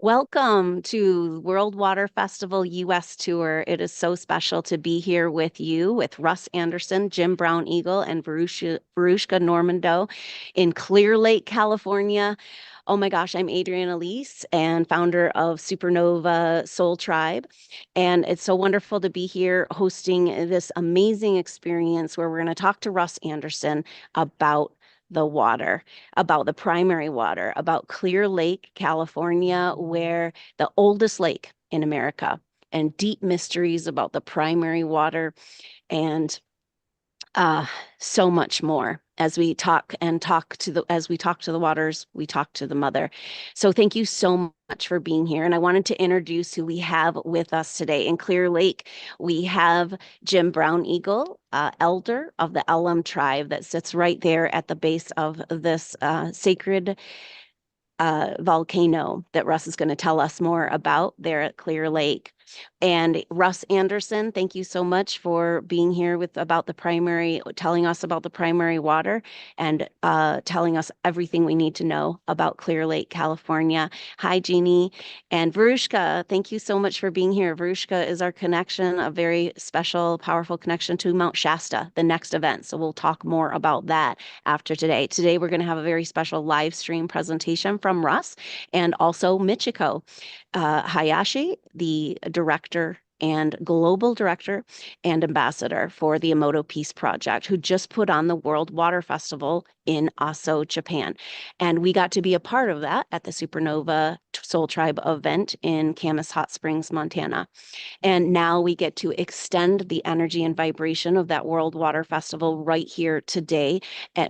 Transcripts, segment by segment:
Welcome to World Water Festival US Tour. It is so special to be here with you, with Russ Anderson, Jim Brown Eagle, and Verushka Normando in Clearlake, California. Oh my gosh, I'm Adrienne Elise and founder of Supernova Soul Tribe. And it's so wonderful to be here hosting this amazing experience where we're going to talk to Russ Anderson about the water, about the primary water, about Clear Lake, California, where the oldest lake in America, and deep mysteries about the primary water and uh, so much more. As we talk to the waters, we talk to the mother. So thank you so much for being here. And I wanted to introduce who we have with us today. In Clear Lake, we have Jim Brown Eagle, elder of the Elam tribe that sits right there at the base of this sacred volcano that Russ is going to tell us more about there at Clear Lake. And Russ Anderson, thank you so much for being here telling us about the primary water and telling us everything we need to know about Clear Lake, California. Hi, Jeannie. And Verushka, thank you so much for being here. Verushka is our connection, a very special, powerful connection to Mount Shasta, the next event. So we'll talk more about that after today. Today, we're going to have a very special live stream presentation from Russ and also Michiko Hayashi, the director and global director and ambassador for the Emoto Peace Project, who just put on the World Water Festival in Aso, Japan. And we got to be a part of that at the Supernova Soul Tribe event in Camas Hot Springs, Montana. And now we get to extend the energy and vibration of that World Water Festival right here today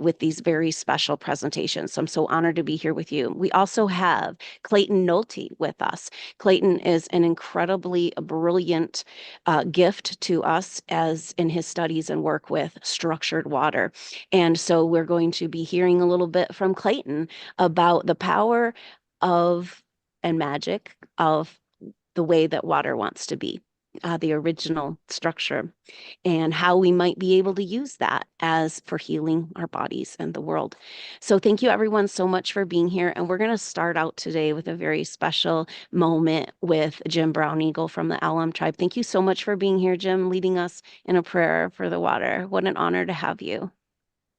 with these very special presentations. So I'm so honored to be here with you. We also have Clayton Nolte with us. Clayton is an incredibly brilliant gift to us as in his studies and work with structured water. And so we're going to be hearing a little bit from Clayton about the power of and magic of the way that water wants to be, the original structure, and how we might be able to use that as for healing our bodies and the world. So thank you everyone so much for being here. And we're going to start out today with a very special moment with Jim Brown Eagle from the Elam tribe. Thank you so much for being here, Jim, leading us in a prayer for the water. What an honor to have you.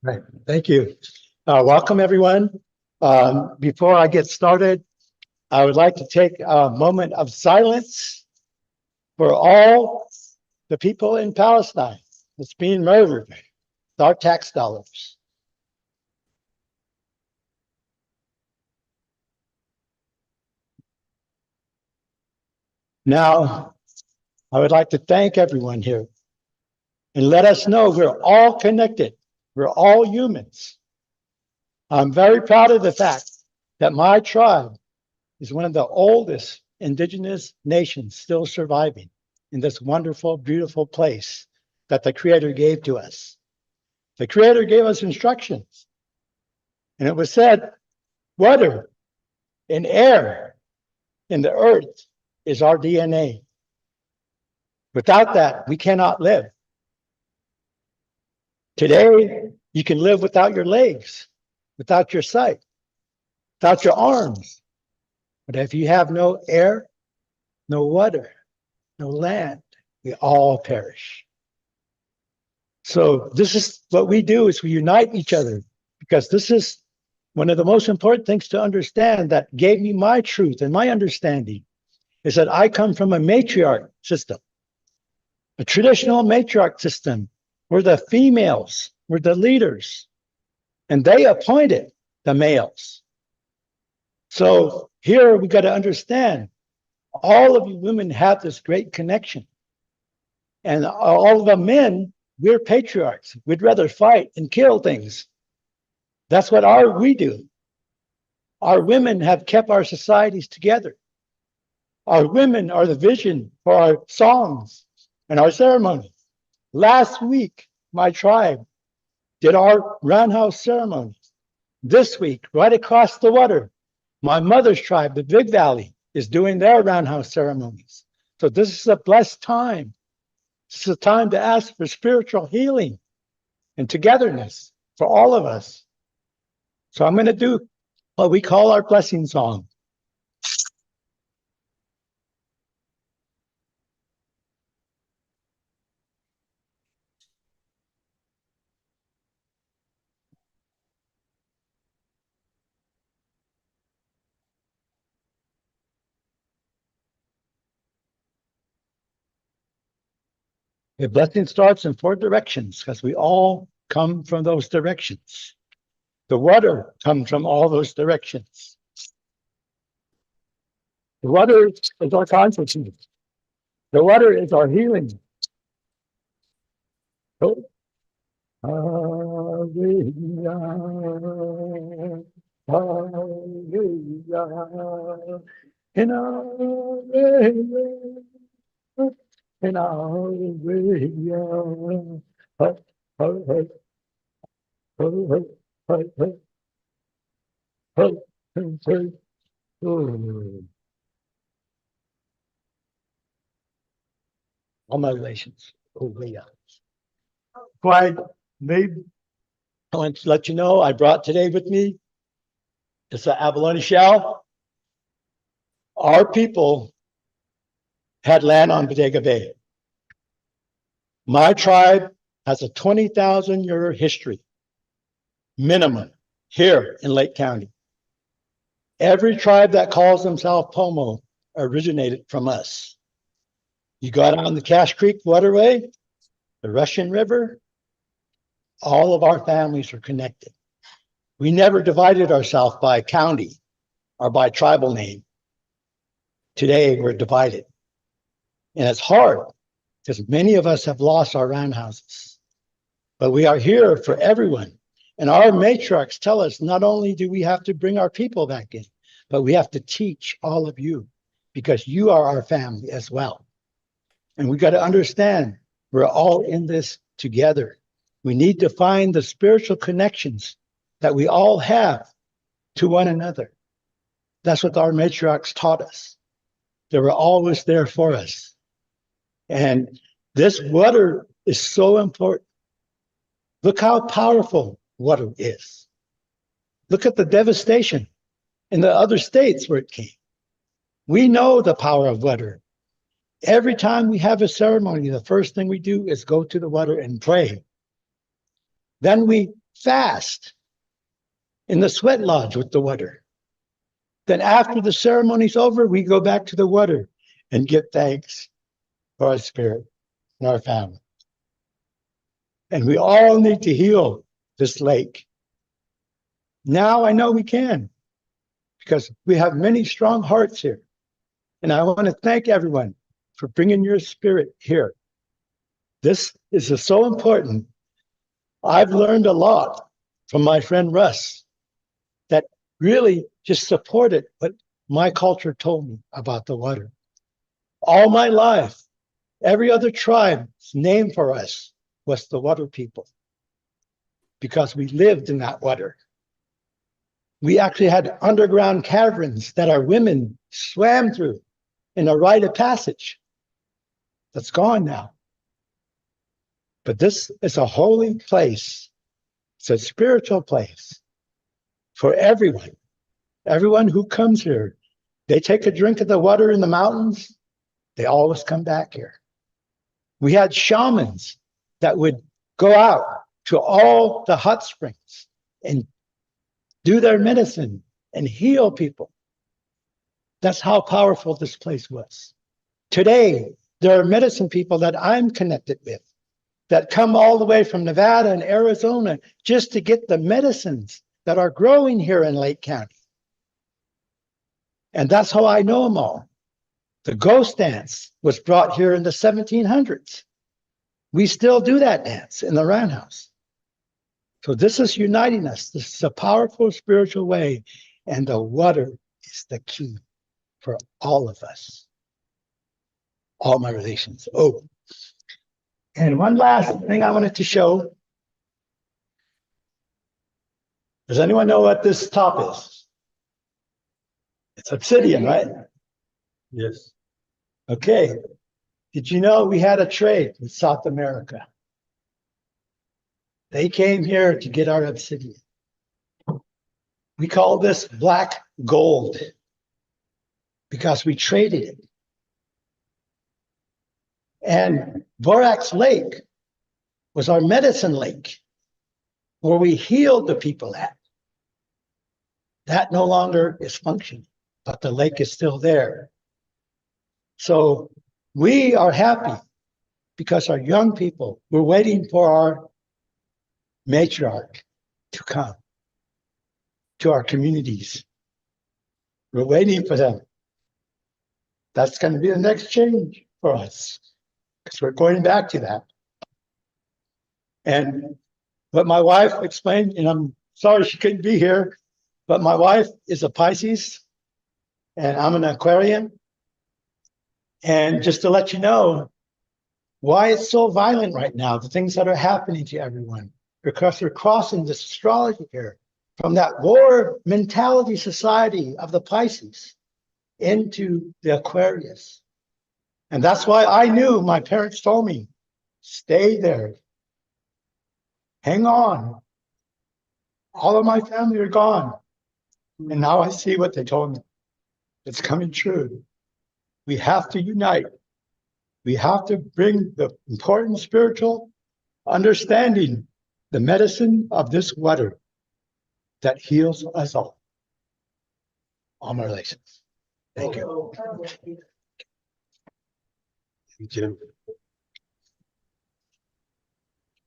Right. Thank you. Welcome, everyone. Before I get started, I would like to take a moment of silence for all the people in Palestine that's being murdered with our tax dollars. Now, I would like to thank everyone here and let us know we're all connected. We're all humans. I'm very proud of the fact that my tribe is one of the oldest indigenous nations still surviving in this wonderful, beautiful place that the Creator gave to us. The Creator gave us instructions, and it was said, water and air and the earth is our DNA. Without that, we cannot live. Today, you can live without your legs, without your sight, without your arms. But if you have no air, no water, no land, we all perish. So this is what we do, is we unite each other, because this is one of the most important things to understand that gave me my truth and my understanding, is that I come from a matriarch system, a traditional matriarch system where the females were the leaders and they appointed the males. So here we got to understand, all of you women have this great connection. And all of the men, we're patriarchs. We'd rather fight and kill things. That's what we do. Our women have kept our societies together. Our women are the vision for our songs and our ceremonies. Last week, my tribe did our roundhouse ceremonies. This week, right across the water, my mother's tribe, the Big Valley, is doing their roundhouse ceremonies. So this is a blessed time. This is a time to ask for spiritual healing and togetherness for all of us. So I'm going to do what we call our blessing song. The blessing starts in 4 directions because we all come from those directions. The water comes from all those directions. The water is our consciousness. The water is our healing. Oh. Hallelujah. Hallelujah. In our way, in our way. Hey, hey, hey, hey, hey, hey, hey, hey, hey. Oh. All my relations. Oh, yeah. Quite, maybe I want to let you know I brought today with me. It's an abalone shell. Our people had land on Bodega Bay. My tribe has a 20,000-year history, minimum, here in Lake County. Every tribe that calls themselves Pomo originated from us. You go out on the Cache Creek waterway, the Russian River, all of our families are connected. We never divided ourselves by county or by tribal name. Today, we're divided. And it's hard because many of us have lost our roundhouses. But we are here for everyone. And our matriarchs tell us not only do we have to bring our people back in, but we have to teach all of you because you are our family as well. And we got to understand we're all in this together. We need to find the spiritual connections that we all have to one another. That's what our matriarchs taught us. They were always there for us. And this water is so important. Look how powerful water is. Look at the devastation in the other states where it came. We know the power of water. Every time we have a ceremony, the first thing we do is go to the water and pray. Then we fast in the sweat lodge with the water. Then after the ceremony's over, we go back to the water and give thanks for our spirit and our family. And we all need to heal this lake. Now I know we can because we have many strong hearts here. And I want to thank everyone for bringing your spirit here. This is so important. I've learned a lot from my friend Russ that really just supported what my culture told me about the water. All my life, every other tribe's name for us was the water people because we lived in that water. We actually had underground caverns that our women swam through in a rite of passage. That's gone now. But this is a holy place. It's a spiritual place for everyone. Everyone who comes here, they take a drink of the water in the mountains, they always come back here. We had shamans that would go out to all the hot springs and do their medicine and heal people. That's how powerful this place was. Today, there are medicine people that I'm connected with that come all the way from Nevada and Arizona just to get the medicines that are growing here in Lake County. And that's how I know them all. The ghost dance was brought here in the 1700s. We still do that dance in the roundhouse. So this is uniting us. This is a powerful spiritual way, and the water is the key for all of us, all my relations. Oh, and one last thing I wanted to show. Does anyone know what this top is? It's obsidian, right? Yes. Okay. Did you know we had a trade with South America? They came here to get our obsidian. We call this black gold because we traded it. And Borax Lake was our medicine lake where we healed the people at. That no longer is functioning, but the lake is still there. So we are happy because our young people, we're waiting for our matriarch to come to our communities. We're waiting for them. That's going to be the next change for us because we're going back to that. And what my wife explained, and I'm sorry she couldn't be here, but my wife is a Pisces and I'm an Aquarian. And just to let you know why it's so violent right now, the things that are happening to everyone, because we're crossing this astrology here from that war mentality society of the Pisces into the Aquarius. And that's why I knew, my parents told me, stay there, hang on. All of my family are gone. And now I see what they told me. It's coming true. We have to unite. We have to bring the important spiritual understanding, the medicine of this water that heals us all. All my relations. Thank you. Jim.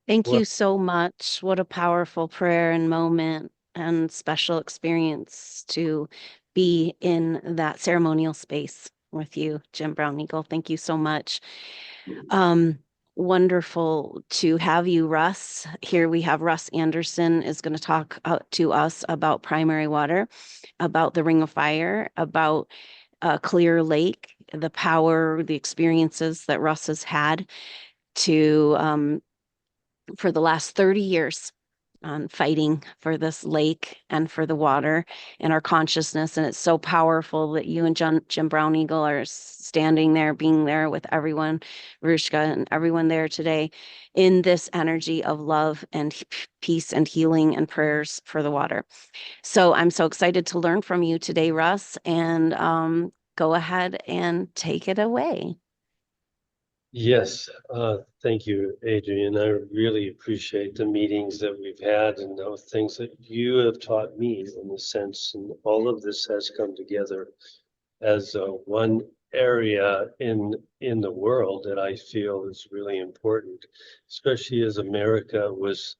Thank Well, you so much. What a powerful prayer and moment and special experience to be in that ceremonial space with you, Jim Brown Eagle. Thank you so much. Um, Wonderful to have you, Russ. Here we have Russ Anderson is going to talk to us about primary water, about the Ring of Fire, about Clearlake, the power, the experiences that Russ has had to for the last 30 years on fighting for this lake and for the water and our consciousness. And it's so powerful that you and Jim Brown Eagle are standing there, being there with everyone, Rushka and everyone there today in this energy of love and peace and healing and prayers for the water. So I'm so excited to learn from you today, Russ, and go ahead and take it away. yes, thank you, Adrian. I really appreciate the meetings that we've had and those things that you have taught me in a sense. And all of this has come together as one area in the world that I feel is really important, especially as America was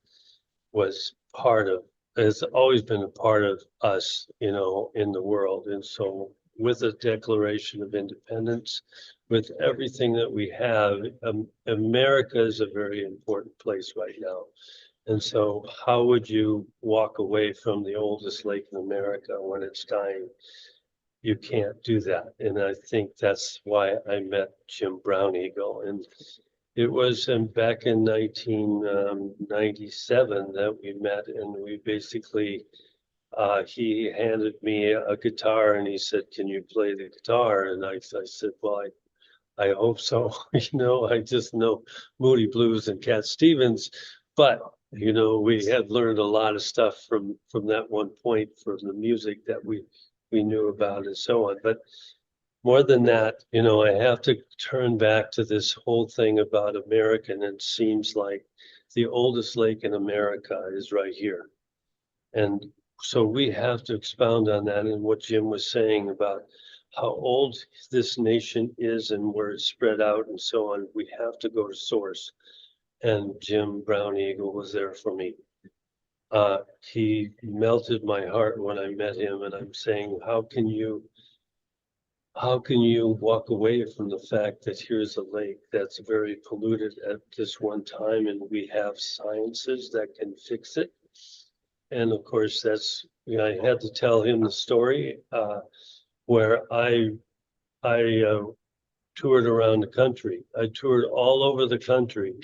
part of, has always been a part of us, you know, in the world. And so with the Declaration of Independence, with everything that we have, America is a very important place right now. And so how would you walk away from the oldest lake in America when it's dying? You can't do that. And I think that's why I met Jim Brown Eagle. And it was back in 1997 that we met, and we basically, he handed me a guitar and he said, "Can you play the guitar?" And I said, "Well, I hope so." You know, I just know Moody Blues and Cat Stevens, but you know, we had learned a lot of stuff from that one point from the music that we knew about and so on. But more than that, you know, I have to turn back to this whole thing about America, and it seems like the oldest lake in America is right here. And so we have to expound on that and what Jim was saying about how old this nation is and where it's spread out and so on. We have to go to source. And Jim Brown Eagle was there for me. He melted my heart when I met him, and I'm saying, how can you walk away from the fact that here's a lake that's very polluted at this one time and we have sciences that can fix it? And of course, that's, you know, I had to tell him the story where I toured around the country. I toured all over the country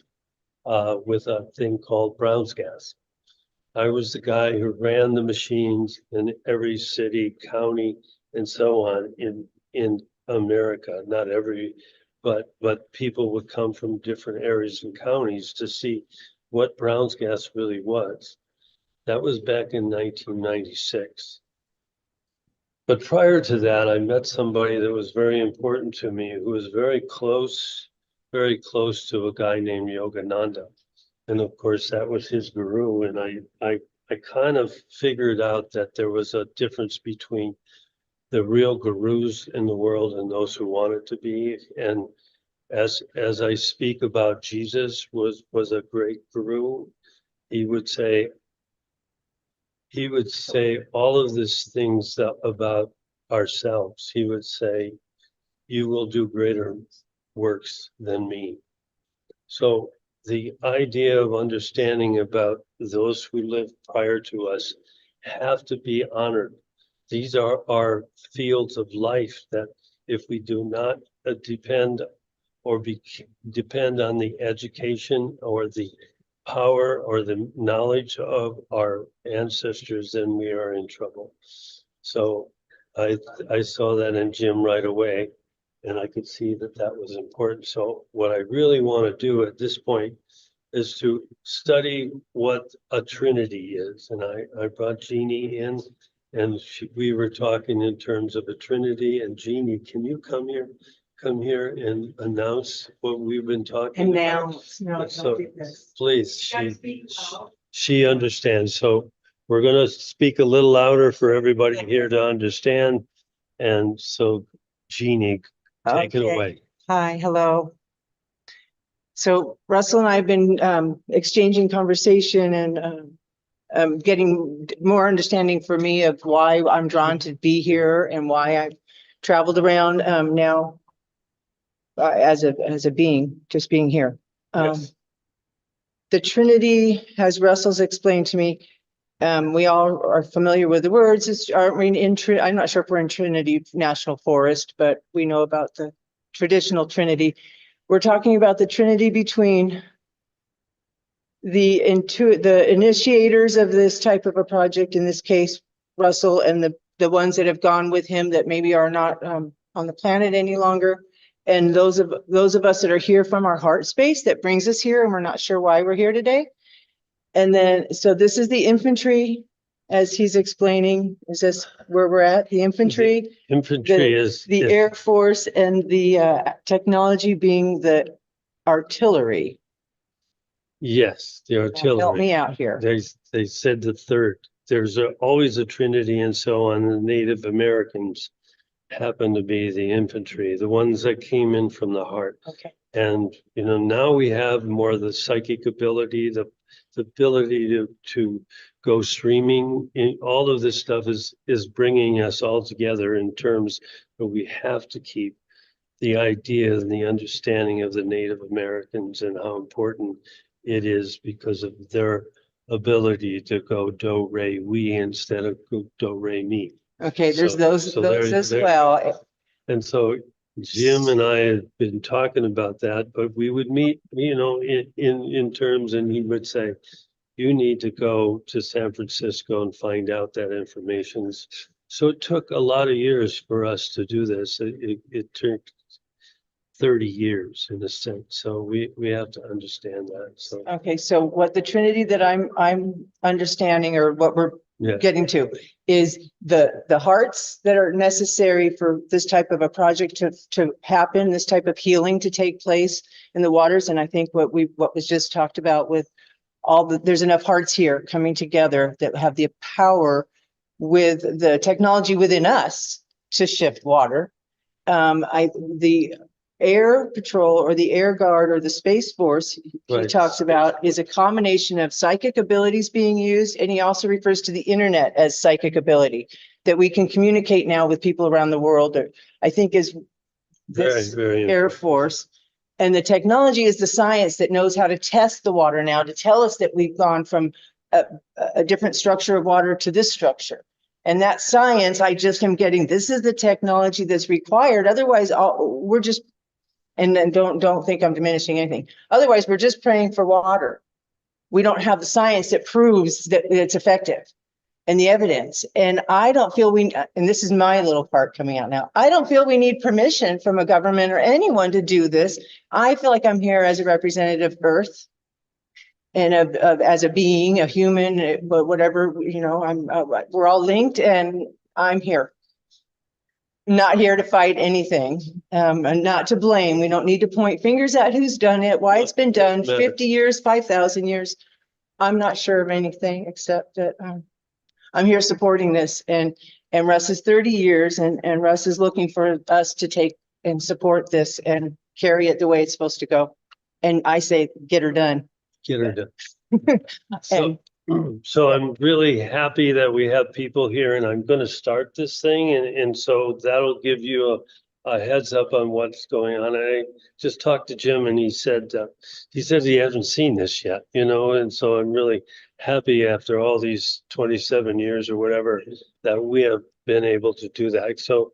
with a thing called Brown's gas. I was the guy who ran the machines in every city, county, and so on in America. Not every, but people would come from different areas and counties to see what Brown's gas really was. That was back in 1996. But prior to that, I met somebody that was very important to me, who was very close to a guy named Yogananda. And of course, that was his guru. And I kind of figured out that there was a difference between the real gurus in the world and those who wanted to be. And as I speak about Jesus was a great guru, he would say all of these things about ourselves. He would say, you will do greater works than me. So the idea of understanding about those who lived prior to us have to be honored. These are our fields of life that if we do not depend or depend on the education or the power or the knowledge of our ancestors, then we are in trouble. So I saw that in Jim right away, and I could see that that was important. So what I really want to do at this point is to study what a trinity is. And I brought Jeannie in, and we were talking in terms of a trinity. And Jeannie, can you come here? Come here and announce what we've been talking about. No, So because please, she understands. So we're going to speak a little louder for everybody here to understand. And so, Jeannie, take it Okay. away. Hi, hello. So Russell and I have been exchanging conversation and getting more understanding for me of why I'm drawn to be here and why I've traveled around now as a being, just being here. Yes. The Trinity, as Russell's explained to me, we all are familiar with the words. Aren't we I'm not sure if we're in Trinity National Forest, but we know about the traditional Trinity. We're talking about the Trinity between the initiators of this type of a project, in this case, Russell, and the ones that have gone with him that maybe are not on the planet any longer. And those of us that are here from our heart space that brings us here, and we're not sure why we're here today. And then, so this is the infantry, as he's explaining. Is this where we're at? The infantry? Infantry is The Air Force, and the technology being the artillery. yes, the Now, help artillery. me out here. They said the third. There's always a trinity, and so on. The Native Americans happen to be the infantry, the ones that came in from the heart. Okay. And now we have more of the psychic ability, the ability to go streaming. All of this stuff is bringing us all together in terms that we have to keep the idea and the understanding of the Native Americans and how important it is because of their ability to go do re we instead of go do re mi. Okay, there's So those as well. And so Jim and I had been talking about that, but we would meet, in terms, and he would say, you need to go to San Francisco and find out that information. So it took a lot of years for us to do this. It took 30 years in a sense. So we have to understand that. So Okay, so what the Trinity that I'm understanding, or what we're yeah, getting to, is the hearts that are necessary for this type of a project to happen, this type of healing to take place in the waters. And I think what was just talked about with there's enough hearts here coming together that have the power with the technology within us to shift water. The Air Patrol or the Air Guard or the Space Force he right. talks about is a combination of psychic abilities being used, and he also refers to the internet as psychic ability, that we can communicate now with people around the world. I think is this Very Air important. Force. And the technology is the science that knows how to test the water now to tell us that we've gone from a different structure of water to this structure. And that science, I just am getting, this is the technology that's required. Otherwise, we're just, and then don't think I'm diminishing anything. Otherwise, we're just praying for water. We don't have the science that proves that it's effective and the evidence. And I don't feel and this is my little part coming out now. I don't feel we need permission from a government or anyone to do this. I feel like I'm here as a representative of Earth and as a being, a human, but whatever, we're all linked, and I'm here. Not here to fight anything, and not to blame. We don't need to point fingers at who's done it, why it's been done, 50 years, 5,000 years. I'm not sure of anything except that I'm here supporting this, and Russ is 30 years, and Russ is looking for us to take and support this and carry it the way it's supposed to go. And I say, get her done. Get her done. So, so I'm really happy that we have people here, and I'm going to start this thing, and so that'll give you a heads up on what's going on. I just talked to Jim, and he said he hasn't seen this yet, and so I'm really happy after all these 27 years or whatever that we have been able to do that. So,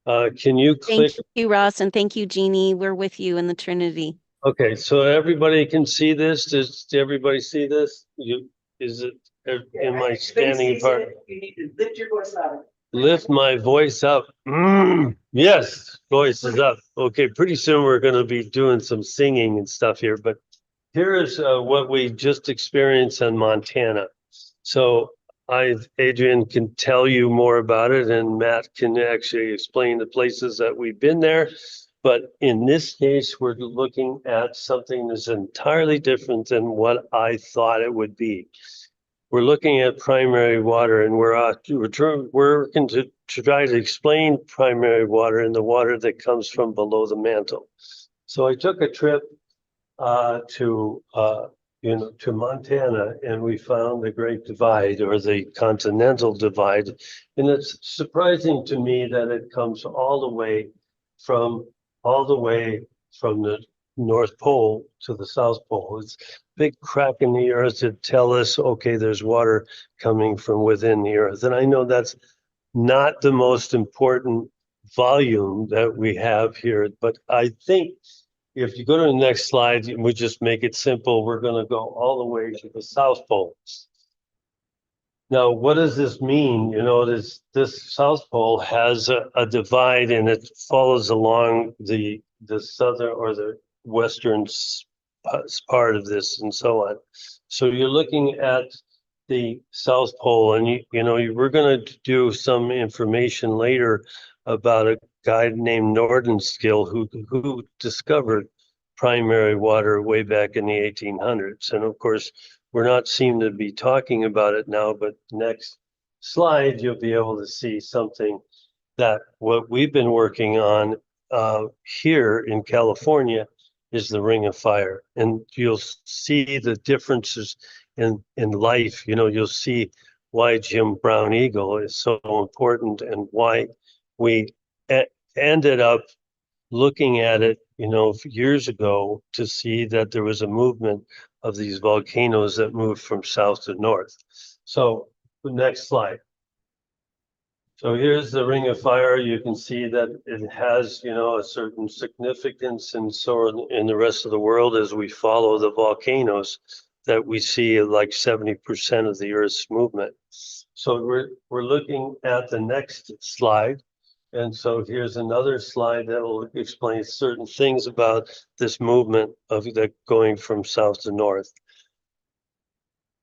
can you click? Thank you, Russ, and thank you, Jeannie. We're with you in the Trinity. Okay, so everybody can see this. Does everybody see this? Is it, am I standing apart? You need to lift your voice louder. Lift my voice up. Yes, voice is up. Okay, pretty soon we're going to be doing some singing and stuff here, but here is what we just experienced in Montana. So Adrian can tell you more about it, and Matt can actually explain the places that we've been there. But in this case, we're looking at something that's entirely different than what I thought it would be. We're looking at primary water, and we're working to try to explain primary water and the water that comes from below the mantle. So I took a trip to Montana, and we found the Great Divide, or the Continental Divide, and it's surprising to me that it comes all the way from the North Pole to the South Pole. It's a big crack in the earth to tell us, okay, there's water coming from within the earth. And I know that's not the most important volume that we have here, but I think if you go to the next slide, we just make it simple. We're going to go all the way to the South Pole. Now, what does this mean? This South Pole has a divide, and it follows along the southern or the western part of this, and so on. So you're looking at the South Pole, and we're going to do some information later about a guy named Nordenskill who discovered primary water way back in the 1800s, and of course we're not seem to be talking about it now, but next slide, you'll be able to see something that what we've been working on here in California is the Ring of Fire. And you'll see the differences in life. You'll see why Jim Brown Eagle is so important and why we ended up looking at it, years ago to see that there was a movement of these volcanoes that moved from south to north. So the next slide. So here's the Ring of Fire. You can see that it has, a certain significance, and so in the rest of the world as we follow the volcanoes that we see like 70% of the Earth's movement. So we're looking at the next slide. And so here's another slide that will explain certain things about this movement of that going from south to north.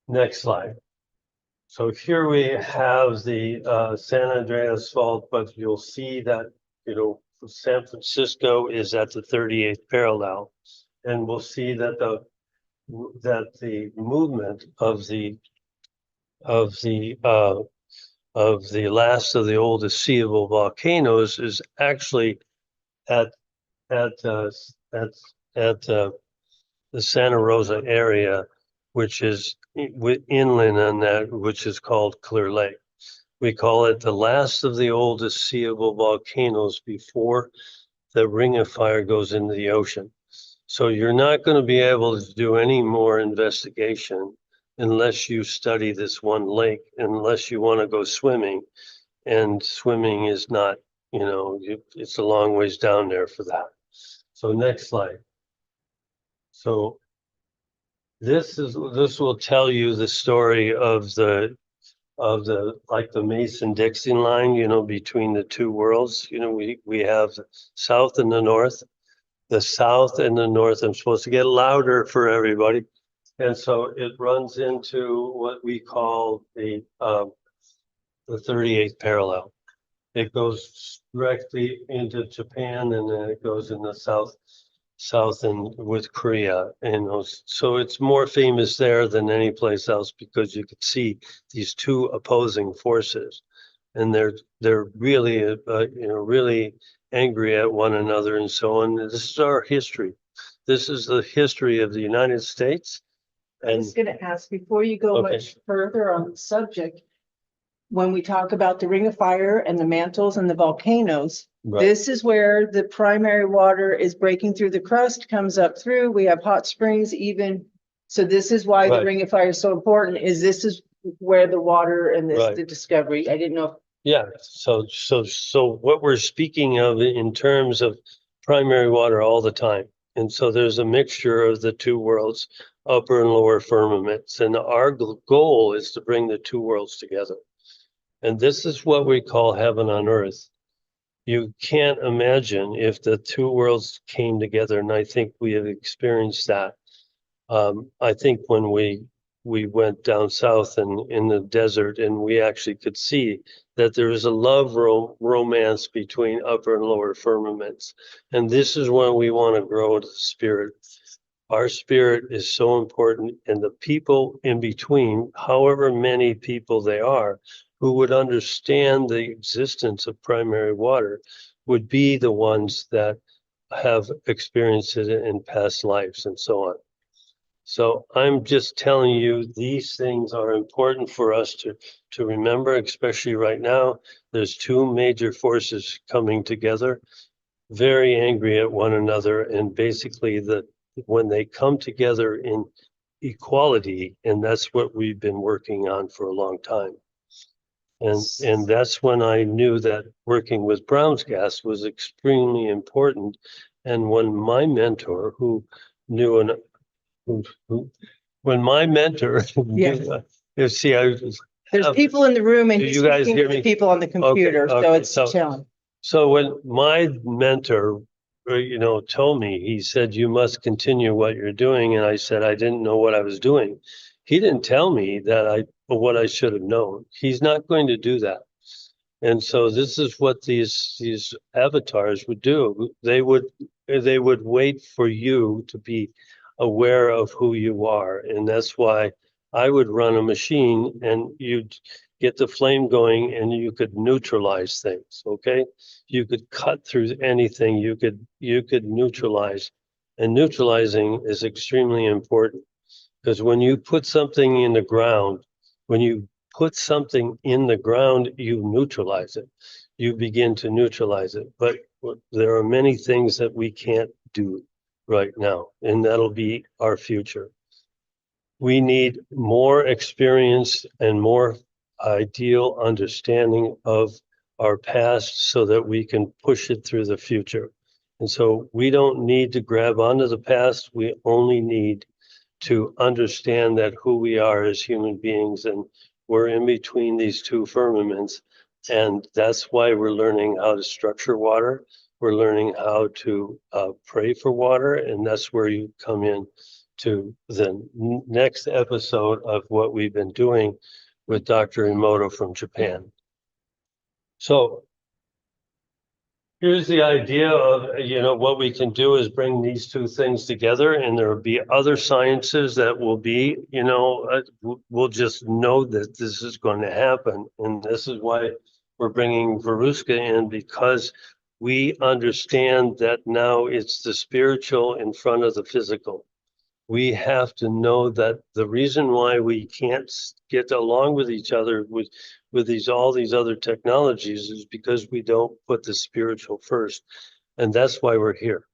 Next slide. So here we have the San Andreas Fault, but you'll see that, San Francisco is at the 38th parallel. And we'll see that the movement of the last of the oldest seeable volcanoes is actually at the Santa Rosa area, which is inland on that, which is called Clearlake. We call it the last of the oldest seeable volcanoes before the Ring of Fire goes into the ocean. So you're not going to be able to do any more investigation unless you study this one lake, unless you want to go swimming. And swimming is not, it's a long ways down there for that. So next slide. So this will tell you the story of the Mason-Dixon line, between the two worlds. We have the south and the north. The south and the north, I'm supposed to get louder for everybody. And so it runs into what we call the 38th parallel. It goes directly into Japan, and then it goes in the south and with Korea. And so it's more famous there than any place else because you could see these two opposing forces, and they're really really angry at one another and so on. This is our history. This is the history of the United States. I And was gonna ask, before you go Okay. much further on the subject, when we talk about the Ring of Fire and the mantles and the volcanoes, Right. this is where the primary water is breaking through the crust, comes up through. We have hot springs even. So this is why the Right. Ring of Fire is so important, is this is where the water and this, Right. the discovery, I didn't know. Yeah, so what we're speaking of in terms of primary water all the time. And so there's a mixture of the two worlds, upper and lower firmaments. And our goal is to bring the two worlds together. And this is what we call heaven on earth. You can't imagine if the two worlds came together, and I think we have experienced that. I think when we went down south and in the desert, and we actually could see that there is a love romance between upper and lower firmaments, and this is when we want to grow the spirit. Our spirit is so important, and the people in between, however many people they are, who would understand the existence of primary water, would be the ones that have experienced it in past lives and so on. So I'm just telling you, these things are important for us to remember, especially right now. There's two major forces coming together, very angry at one another, and basically when they come together in equality, and that's what we've been working on for a long time. And that's when I knew that working with Brown's gas was extremely important. And when my mentor, who knew an who when my mentor, Yeah. you see, There's people in the room and Do he's you guys speaking hear to the me? people on the computer, so okay, it's challenging. so when my mentor, told me, he said, you must continue what you're doing. And I said, I didn't know what I was doing. He didn't tell me what I should have known. He's not going to do that. And so this is what these avatars would do. They would wait for you to be aware of who you are. And that's why I would run a machine and you'd get the flame going and you could neutralize things, okay? You could cut through anything, you could neutralize. And neutralizing is extremely important because when you put something in the ground, when you put something in the ground, you neutralize it. You begin to neutralize it. But there are many things that we can't do right now, and that'll be our future. We need more experience and more ideal understanding of our past so that we can push it through the future. And so we don't need to grab onto the past. We only need to understand that who we are as human beings, and we're in between these two firmaments. And that's why we're learning how to structure water. We're learning how to pray for water. And that's where you come in to the next episode of what we've been doing with Dr. Emoto from Japan. So here's the idea of, what we can do is bring these two things together, and there will be other sciences that will be, we'll just know that this is going to happen. And this is why we're bringing Veruska in, because we understand that now it's the spiritual in front of the physical. We have to know that the reason why we can't get along with each other with all these other technologies is because we don't put the spiritual first. And that's why we're here.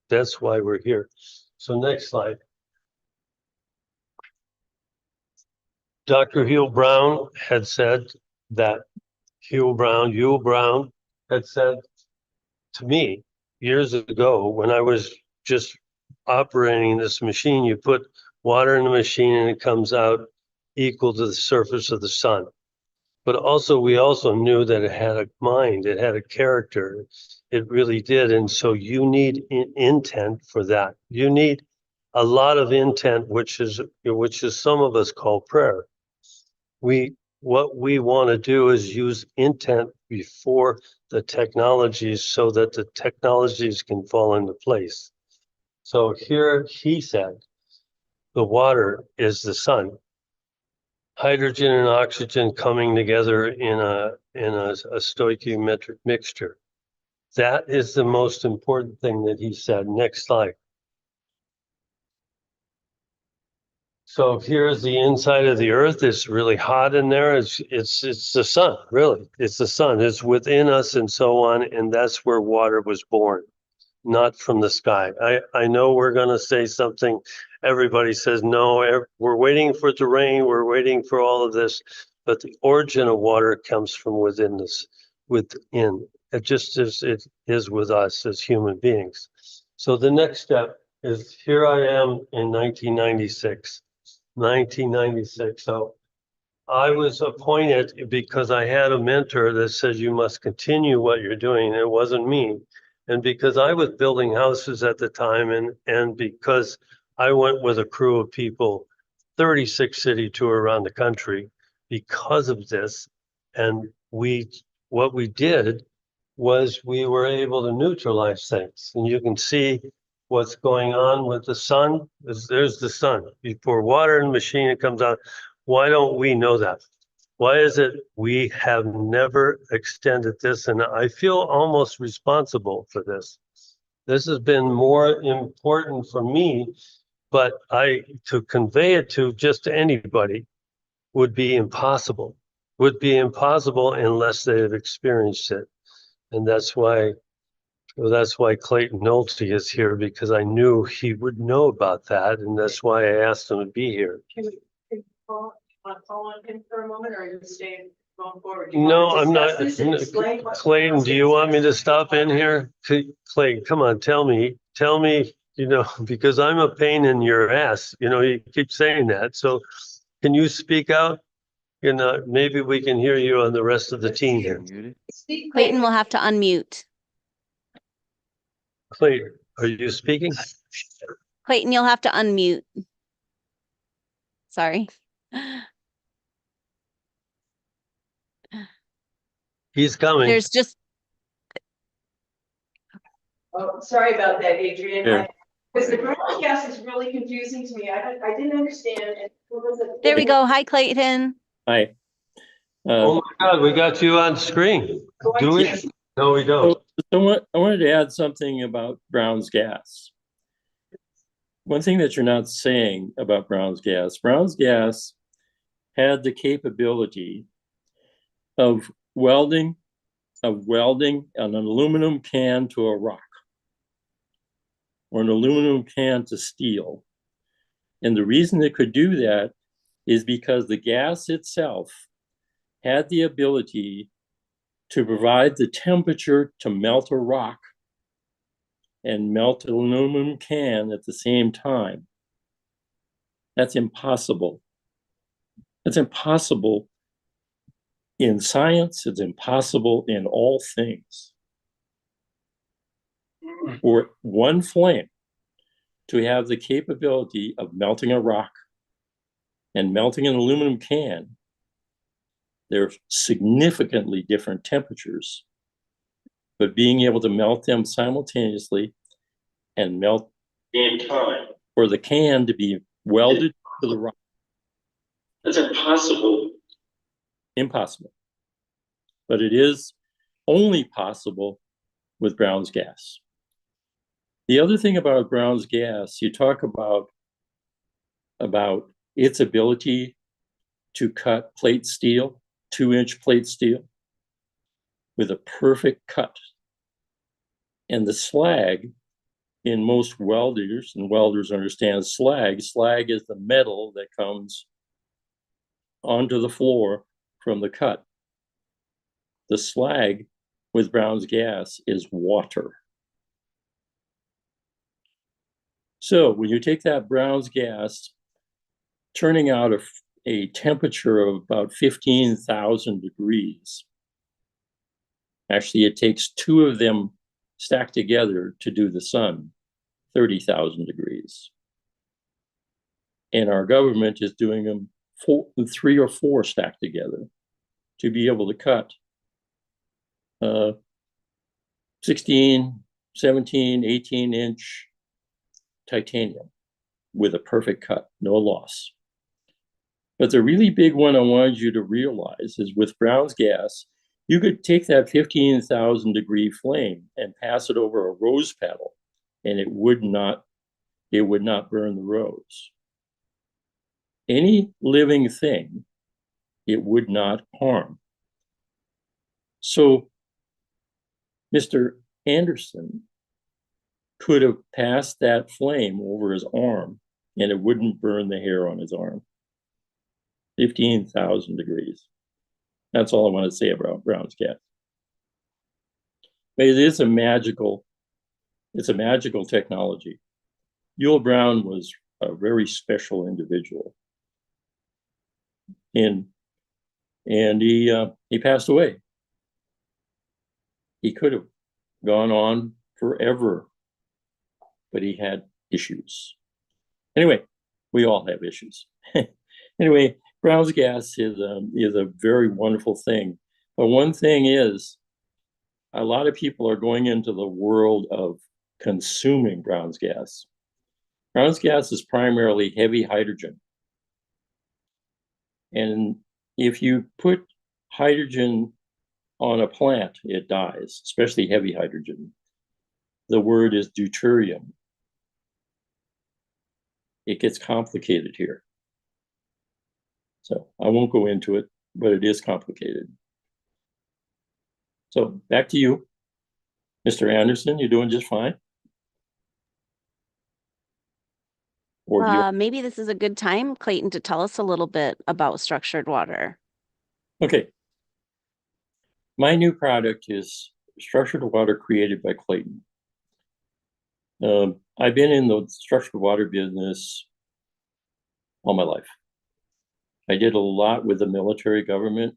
That's why we're here. So next slide. Dr. Hugh Brown had said that Hugh Brown had said to me years ago when I was just operating this machine, you put water in the machine and it comes out equal to the surface of the sun. But also, we also knew that it had a mind, it had a character. It really did. And so you need intent for that. You need a lot of intent, which is some of us call prayer. What we want to do is use intent before the technologies so that the technologies can fall into place. So here he said, the water is the sun. Hydrogen and oxygen coming together in a stoichiometric mixture. That is the most important thing that he said. Next slide. So here's the inside of the earth. It's really hot in there. It's the sun, really. It's the sun. It's within us and so on. And that's where water was born, not from the sky. I know we're going to say something. Everybody says, no, we're waiting for it to rain. We're waiting for all of this. But the origin of water comes from within us, within. It just is, it is with us as human beings. So the next step is here I am in 1996. 1996. So I was appointed because I had a mentor that said, you must continue what you're doing. It wasn't me. And because I was building houses at the time and because I went with a crew of people, 36 city tour around the country because of this. And what we did was we were able to neutralize things. And you can see what's going on with the sun. There's the sun. You pour water in the machine, it comes out. Why don't we know that? Why is it we have never extended this? And I feel almost responsible for this. This has been more important for me, but to convey it to just anybody would be impossible, unless they have experienced it. And that's why Clayton Nolte is here, because I knew he would know about that. And that's why I asked him to be here. Can you want to call on him for a moment, or are you staying going forward? No, I'm not. Clayton, do you want me to stop in here? Clayton, come on, tell me, because I'm a pain in your ass. You keep saying that. So can you speak out? Maybe we can hear you on the rest of the team here. Clayton will have to unmute. Clayton, are you speaking? Clayton, you'll have to unmute. Sorry. He's coming. There's just, Oh, sorry about that, Adrian. Yeah. Because the greenhouse gas is really confusing to me. I didn't understand. there we go. Hi, Clayton. Hi. Oh my God, we got you on screen. Do we? No, we don't. So I wanted to add something about Brown's gas. One thing that you're not saying about Brown's gas had the capability of welding an aluminum can to a rock or an aluminum can to steel. And the reason it could do that is because the gas itself had the ability to provide the temperature to melt a rock and melt an aluminum can at the same time. That's impossible. It's impossible in science. It's impossible in all things. For one flame to have the capability of melting a rock and melting an aluminum can, they're significantly different temperatures, but being able to melt them simultaneously and melt in time for the can to be welded to the rock. That's impossible. Impossible. But it is only possible with Brown's gas. The other thing about Brown's gas, you talk about its ability to cut plate steel, 2-inch plate steel, with a perfect cut. And the slag, in most welders, and welders understand slag is the metal that comes onto the floor from the cut. The slag with Brown's gas is water. So when you take that Brown's gas, turning out a temperature of about 15,000 degrees, actually it takes two of them stacked together to do the sun, 30,000 degrees. And our government is doing them 3 or 4 stacked together to be able to cut 16, 17, 18-inch titanium with a perfect cut, no loss. But the really big one I wanted you to realize is with Brown's gas, You could take that 15,000 degree flame and pass it over a rose petal, and it would not burn the rose. Any living thing, it would not harm. So Mr. Anderson could have passed that flame over his arm and it wouldn't burn the hair on his arm. 15,000 degrees. That's all I want to say about Brown's gas. But it's a magical technology. Yule Brown was a very special individual. And he passed away. He could have gone on forever, but he had issues. Anyway, we all have issues. Anyway, Brown's gas is a very wonderful thing. But one thing is, a lot of people are going into the world of consuming Brown's gas. Brown's gas is primarily heavy hydrogen. And if you put hydrogen on a plant, it dies, especially heavy hydrogen. The word is deuterium. It gets complicated here. So I won't go into it, but it is complicated. So back to you, Mr. Anderson. You're doing just fine. Or do you... Maybe this is a good time, Clayton, to tell us a little bit about structured water. Okay. My new product is structured water created by Clayton. I've been in the structured water business all my life. I did a lot with the military government.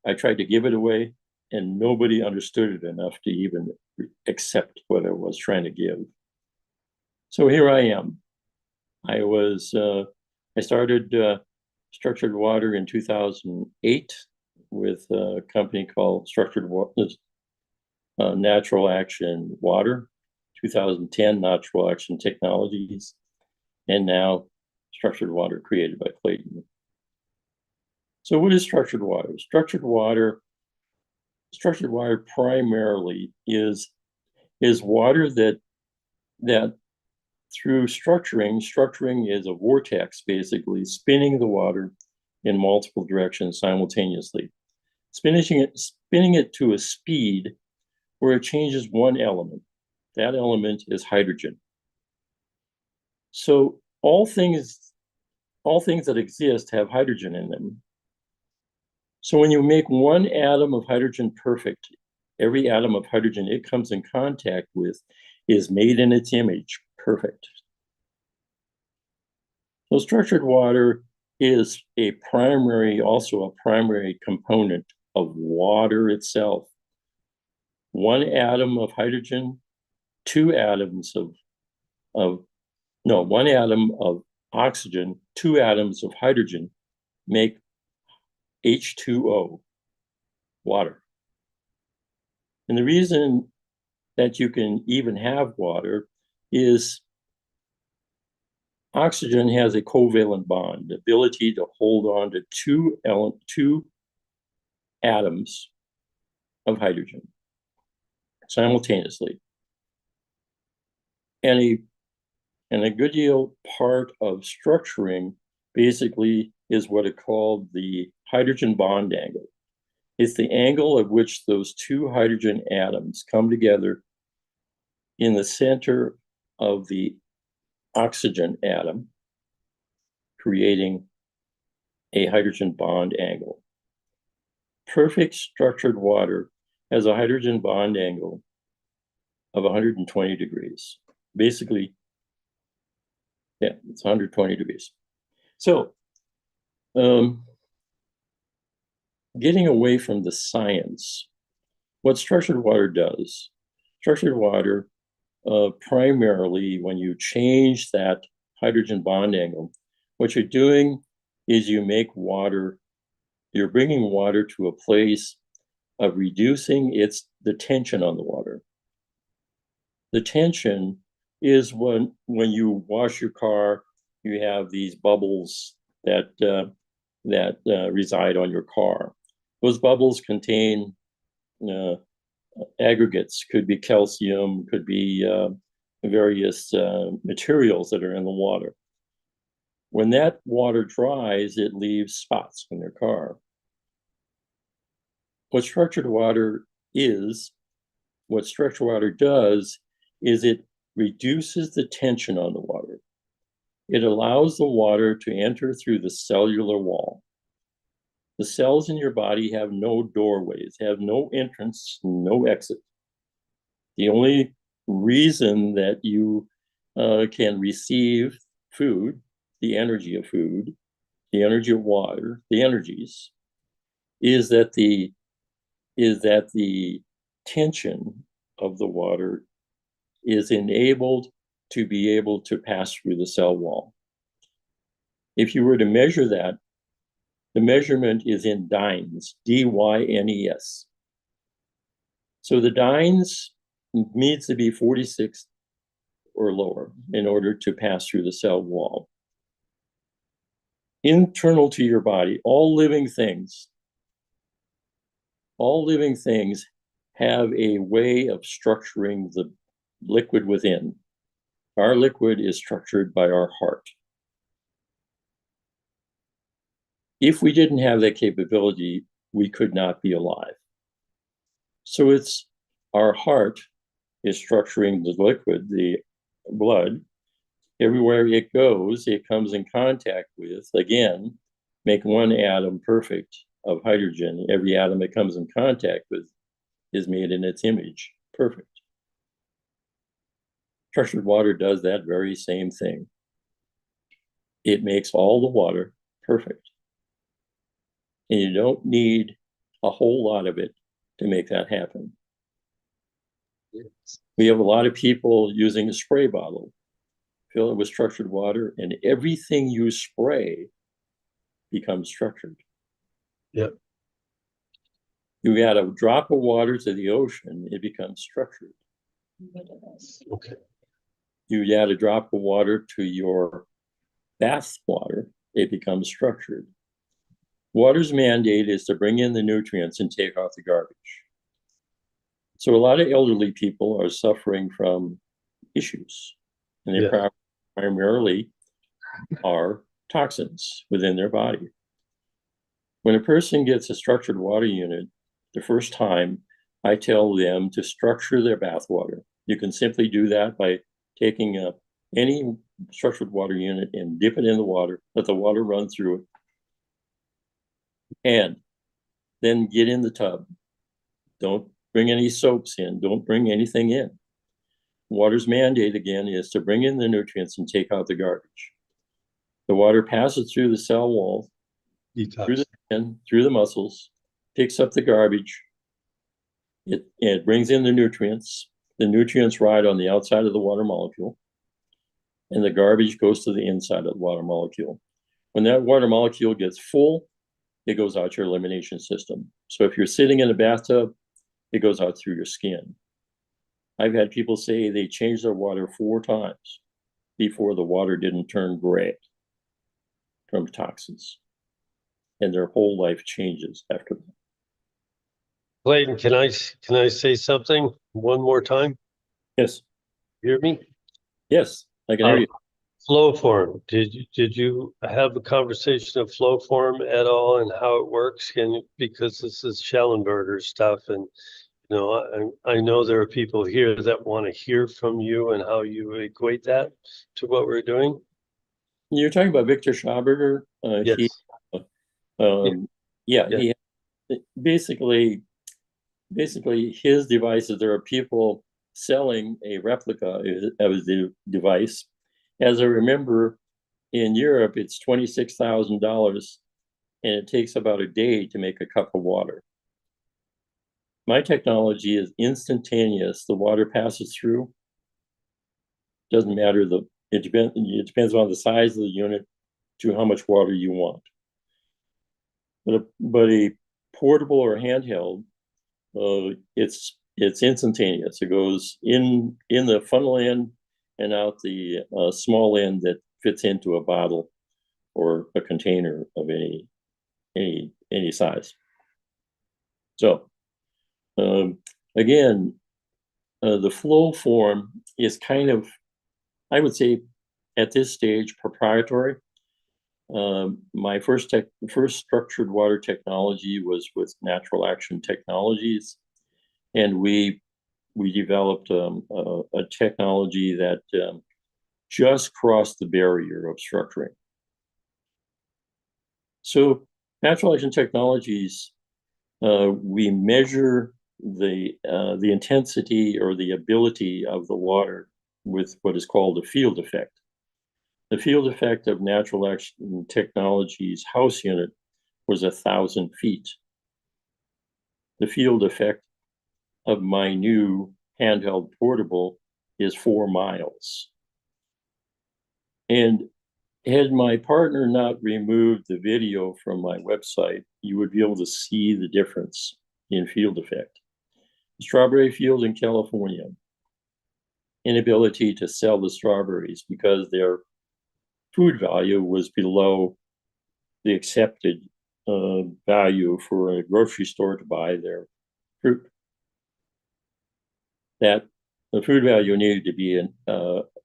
I tried to give it away, and nobody understood it enough to even accept what I was trying to give. So here I am. I started structured water in 2008 with a company called Structured Water, Natural Action Water, 2010 Natural Action Technologies, and now Structured Water created by Clayton. So what is structured water? Structured water primarily is water that through structuring is a vortex, basically spinning the water in multiple directions simultaneously, spinning it to a speed where it changes one element. That element is hydrogen. So all things that exist have hydrogen in them. So when you make one atom of hydrogen perfect, every atom of hydrogen it comes in contact with is made in its image perfect. So structured water is also a primary component of water itself. One atom of hydrogen, one atom of oxygen, two atoms of hydrogen make H2O, water. And the reason that you can even have water is oxygen has a covalent bond, the ability to hold on to two atoms of hydrogen simultaneously. And a good deal part of structuring basically is what is called the hydrogen bond angle. It's the angle at which those two hydrogen atoms come together in the center of the oxygen atom, creating a hydrogen bond angle. Perfect structured water has a hydrogen bond angle of 120 degrees. Basically, yeah, it's 120 degrees. So, getting away from the science, what structured water does, structured water primarily, when you change that hydrogen bond angle, what you're doing is you're bringing water to a place of reducing the tension on the water. The tension is when you wash your car, you have these bubbles that reside on your car. Those bubbles contain aggregates, could be calcium, could be various materials that are in the water. When that water dries, it leaves spots in their car. What structured water does is it reduces the tension on the water. It allows the water to enter through the cellular wall. The cells in your body have no doorways, have no entrance, no exit. The only reason that you can receive food, the energy of food, the energy of water, the energies, is that the tension of the water is enabled to be able to pass through the cell wall. If you were to measure that, the measurement is in dynes, D-Y-N-E-S. So the dynes needs to be 46 or lower in order to pass through the cell wall. Internal to your body, all living things have a way of structuring the liquid within. Our liquid is structured by our heart. If we didn't have that capability, we could not be alive. So it's our heart is structuring the liquid, the blood. Everywhere it goes, it comes in contact with, again, make one atom perfect of hydrogen. Every atom it comes in contact with is made in its image, perfect. Structured water does that very same thing. It makes all the water perfect. And you don't need a whole lot of it to make that happen. We have a lot of people using a spray bottle, fill it with structured water, and everything you spray becomes structured. Yep. You add a drop of water to the ocean, it becomes structured. Okay. You add a drop of water to your bath water, it becomes structured. Water's mandate is to bring in the nutrients and take out the garbage. So a lot of elderly people are suffering from issues, and they primarily are toxins within their body. When a person gets a structured water unit, the first time I tell them to structure their bath water. You can simply do that by taking any structured water unit and dip it in the water, let the water run through it, and then get in the tub. Don't bring any soaps in, don't bring anything in. Water's mandate, again, is to bring in the nutrients and take out the garbage. The water passes through the cell wall, through the skin, through the muscles, picks up the garbage. It brings in the nutrients. The nutrients ride on the outside of the water molecule, and the garbage goes to the inside of the water molecule. When that water molecule gets full, it goes out your elimination system. So if you're sitting in a bathtub, it goes out through your skin. I've had people say they changed their water 4 times before the water didn't turn gray from toxins. And their whole life changes after that. Clayton, can I say something one more time? Yes. Hear me? Yes, I can hear you. Flow form. Did you have a conversation of flow form at all and how it works? Because this is Schellenberger stuff, and I know there are people here that want to hear from you and how you equate that to what we're doing. You're talking about Victor Schauberger. Yes. He basically his devices. There are people selling a replica of his device. As I remember, in Europe, it's $26,000, and it takes about a day to make a cup of water. My technology is instantaneous. The water passes through. Doesn't matter it depends on the size of the unit to how much water you want. But a portable or handheld, it's instantaneous. It goes in the funnel end and out the small end that fits into a bottle or a container of any size. So Again, the flow form is kind of, I would say, at this stage, proprietary. My first structured water technology was with Natural Action Technologies, and we developed a technology that just crossed the barrier of structuring. So Natural Action Technologies, we measure the intensity or the ability of the water with what is called a field effect. The field effect of Natural Action Technologies house unit was 1,000 feet. The field effect of my new handheld portable is 4 miles. And had my partner not removed the video from my website, you would be able to see the difference in field effect. Strawberry field in California, inability to sell the strawberries because their food value was below the accepted value for a grocery store to buy their fruit. That the food value needed to be in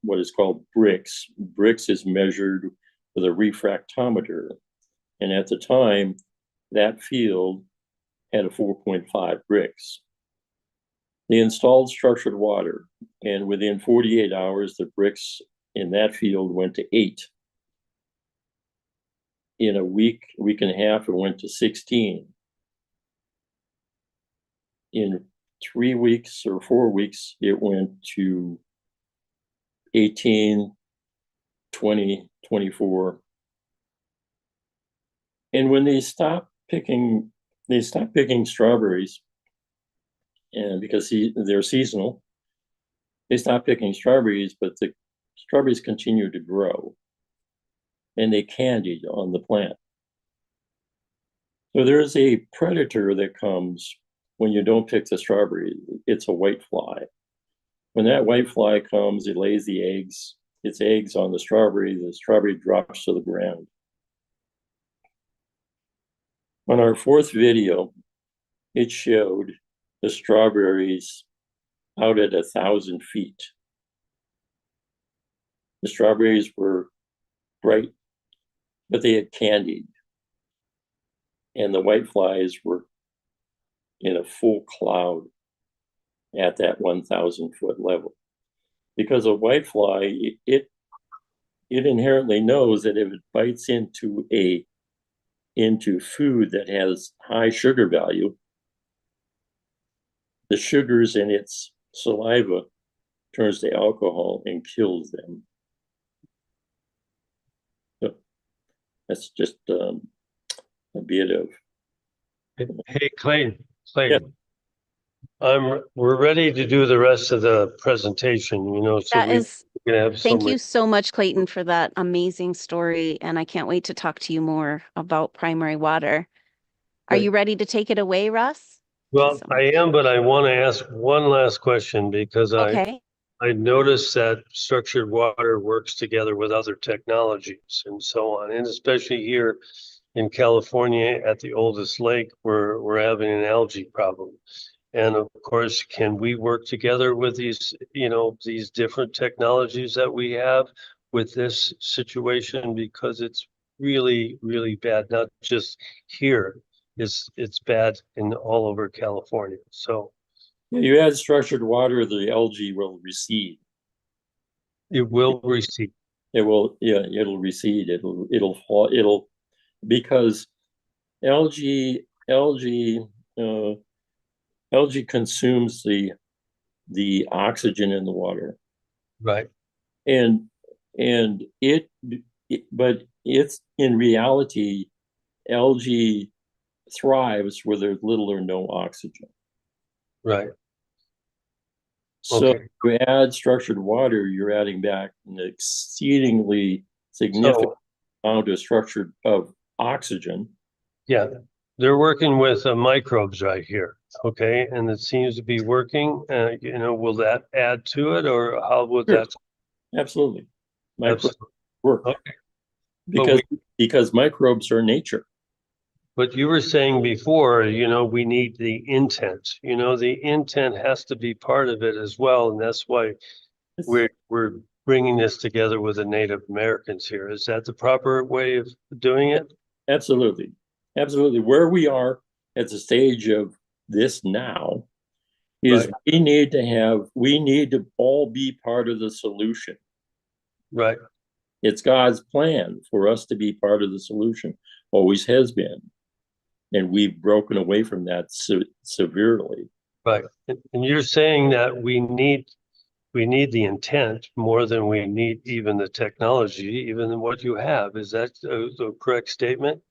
what is called bricks. Bricks is measured with a refractometer. And at the time, that field had a 4.5 bricks. They installed structured water, and within 48 hours, the bricks in that field went to 8. In a week and a half, it went to 16. In 3 weeks or 4 weeks, it went to 18, 20, 24. And when they stopped picking strawberries, and because they're seasonal, they stopped picking strawberries, but the strawberries continue to grow, and they candied on the plant. So there's a predator that comes when you don't pick the strawberry. It's a white fly. When that white fly comes, it lays the eggs, its eggs on the strawberry drops to the ground. On our 4th video, it showed the strawberries out at 1,000 feet. The strawberries were bright, but they had candied. And the white flies were in a full cloud at that 1,000-foot level. Because a white fly, it inherently knows that if it bites into food that has high sugar value, the sugars in its saliva turns to alcohol and kills them. So that's just a bit of. Hey, Clayton, Yeah. we're ready to do the rest of the presentation, so That is, we can have thank you so much, Clayton, for that amazing story. And I can't wait to talk to you more about primary water. Are you ready to take it away, Russ? Well, I am, but I want to ask one last question because Okay. I noticed that structured water works together with other technologies and so on, and especially here in California at the oldest lake, we're having an algae problem. And of course, can we work together with these different technologies that we have with this situation? Because it's really, really bad, not just here. It's bad in all over California. So You add structured water, the algae will recede. it will recede. It'll recede. It'll fall. Because algae consumes the oxygen in the water. Right. And but it's in reality, algae thrives where there's little or no oxygen. Right. So Okay. if you add structured water, you're adding back an exceedingly significant amount of oxygen. Yeah, they're working with microbes right here. Okay, and it seems to be working. Will that add to it, or how would Sure. that? Absolutely. Microbes Absolutely. work. Okay. Because microbes are nature. But you were saying before, we need the intent. The intent has to be part of it as well, and that's why we're bringing this together with the Native Americans here. Is that the proper way of doing it? Absolutely. Absolutely. Where we are at the stage of this now is Right. we need to all be part of the solution. Right. It's God's plan for us to be part of the solution, always has been. And we've broken away from that severely. Right. And you're saying that we need the intent more than we need even the technology, even what you have. Is that the correct statement?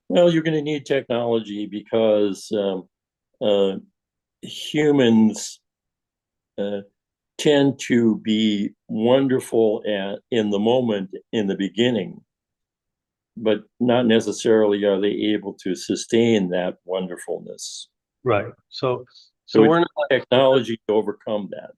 Well, you're going to need technology because humans tend to be wonderful in the moment in the beginning, but not necessarily are they able to sustain that wonderfulness. Right. So So we're it's not, technology to overcome that.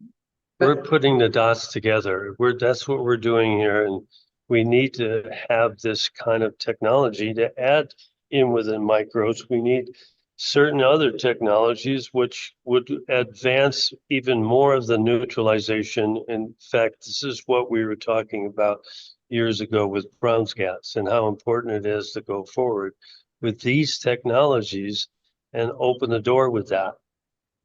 we're putting the dots together. That's what we're doing here, and we need to have this kind of technology to add in within microbes. We need certain other technologies which would advance even more of the neutralization. In fact, this is what we were talking about years ago with Brown's gas and how important it is to go forward with these technologies and open the door with that.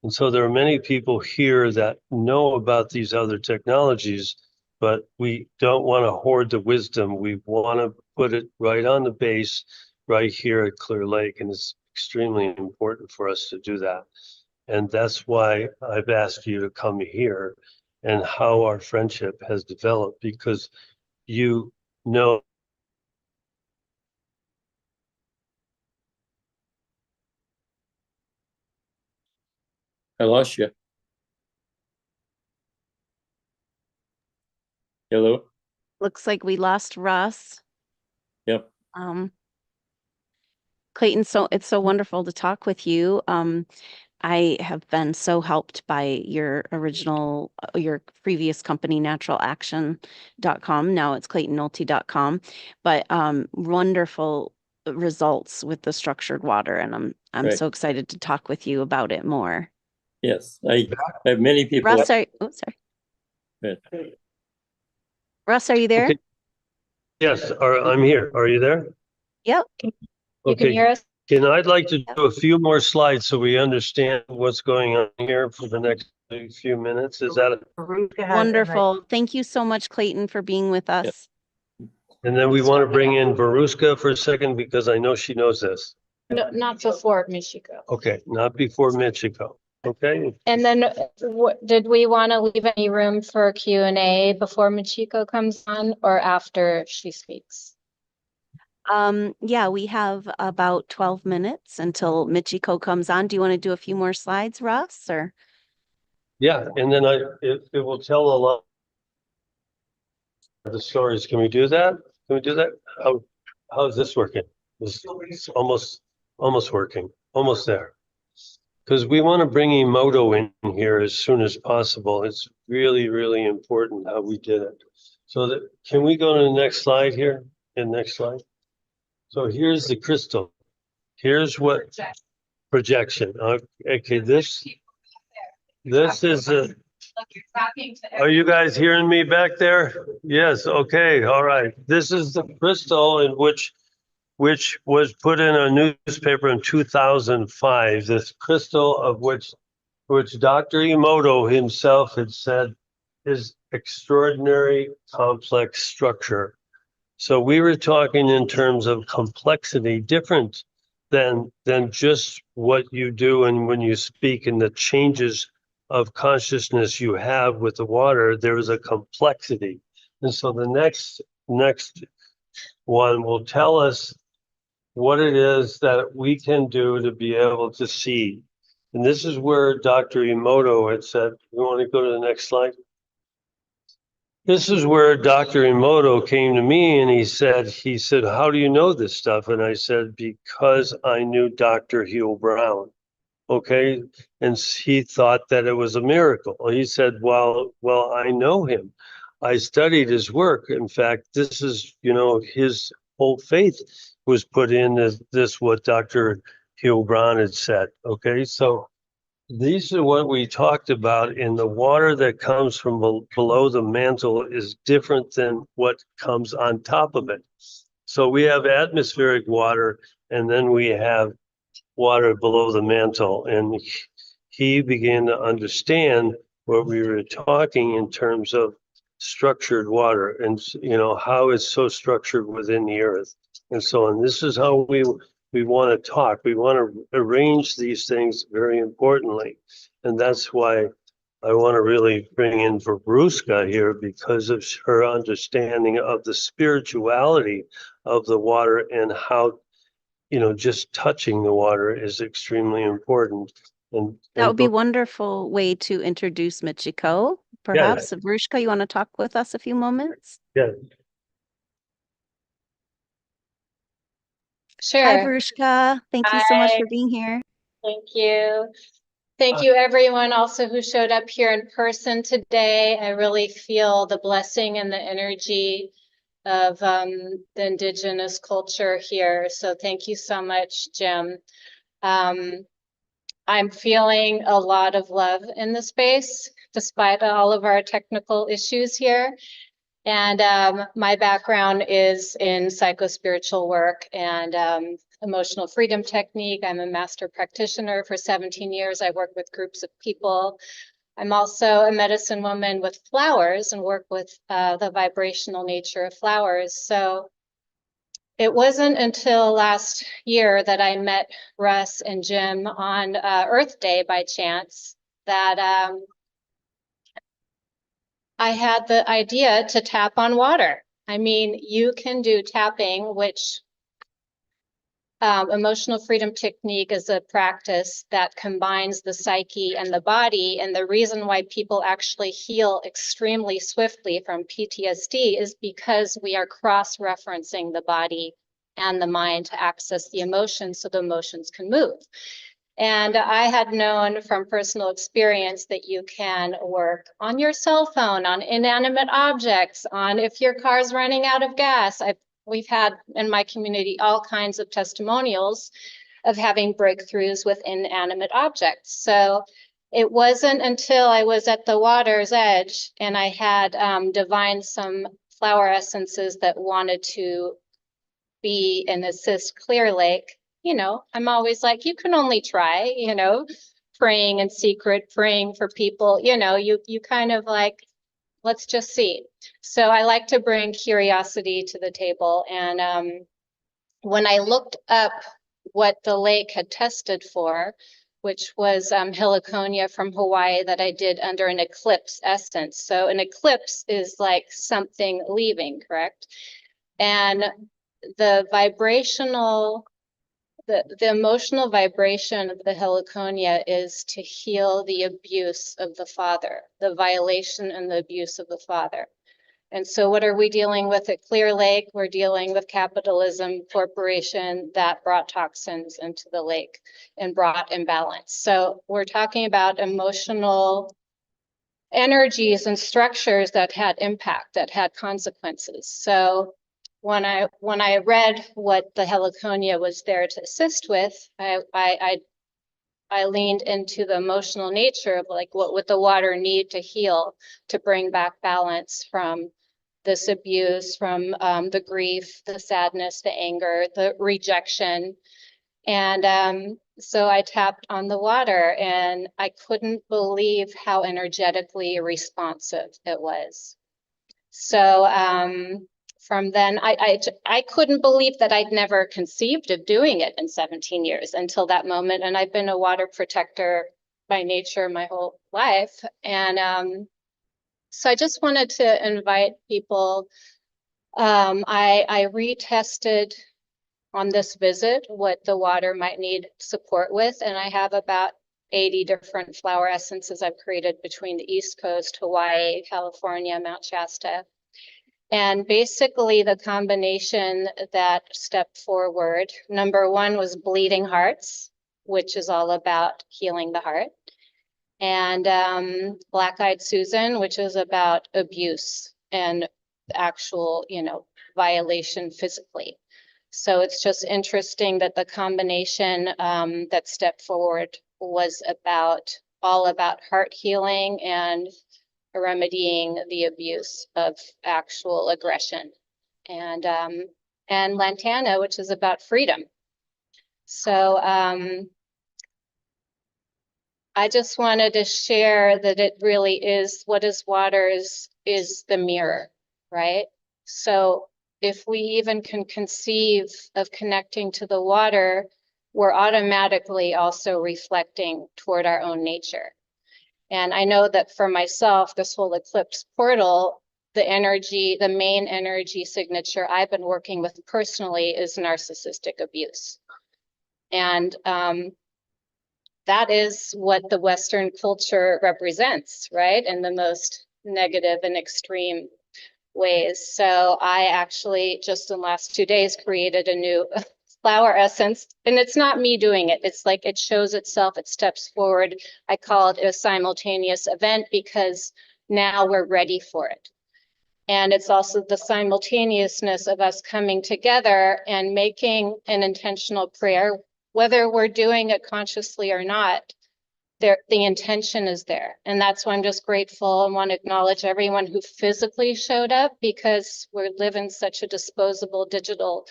And so there are many people here that know about these other technologies, but we don't want to hoard the wisdom. We want to put it right on the base right here at Clearlake. And it's extremely important for us to do that. And that's why I've asked you to come here and how our friendship has developed, because you know. I lost you. Hello? Looks like we lost Russ. Yep. Clayton, so it's so wonderful to talk with you. I have been so helped by your previous company, naturalaction.com. Now it's claytonnolte.com, but wonderful results with the structured water. And I'm Right. so excited to talk with you about it more. Yes. I have many people. Russ, sorry. Russ, are you there? Okay. Yes, I'm here. Are you there? Yep. You can hear us? I'd like to do a few more slides so we understand what's going on here for the next few minutes. Is that Wonderful. Thank you so much, Clayton, for being with us. and then we want to bring in Veruska for a second because I know she knows this. No, not before Michiko. Okay, not before Michiko. Okay. And then did we want to leave any room for Q&A before Michiko comes on or after she speaks? Yeah, we have about 12 minutes until Michiko comes on. Do you want to do a few more slides, Russ, or? Yeah, and then it will tell a lot of the stories. Can we do that? Can we do that? How's this working? It's almost working. Almost there. Because we want to bring Emoto in here as soon as possible. It's really, really important how we did it. So can we go to the next slide here? And next slide. So here's the crystal. Here's what projection. Okay, this is are you guys hearing me back there? Yes. Okay. All right. This is the crystal in which was put in a newspaper in 2005. This crystal of which Dr. Emoto himself had said is extraordinary complex structure. So we were talking in terms of complexity, different than just what you do and when you speak and the changes of consciousness you have with the water. There is a complexity. And so the next one will tell us what it is that we can do to be able to see. And this is where Dr. Emoto had said, you want to go to the next slide? This is where Dr. Emoto came to me and he said, how do you know this stuff? And I said, because I knew Dr. Hugh Brown. Okay. And he thought that it was a miracle. He said, well, I know him. I studied his work. In fact, this is, his whole faith was put in as this, what Dr. Hugh Brown had said. Okay, so these are what we talked about, in the water that comes from below the mantle is different than what comes on top of it. So we have atmospheric water, and then we have water below the mantle. And he began to understand what we were talking in terms of structured water, and how it's so structured within the earth and so on. This is how we want to talk. We want to arrange these things very importantly. And that's why I want to really bring in Verbruska here, because of her understanding of the spirituality of the water, and how, just touching the water is extremely important. That And would be a wonderful way to introduce Michiko. yeah, Perhaps, Vrishka, you want to talk with us a few moments? yeah. Hi, Sure. Vrishka. Thank you so much Hi, for being here. thank you. Thank you, everyone also who showed up here in person today. I really feel the blessing and the energy of the indigenous culture here. So thank you so much, Jim. I'm feeling a lot of love in the space, despite all of our technical issues here. And my background is in psychospiritual work and emotional freedom technique. I'm a master practitioner for 17 years. I work with groups of people. I'm also a medicine woman with flowers and work with the vibrational nature of flowers. So it wasn't until last year that I met Russ and Jim on Earth Day by chance that I had the idea to tap on water. I mean, you can do tapping, which emotional freedom technique is a practice that combines the psyche and the body. And the reason why people actually heal extremely swiftly from PTSD is because we are cross-referencing the body and the mind to access the emotions so the emotions can move. And I had known from personal experience that you can work on your cell phone, on inanimate objects, on if your car's running out of gas. We've had in my community all kinds of testimonials of having breakthroughs with inanimate objects. So it wasn't until I was at the water's edge and I had divined some flower essences that wanted to be and assist Clearlake. I'm always like, you can only try, praying in secret, praying for people, you kind of like, let's just see. So I like to bring curiosity to the table. And when I looked up what the lake had tested for, which was heliconia from Hawaii that I did under an eclipse essence. So an eclipse is like something leaving, correct? And the vibrational, the emotional vibration of the heliconia is to heal the abuse of the father, the violation and the abuse of the father. And so what are we dealing with at Clearlake? We're dealing with capitalism, corporation that brought toxins into the lake and brought imbalance. So we're talking about emotional energies and structures that had impact, that had consequences. So when I read what the heliconia was there to assist with, I leaned into the emotional nature of like, what would the water need to heal, to bring back balance from this abuse, from the grief, the sadness, the anger, the rejection. And so I tapped on the water and I couldn't believe how energetically responsive it was. So from then, I couldn't believe that I'd never conceived of doing it in 17 years until that moment. And I've been a water protector by nature my whole life. And so I just wanted to invite people. I retested on this visit what the water might need support with, and I have about 80 different flower essences I've created between the East Coast, Hawaii, California, Mount Shasta. And basically the combination that stepped forward, number one was bleeding hearts, which is all about healing the heart. And Black-Eyed Susan, which is about abuse and actual, violation physically. So it's just interesting that the combination that stepped forward was all about heart healing and remedying the abuse of actual aggression, and Lantana, which is about freedom. So I just wanted to share that it really is, what is water is the mirror, right? So if we even can conceive of connecting to the water, we're automatically also reflecting toward our own nature. And I know that for myself, this whole eclipse portal, the main energy signature I've been working with personally is narcissistic abuse. And that is what the Western culture represents, right? In the most negative and extreme ways. So I actually just in the last 2 days created a new flower essence, and it's not me doing it. It's like it shows itself, it steps forward. I call it a simultaneous event because now we're ready for it. And it's also the simultaneousness of us coming together and making an intentional prayer, whether we're doing it consciously or not. The intention is there. And that's why I'm just grateful and want to acknowledge everyone who physically showed up, because we live in such a disposable digital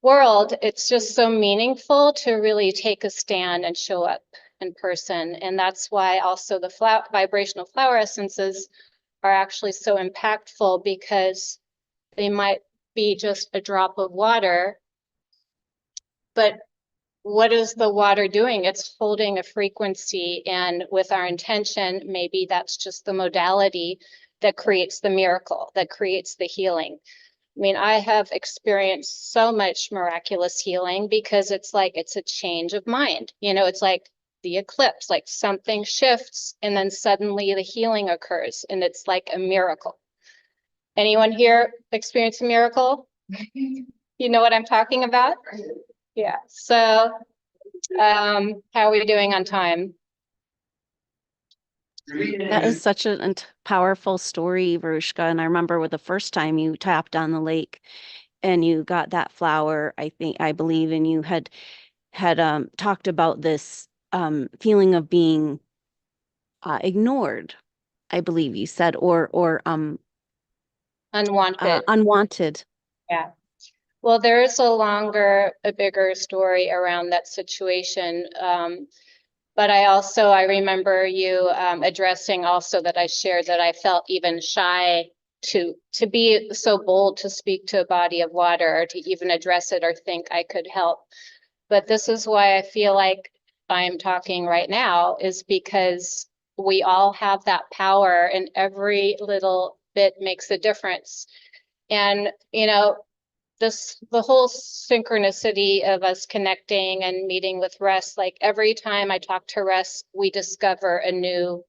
world. It's just so meaningful to really take a stand and show up in person. And that's why also the vibrational flower essences are actually so impactful, because they might be just a drop of water, but what is the water doing? It's holding a frequency, and with our intention, maybe that's just the modality that creates the miracle, that creates the healing. I mean, I have experienced so much miraculous healing because it's like, it's a change of mind. You know, it's like the eclipse, like something shifts and then suddenly the healing occurs, and it's like a miracle. Anyone here experience a miracle? You know what I'm talking about? Yeah. So how are we doing on time? That is such a powerful story, Verushka. And I remember with the first time you tapped on the lake and you got that flower, I believe, and you had talked about this feeling of being ignored, I believe you said, or Unwanted. unwanted. Yeah. Well, there is a bigger story around that situation. But I remember you addressing also that I shared that I felt even shy to be so bold to speak to a body of water, or to even address it or think I could help. But this is why I feel like I'm talking right now, is because we all have that power, and every little bit makes a difference. And, you know, the whole synchronicity of us connecting and meeting with Russ, like every time I talk to Russ, we discover a new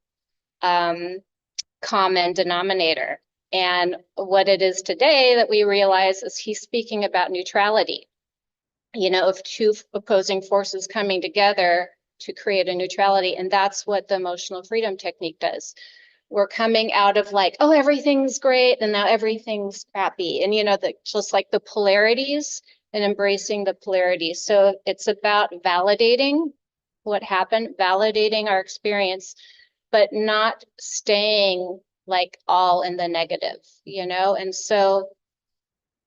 common denominator. And what it is today that we realize is he's speaking about neutrality. You know, of two opposing forces coming together to create a neutrality. And that's what the emotional freedom technique does. We're coming out of like, oh, everything's great, and now everything's crappy. And, you know, just like the polarities, and embracing the polarities. So it's about validating what happened, validating our experience, but not staying like all in the negative, you know? And so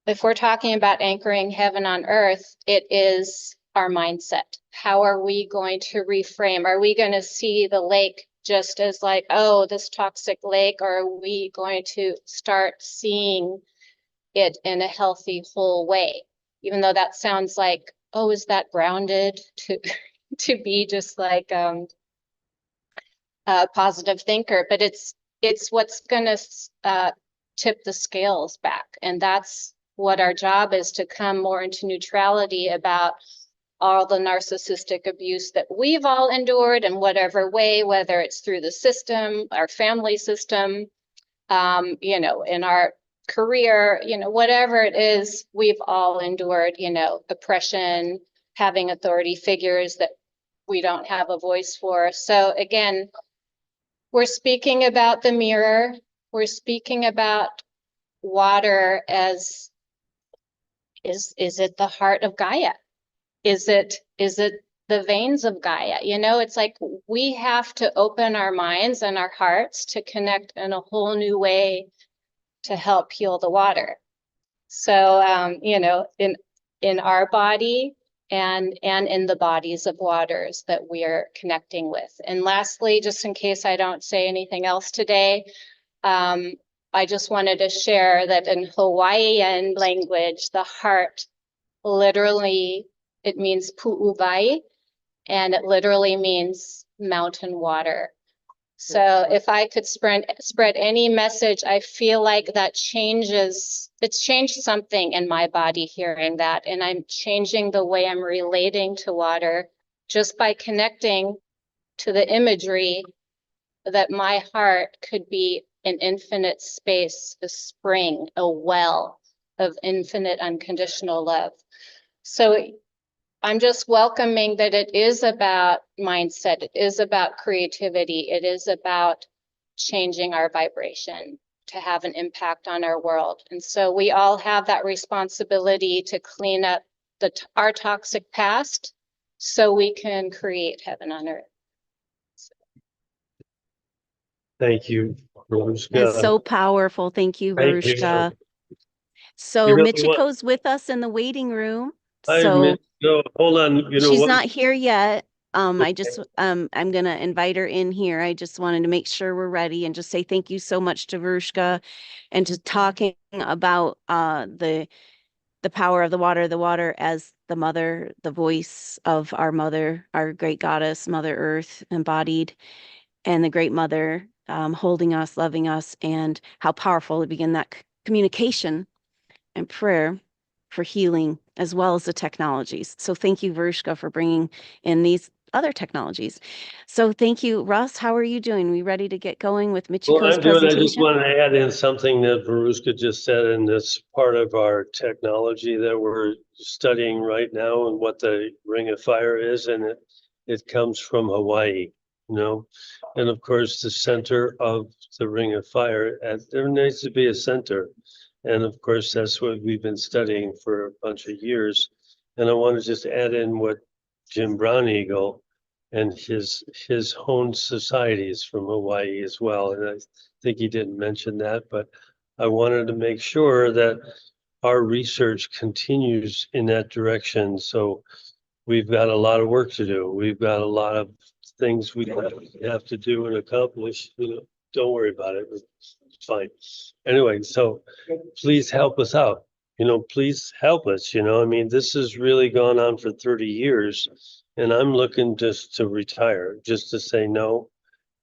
if we're talking about anchoring heaven on earth, it is our mindset. How are we going to reframe? Are we going to see the lake just as like, oh, this toxic lake, or are we going to start seeing it in a healthy, whole way? Even though that sounds like, oh, is that grounded to to be just like a positive thinker? But it's what's going to tip the scales back, and that's what our job is, to come more into neutrality about all the narcissistic abuse that we've all endured in whatever way, whether it's through the system, our family system, you know, in our career, you know, whatever it is, we've all endured, you know, oppression, having authority figures that we don't have a voice for. So again, we're speaking about the mirror. We're speaking about water as Is it the heart of Gaia? Is it the veins of Gaia? You know, it's like we have to open our minds and our hearts to connect in a whole new way to help heal the water. So, you know, in our body and in the bodies of waters that we are connecting with. And lastly, just in case I don't say anything else today, I just wanted to share that in Hawaiian language, the heart literally, it means pu'uwai, and it literally means mountain water. So if I could spread any message, I feel like that it's changed something in my body hearing that, and I'm changing the way I'm relating to water just by connecting to the imagery that my heart could be an infinite space, a spring, a well of infinite unconditional love. So I'm just welcoming that it is about mindset. It is about creativity. It is about changing our vibration to have an impact on our world. And so we all have that responsibility to clean up our toxic past so we can create heaven on earth. Thank you, That's Ruska. so powerful. Thank you, Thank you. Verushka. You So really want, Michiko's with us in the waiting room. I So admit, no, hold on, you know she's what? not here yet. I Okay. just I'm gonna invite her in here. I just wanted to make sure we're ready and just say thank you so much to Verushka and just talking about the power of the water as the mother, the voice of our mother, our great goddess, Mother Earth embodied, and the great mother holding us, loving us, and how powerful to begin that communication and prayer for healing, as well as the technologies. So thank you, Verushka, for bringing in these other technologies. So thank you, Russ. How are you doing? We ready to get going with Well, Michiko's I'm doing, I just presentation? wanted to add in something that Veruska just said, and this part of our technology that we're studying right now and what the Ring of Fire is, and it comes from Hawaii, you know? And of course, the center of the Ring of Fire, and there needs to be a center. And of course, that's what we've been studying for a bunch of years. And I want to just add in what Jim Brown Eagle and his own societies from Hawaii as well. And I think he didn't mention that, but I wanted to make sure that our research continues in that direction. So we've got a lot of work to do. We've got a lot of things we have to do and accomplish. You know, don't worry about it. It's fine. Anyway, so please help us out. You know, please help us. You know, I mean, this has really gone on for 30 years, and I'm looking just to retire, just to say no.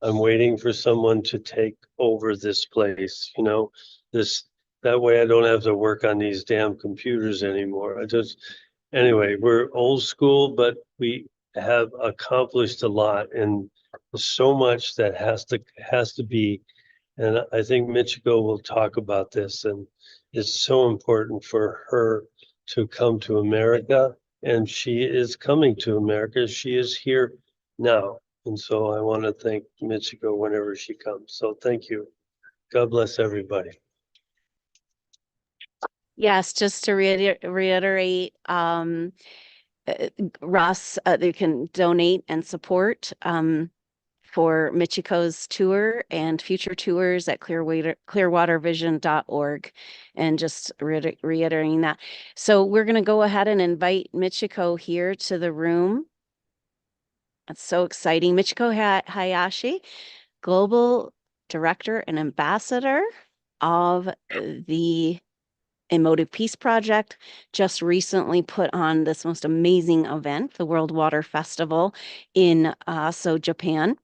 I'm waiting for someone to take over this place, you know, this, that way I don't have to work on these damn computers anymore. Anyway, we're old school, but we have accomplished a lot, and so much that has to be, and I think Michiko will talk about this, and it's so important for her to come to America, and she is coming to America. She is here now. And so I want to thank Michiko whenever she comes. So thank you. God bless everybody. Yes, just to reiterate, Russ, they can donate and support for Michiko's tour and future tours at clearwatervision.org, and just reiterating that. So we're going to go ahead and invite Michiko here to the room. That's so exciting. Michiko Hayashi, Global Director and Ambassador of the Emoto Peace Project, just recently put on this most amazing event, the World Water Festival in Aso, Japan.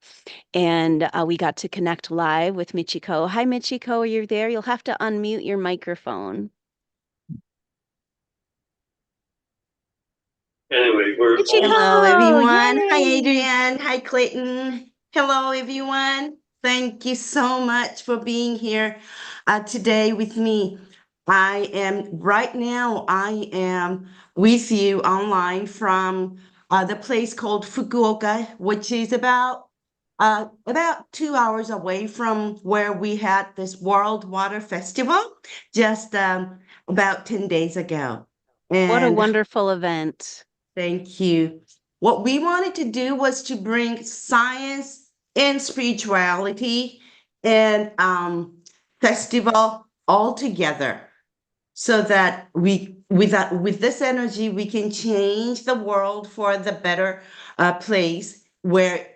And we got to connect live with Michiko. Hi, Michiko, are you there? You'll have to unmute your microphone. Anyway, we're Michiko, Hello, everyone. Hi, yay! Adrienne. Hi, Clayton. Hello, everyone. Thank you so much for being here today with me. I am with you online from the place called Fukuoka, which is about 2 hours away from where we had this World Water Festival just about 10 days ago. What a And wonderful event. thank you. What we wanted to do was to bring science and spirituality and festival all together so that with this energy we can change the world for the better place where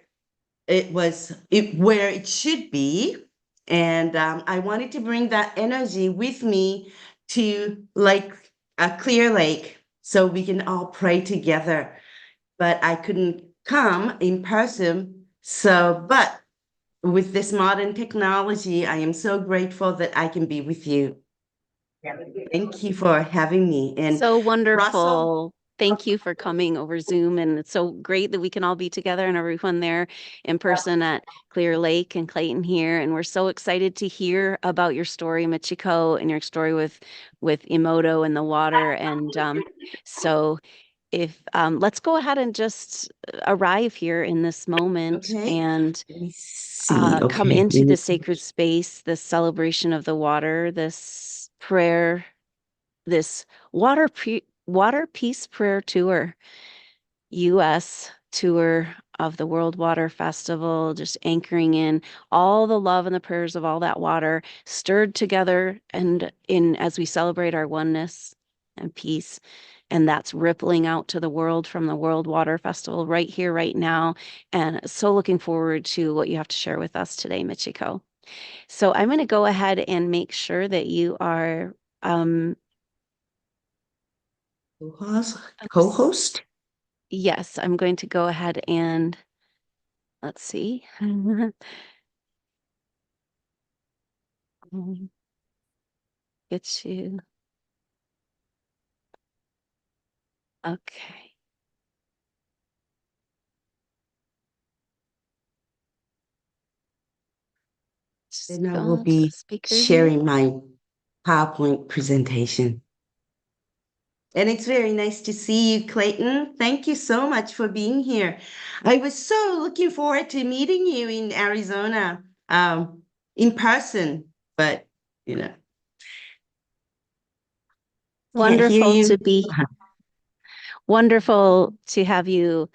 where it should be. And I wanted to bring that energy with me to like a clear lake so we can all pray together. But I couldn't come in person. So, but with this modern technology, I am so grateful that I can be with you. Thank you for having me. And So Russell, wonderful. Thank you for coming over Zoom. And it's so great that we can all be together and everyone there in person at Clear Lake and Clayton here. And we're so excited to hear about your story, Michiko, and your story with Emoto and the water. And so if let's go ahead and just arrive here in this moment okay. and Let me see. come Okay. into the sacred space, this celebration of the water, this prayer, this water peace prayer tour, US tour of the World Water Festival, just anchoring in all the love and the prayers of all that water stirred together and in as we celebrate our oneness and peace. And that's rippling out to the world from the World Water Festival right here, right now. And so looking forward to what you have to share with us today, Michiko. So I'm going to go ahead and make sure that you are Co-host. oops. Co-host? Yes, I'm going to go ahead and let's see. Get you. Okay. Just Then I will go to the be speaker here. sharing my PowerPoint presentation. And it's very nice to see you, Clayton. Thank you so much for being here. I was so looking forward to meeting you in Arizona, in person, but you know, can't hear Wonderful you. to be wonderful to have you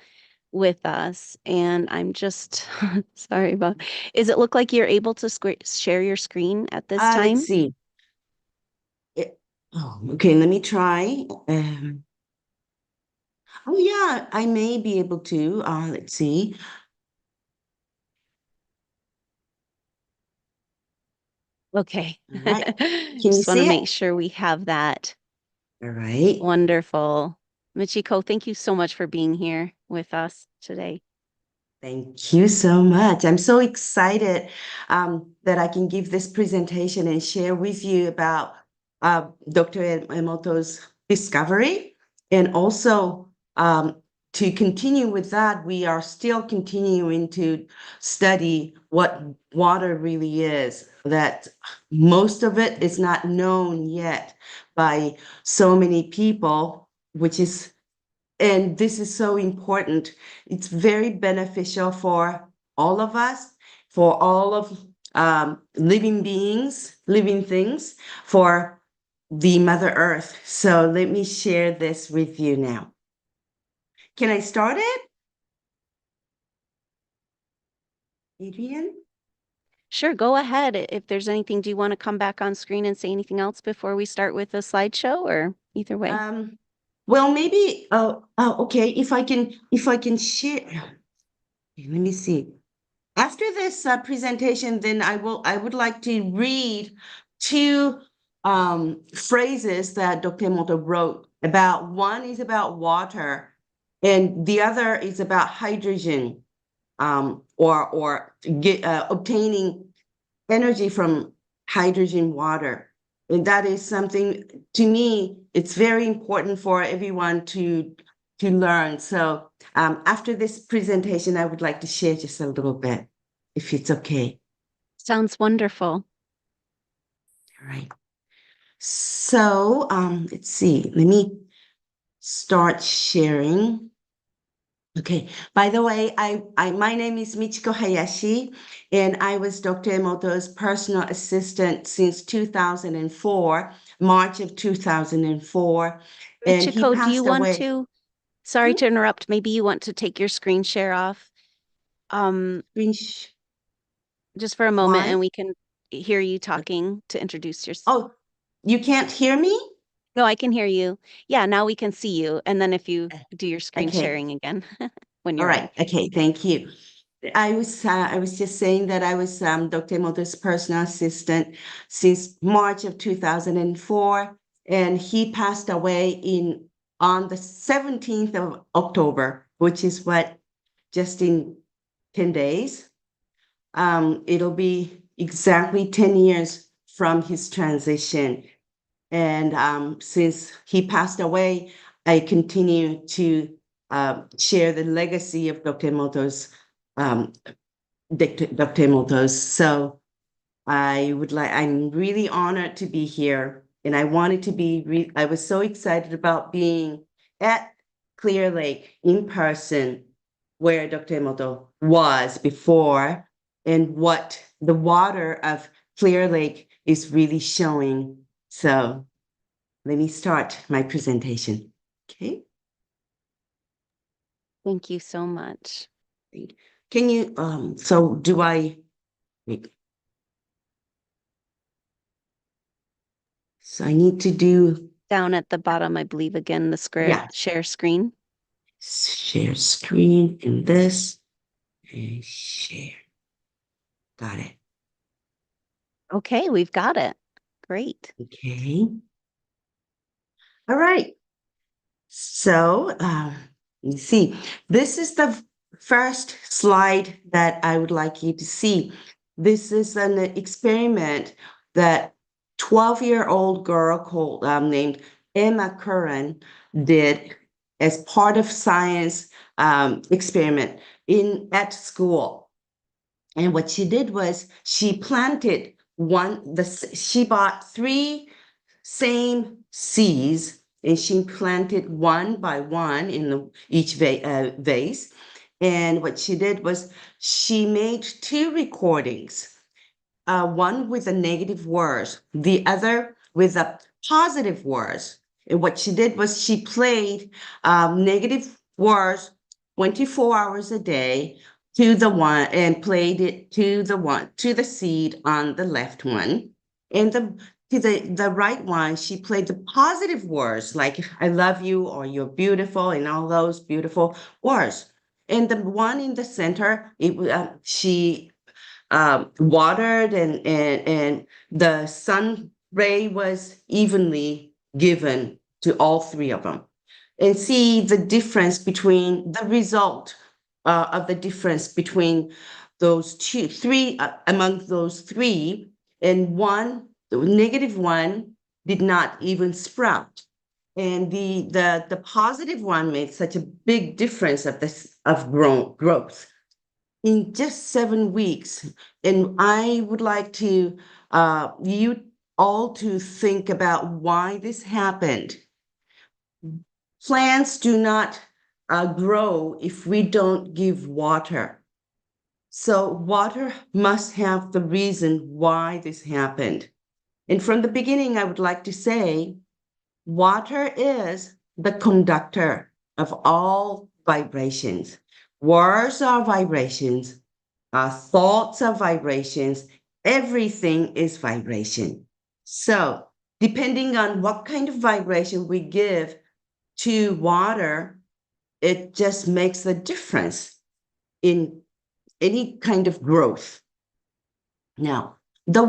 with us. And I'm just sorry about. Is it look like you're able to share your screen at this Let's time? see. Okay, let me try. Oh yeah, I may be able to. Let's see. Okay. All right. Can you Just want to see it? make sure we have that. All right. Wonderful. Michiko, thank you so much for being here with us today. Thank you so much. I'm so excited that I can give this presentation and share with you about Dr. Emoto's discovery. And also to continue with that, we are still continuing to study what water really is, that most of it is not known yet by so many people, which is and this is so important. It's very beneficial for all of us, for all of living beings, living things, for the Mother Earth. So let me share this with you now. Can I start it? Adrian? Sure, go ahead. If there's anything, do you want to come back on screen and say anything else before we start with the slideshow or either way? Well, maybe, okay, if I can share, okay, let me see. After this presentation, then I would like to read two phrases that Dr. Emoto wrote about. One is about water, and the other is about hydrogen, or obtaining energy from hydrogen water. And that is something, to me, it's very important for everyone to learn. So after this presentation, I would like to share just a little bit, if it's okay. Sounds wonderful. All right. So let's see. Let me start sharing. Okay. By the way, my name is Michiko Hayashi, and I was Dr. Emoto's personal assistant since 2004, March of 2004. And he Michiko, do you passed want away. to, sorry Hmm? to interrupt, maybe you want to take your screen share off just for a moment Why? and we can hear you talking to introduce yourself. Oh, you can't hear me? No, I can hear you. Yeah, now we can see you. And then if you do your screen Okay. sharing again when All you're right. ready. Okay. Thank you. I was just saying that I was Dr. Emoto's personal assistant since March of 2004, and he passed away on the 17th of October, which is what just in 10 days. It'll be exactly 10 years from his transition. And since he passed away, I continue to share the legacy of Dr. Emoto's um, Dr. Emoto's. So I'm really honored to be here. And I wanted to I was so excited about being at Clearlake in person, where Dr. Emoto was before, and what the water of Clearlake is really showing. So let me start my presentation. Okay. Thank you so much. Can you, so do I, wait. So I need to do, Down at the bottom, I believe, again, the yeah, share screen. share screen and this and share. Got it. Okay, we've got it. Great. Okay. All right. So you see, this is the first slide that I would like you to see. This is an experiment that 12-year-old girl called named Emma Curran did as part of science experiment at school. And what she did was she planted she bought 3 same seeds and she planted one by one in each vase. And what she did was she made 2 recordings, one with a negative words, the other with a positive words. And what she did was she played negative words 24 hours a day to the one and played it to the seed on the left one. And to the right one, she played the positive words like I love you or you're beautiful and all those beautiful words. And the one in the center, she watered and the sun ray was evenly given to all 3 of them. And see the difference between the result of the difference between those 3 among those 3, and one, the negative one did not even sprout. And the positive one made such a big difference of growth in just 7 weeks. And I would like to you all to think about why this happened. Plants do not grow if we don't give water. So water must have the reason why this happened. And from the beginning, I would like to say, water is the conductor of all vibrations. Words are vibrations. Our thoughts are vibrations. Everything is vibration. So, depending on what kind of vibration we give to water, it just makes a difference in any kind of growth. Now, these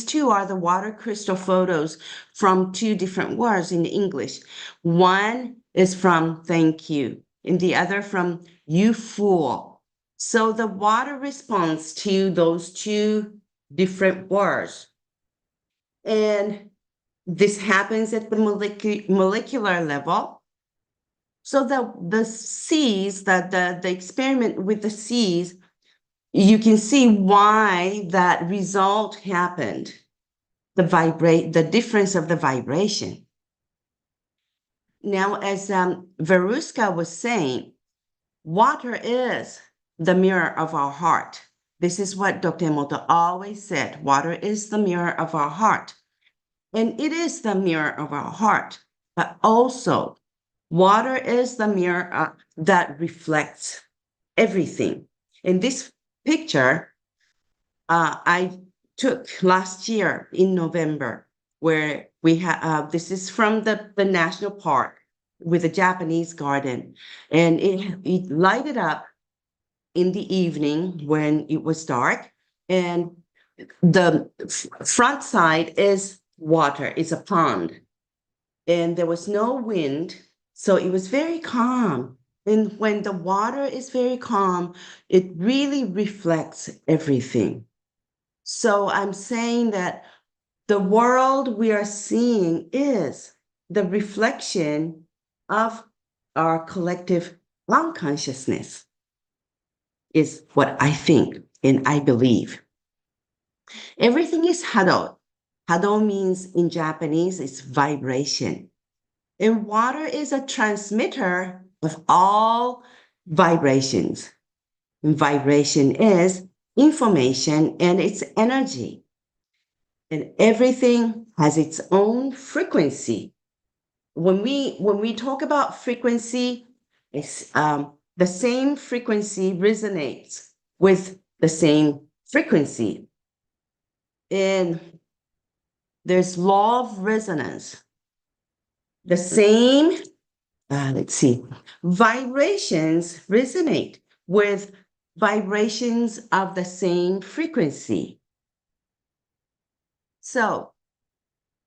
2 are the water crystal photos from 2 different words in English. One is from thank you, and the other from you fool. So the water responds to those 2 different words. And this happens at the molecular level. So the C's, the experiment with the C's, you can see why that result happened. The difference of the vibration. Now, as Veruska was saying, water is the mirror of our heart. This is what Dr. Emoto always said. Water is the mirror of our heart. And it is the mirror of our heart, but also water is the mirror that reflects everything. In this picture, I took last year in November, where we have, this is from the national park with a Japanese garden. And it lighted up in the evening when it was dark. And the front side is water, it's a pond. And there was no wind, so it was very calm. And when the water is very calm, it really reflects everything. So I'm saying that the world we are seeing is the reflection of our collective unconsciousness, is what I think and I believe. Everything is hado. Hado means in Japanese, it's vibration. And water is a transmitter of all vibrations. And vibration is information and it's energy. And everything has its own frequency. When we talk about frequency, it's the same frequency resonates with the same frequency. And there's law of resonance. The same, let's see, vibrations resonate with vibrations of the same frequency. So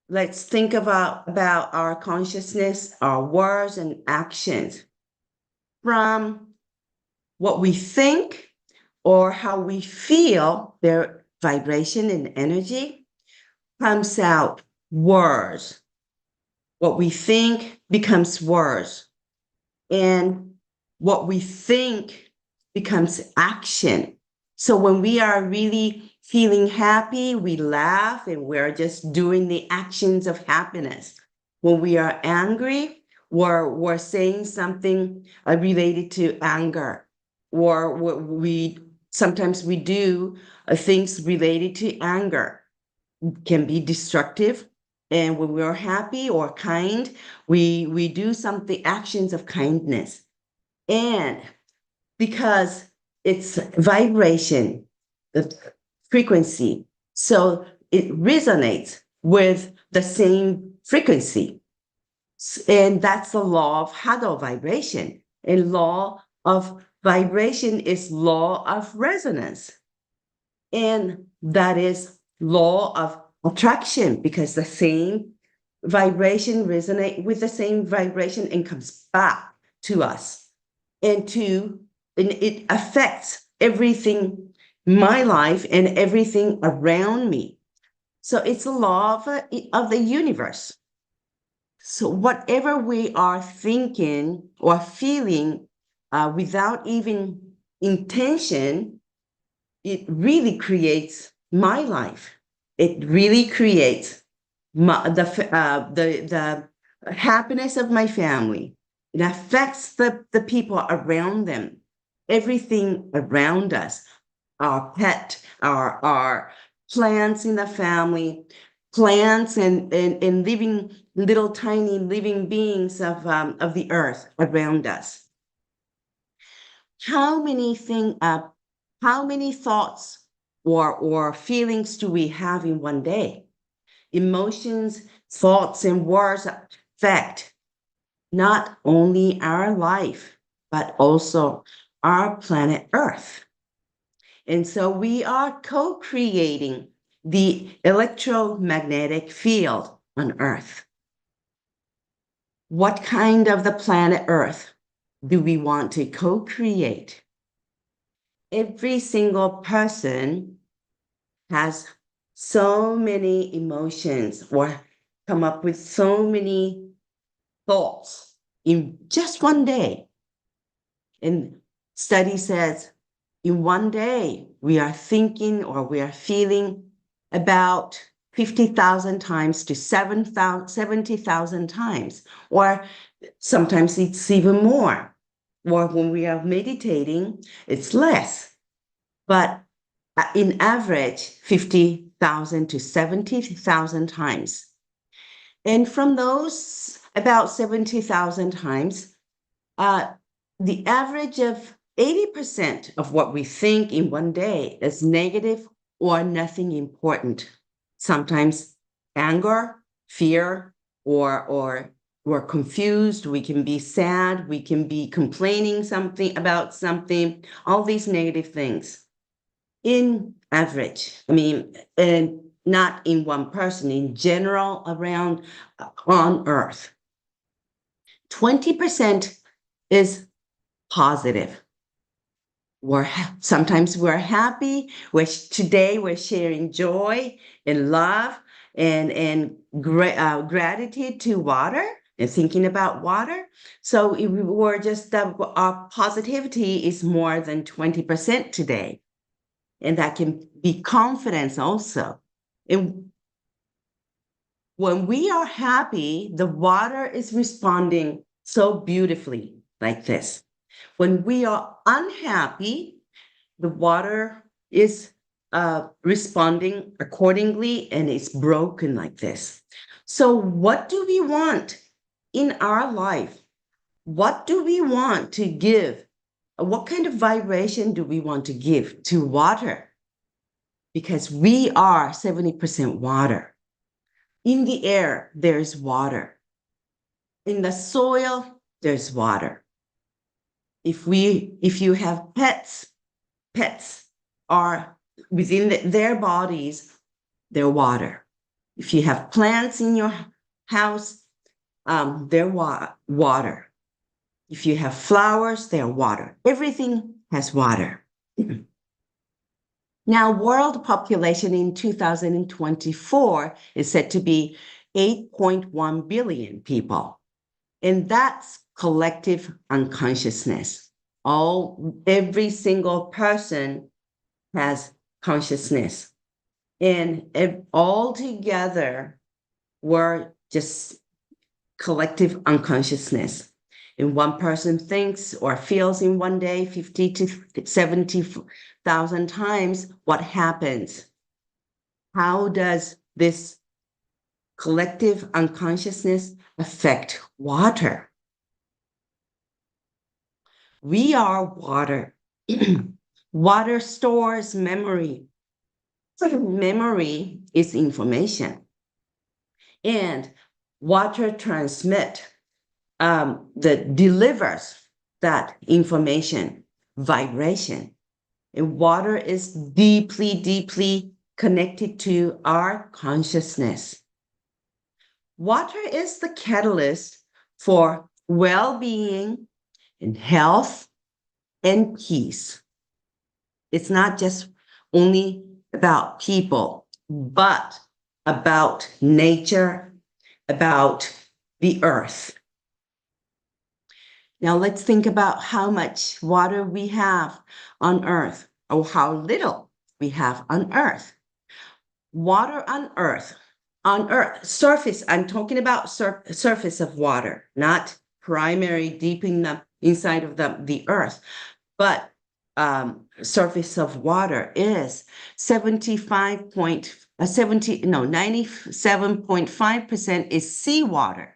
let's think about our consciousness, our words and actions. From what we think or how we feel, their vibration and energy comes out words. What we think becomes words. And what we think becomes action. So when we are really feeling happy, we laugh and we're just doing the actions of happiness. When we are angry, we're saying something related to anger, or we sometimes we do things related to anger. Can be destructive. And when we're happy or kind, we do something, actions of kindness. And because it's vibration, the frequency, so it resonates with the same frequency. And that's the law of Hado vibration. And law of vibration is law of resonance. And that is law of attraction, because the same vibration resonate with the same vibration and comes back to us. And it affects everything, my life and everything around me. So it's a law of the universe. So whatever we are thinking or feeling without even intention, it really creates my life. It really creates the happiness of my family. It affects the people around them, everything around us, our pet, our plants in the family, plants and living little tiny living beings of the earth around us. How many thoughts or feelings do we have in one day? Emotions, thoughts, and words affect not only our life, but also our planet Earth. And so we are co-creating the electromagnetic field on Earth. What kind of the planet Earth do we want to co-create? Every single person has so many emotions or come up with so many thoughts in just one day. And study says in one day, we are thinking or we are feeling about 50,000 times to 70,000 times, or sometimes it's even more. Or when we are meditating, it's less. But in average, 50,000 to 70,000 times And from those, about 70,000 times, the average of 80% of what we think in one day is negative or nothing important. Sometimes anger, fear, or we're confused, we can be sad, we can be complaining something about something, all these negative things. In average, I mean, and not in one person, in general around on Earth. 20% is positive. Sometimes we're happy. Today we're sharing joy and love and gratitude to water and thinking about water. So if we were just our positivity is more than 20% today, and that can be confidence also. And when we are happy, the water is responding so beautifully like this. When we are unhappy, the water is responding accordingly and it's broken like this. So, what do we want in our life? What do we want to give? What kind of vibration do we want to give to water? Because we are 70% water. In the air, there's water. In the soil, there's water. If you have pets are within their bodies, they're water. If you have plants in your house, they're water. If you have flowers, they're water. Everything has water. Now, world population in 2024 is said to be 8.1 billion people. And that's collective unconsciousness. Every single person has consciousness. And all together, we're just collective unconsciousness. And one person thinks or feels in one day 50 to 70,000 times, what happens? How does this collective unconsciousness affect water? We are water. Water stores memory. Memory is information. And water delivers that information, vibration. And water is deeply, deeply connected to our consciousness. Water is the catalyst for well-being and health and peace. It's not just only about people, but about nature, about the earth. Now let's think about how much water we have on Earth, or how little we have on Earth. Water on Earth, surface, I'm talking about surface of water, not primary deep inside of the earth, but surface of water is 97.5% is seawater.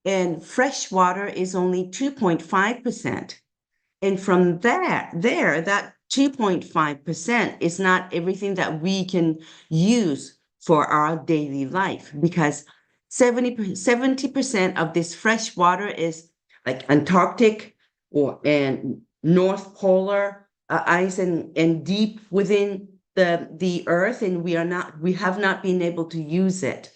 And fresh water is only 2.5%. And from there, that 2.5% is not everything that we can use for our daily life, because 70% of this fresh water is like Antarctic and North Polar ice and deep within the earth, and we have not been able to use it.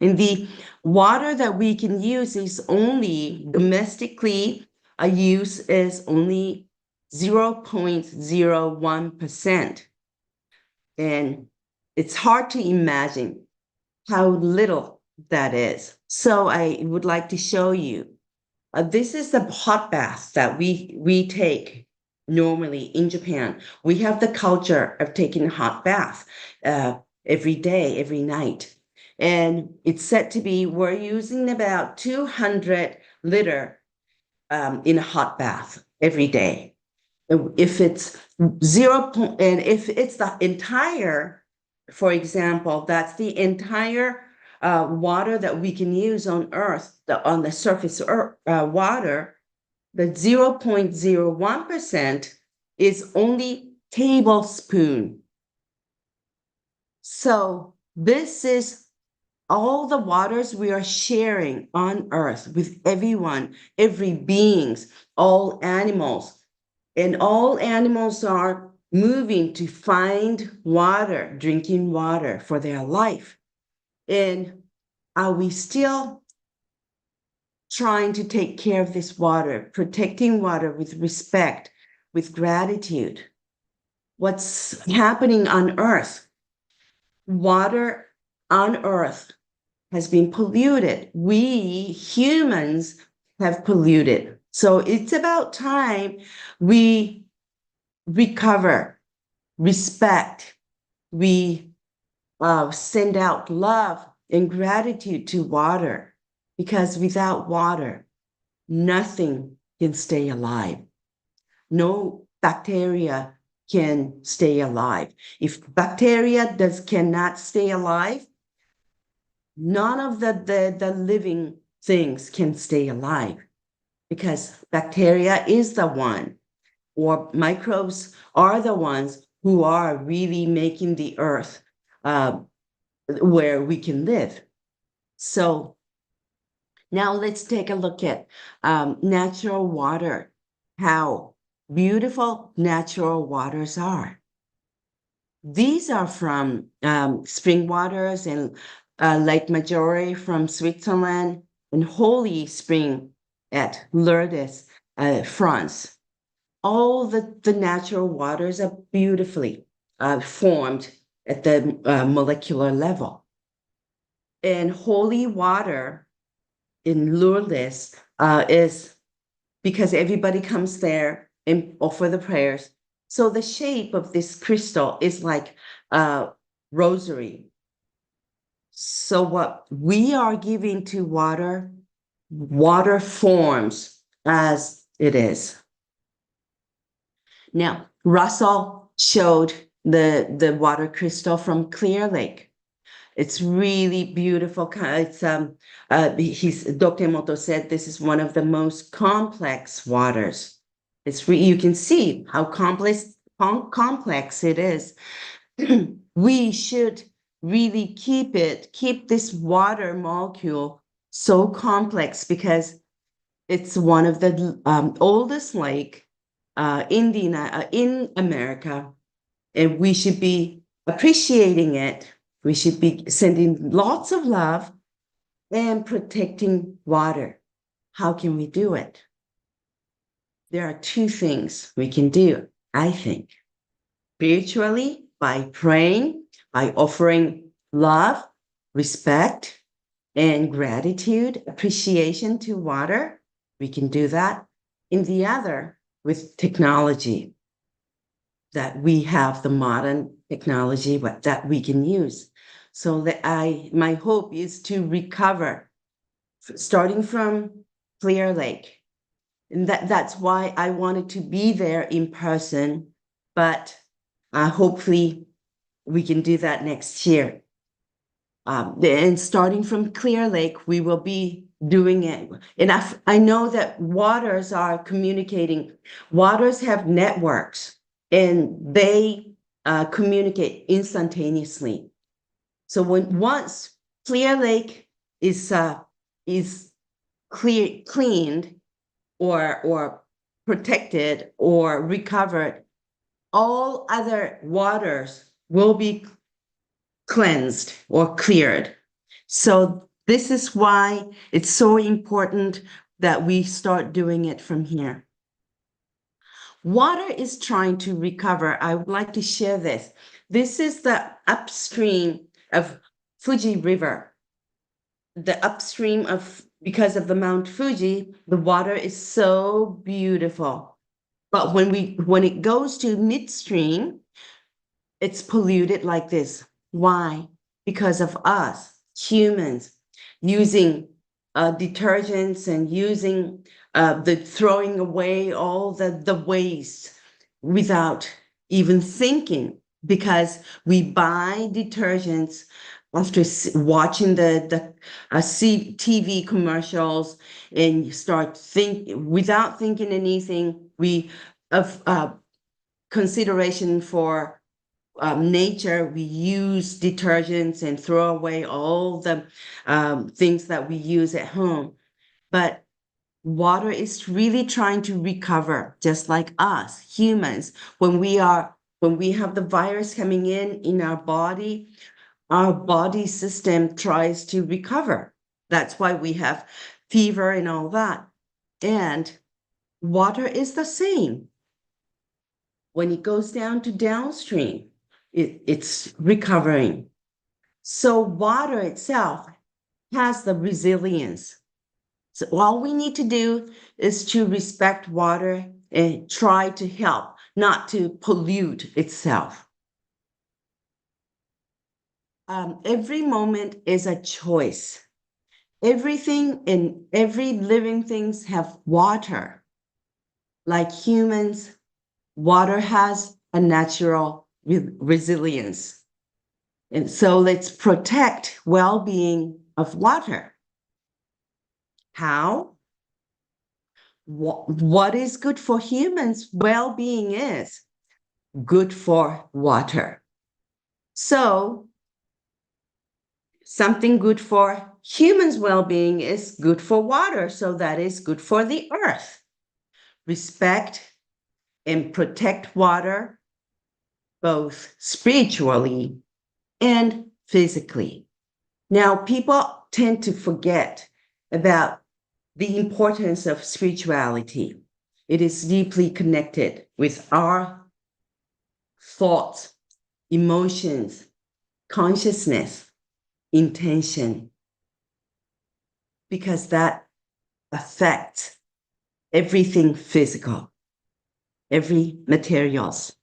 And the water that we can use is only domestically use is only 0.01%. And it's hard to imagine how little that is. So I would like to show you. This is the hot bath that we take normally in Japan. We have the culture of taking a hot bath every day, every night. And it's said to be, we're using about 200 liter in a hot bath every day. If it's and if it's the entire, for example, that's the entire water that we can use on Earth, on the surface water, the 0.01% is only tablespoon. So this is all the waters we are sharing on Earth with everyone, every beings, all animals. And all animals are moving to find water, drinking water for their life. And are we still trying to take care of this water, protecting water with respect, with gratitude? What's happening on Earth? Water on Earth has been polluted. We humans have polluted. So it's about time we recover, respect, we send out love and gratitude to water, because without water, nothing can stay alive. No bacteria can stay alive. If bacteria cannot stay alive, none of the living things can stay alive, because bacteria is the one, or microbes are the ones who are really making the earth where we can live. So now let's take a look at natural water, how beautiful natural waters are. These are from spring waters and Lake Maggiore from Switzerland, and Holy Spring at Lourdes, France. All the natural waters are beautifully formed at the molecular level. And holy water in Lourdes is because everybody comes there and offer the prayers. So the shape of this crystal is like a rosary. So what we are giving to water, water forms as it is. Now, Russell showed the water crystal from Clearlake. It's really beautiful. It's Dr. Emoto said this is one of the most complex waters. You can see how complex it is. We should really keep this water molecule so complex, because it's one of the oldest lake in America, and we should be appreciating it. We should be sending lots of love and protecting water. How can we do it? There are two things we can do, I think. Spiritually, by praying, by offering love, respect, and gratitude, appreciation to water. We can do that. In the other, with technology, that we have the modern technology that we can use. So that my hope is to recover, starting from Clearlake. And that's why I wanted to be there in person, but hopefully we can do that next year. And starting from Clearlake, we will be doing it. And I know that waters are communicating. Waters have networks, and they communicate instantaneously. So once Clearlake is cleaned or protected or recovered, all other waters will be cleansed or cleared. So this is why it's so important that we start doing it from here. Water is trying to recover. I would like to share this. This is the upstream of Fuji River. The upstream because of the Mount Fuji, the water is so beautiful. But when it goes to midstream, it's polluted like this. Why? Because of us, humans, using detergents and using throwing away all the waste without even thinking, because we buy detergents after watching the TV commercials, and you start without thinking anything, we of consideration for nature, we use detergents and throw away all the things that we use at home. But water is really trying to recover, just like us humans. When we have the virus coming in our body system tries to recover. That's why we have fever and all that. And water is the same. When it goes down to downstream, it's recovering. So water itself has the resilience. So all we need to do is to respect water and try to help, not to pollute itself. Every moment is a choice. Everything and every living things have water. Like humans, water has a natural resilience. And so let's protect well-being of water. How? What is good for humans' well-being is good for water. So something good for humans' well-being is good for water. So that is good for the earth. Respect and protect water, both spiritually and physically. Now, people tend to forget about the importance of spirituality. It is deeply connected with our thoughts, emotions, consciousness, intention, because that affects everything physical, every materials.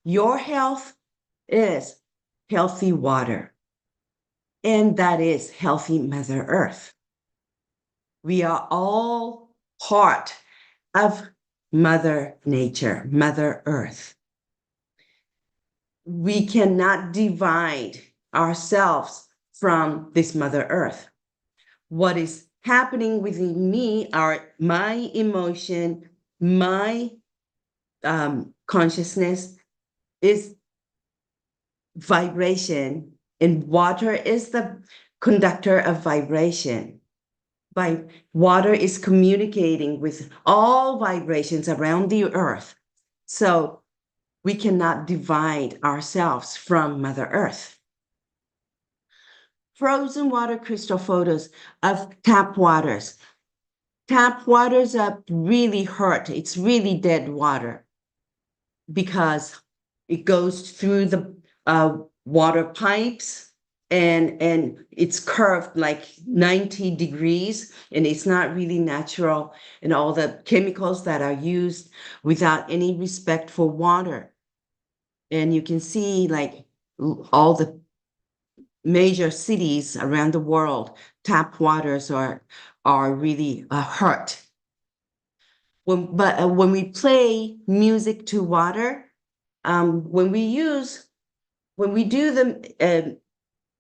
Your health is healthy water, and that is healthy Mother Earth. We are all part of Mother Nature, Mother Earth. We cannot divide ourselves from this Mother Earth. What is happening within me are my emotion, my consciousness is vibration, and water is the conductor of vibration. Water is communicating with all vibrations around the earth. So we cannot divide ourselves from Mother Earth. Frozen water crystal photos of tap waters. Tap waters are really hurt. It's really dead water because it goes through the water pipes, and it's curved like 90 degrees, and it's not really natural, and all the chemicals that are used without any respect for water. And you can see like all the major cities around the world, tap waters are really hurt. When we play music to water, when we do the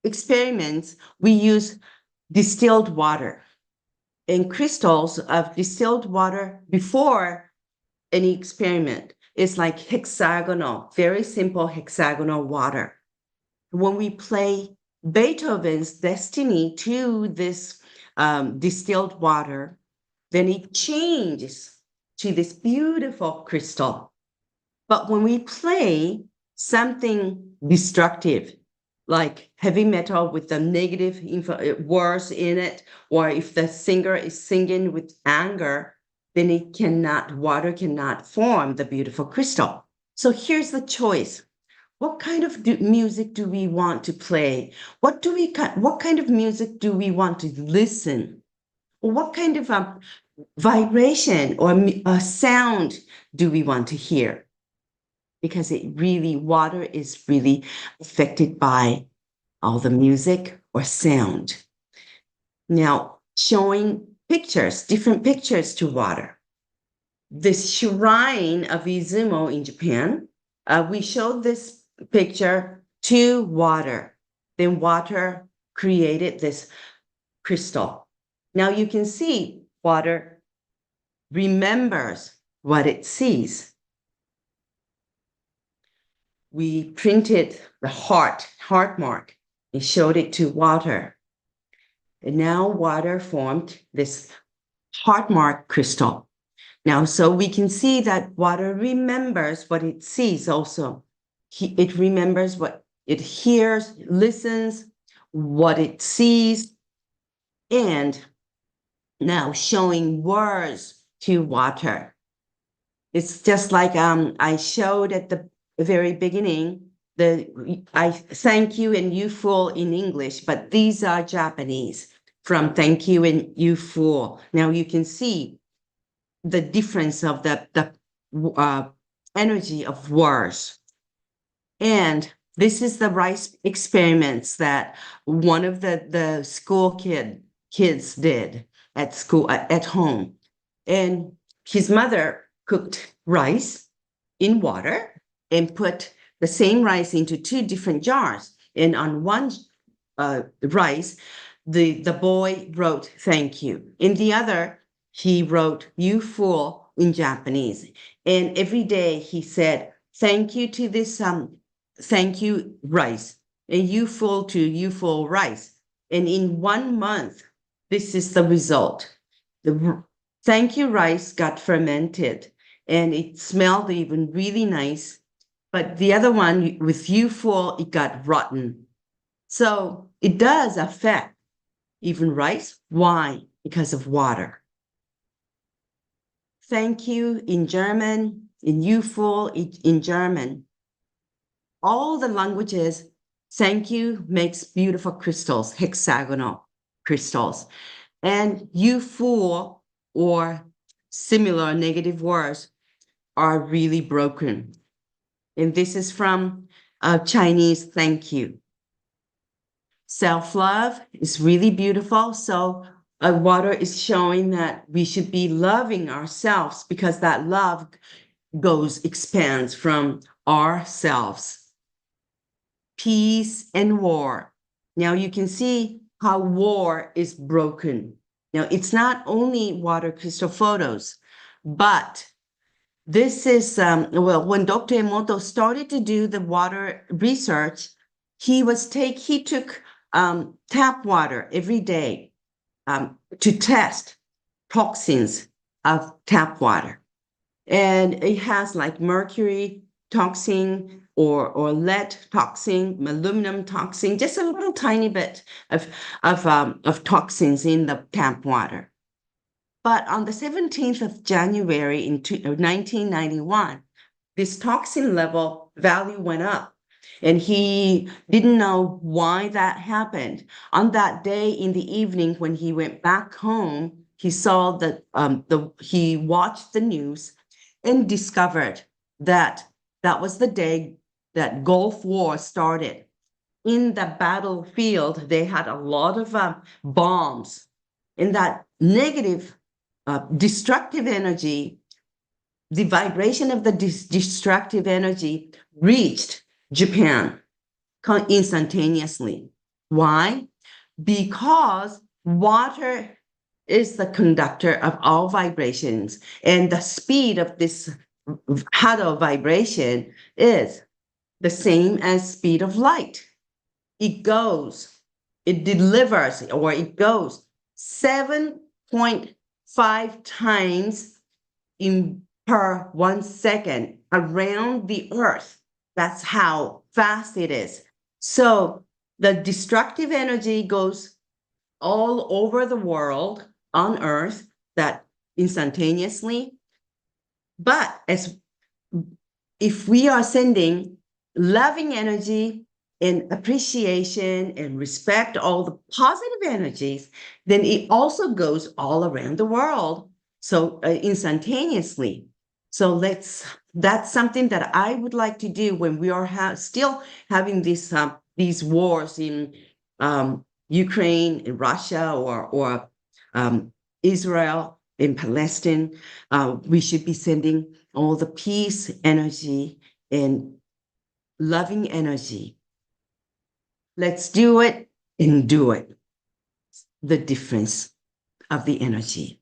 experiments, we use distilled water and crystals of distilled water before any experiment. It's like hexagonal, very simple hexagonal water. When we play Beethoven's Destiny to this distilled water, then it changes to this beautiful crystal. But when we play something destructive, like heavy metal with the negative words in it, or if the singer is singing with anger, then water cannot form the beautiful crystal. So here's the choice. What kind of music do we want to play? What kind of music do we want to listen? What kind of vibration or sound do we want to hear? Because water is really affected by all the music or sound. Now, showing different pictures to water. This shrine of Izumo in Japan, we showed this picture to water. then water created this crystal. Now you can see water remembers what it sees. We printed the heart mark, and showed it to water. And now water formed this heart mark crystal. Now, so we can see that water remembers what it sees also. It remembers what it hears, listens, what it sees, and now showing words to water. It's just like I showed at the very beginning, I thank you and you fool in English, but these are Japanese from thank you and you fool. Now you can see the difference of the energy of words. And this is the rice experiments that one of the school kids did at school, at home. And his mother cooked rice in water and put the same rice into two different jars. And on one rice, the boy wrote thank you. In the other, he wrote you fool in Japanese. And every day he said thank you to this thank you rice, and you fool to you fool rice. And in 1 month, this is the result. The thank you rice got fermented and it smelled even really nice. But the other one with you fool, it got rotten. So it does affect even rice. Why? Because of water. Thank you in German, in you fool in German. All the languages, thank you makes beautiful crystals, hexagonal crystals. And you fool or similar negative words are really broken. And this is from Chinese thank you. Self-love is really beautiful. So water is showing that we should be loving ourselves, because that love expands from ourselves. Peace and war. Now you can see how war is broken. Now it's not only water crystal photos, but this is, well, when Dr. Emoto started to do the water research, he took tap water every day to test toxins of tap water. And it has like mercury toxin or lead toxin, aluminum toxin, just a little tiny bit of toxins in the tap water. But on the 17th of January in 1991, this toxin level value went up. And he didn't know why that happened. On that day in the evening, when he went back home, he saw that he watched the news and discovered that that was the day that Gulf War started. In the battlefield, they had a lot of bombs. And that negative, destructive energy, the vibration of the destructive energy reached Japan instantaneously. Why? Because water is the conductor of all vibrations, and the speed of this Hado vibration is the same as speed of light. It delivers 7.5 times per 1 second around the earth. That's how fast it is. So the destructive energy goes all over the world on earth, that instantaneously. But if we are sending loving energy and appreciation and respect, all the positive energies, then it also goes all around the world. So instantaneously. So that's something that I would like to do when we are still having these wars in Ukraine, in Russia, or Israel, in Palestine. We should be sending all the peace energy and loving energy. Let's do it and do it. The difference of the energy.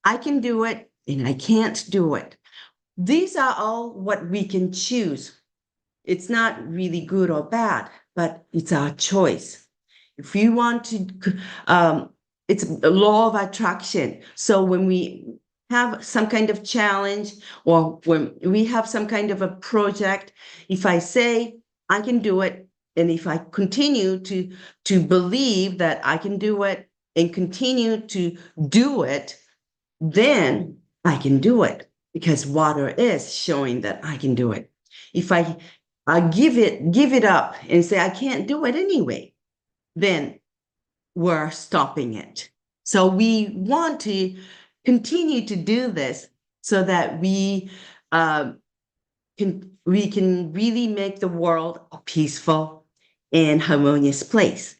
I can do it and I can't do it. These are all what we can choose. It's not really good or bad, but it's our choice. If you want to, it's a law of attraction. So when we have some kind of challenge or when we have some kind of a project, if I say I can do it, and if I continue to believe that I can do it and continue to do it, then I can do it because water is showing that I can do it. If I give it up and say I can't do it anyway, then we're stopping it. So we want to continue to do this so that we can really make the world a peaceful and harmonious place.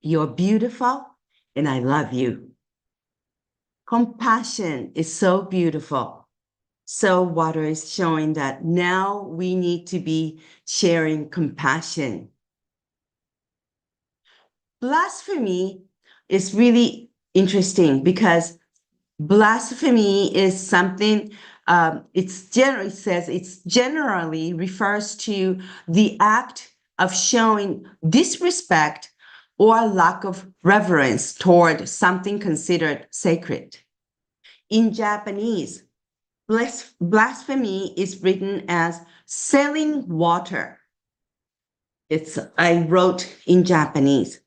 You're beautiful, and I love you. Compassion is so beautiful. So water is showing that now we need to be sharing compassion. Blasphemy is really interesting because blasphemy is something, it generally refers to the act of showing disrespect or lack of reverence toward something considered sacred. In Japanese, blasphemy is written as selling water. I wrote in Japanese.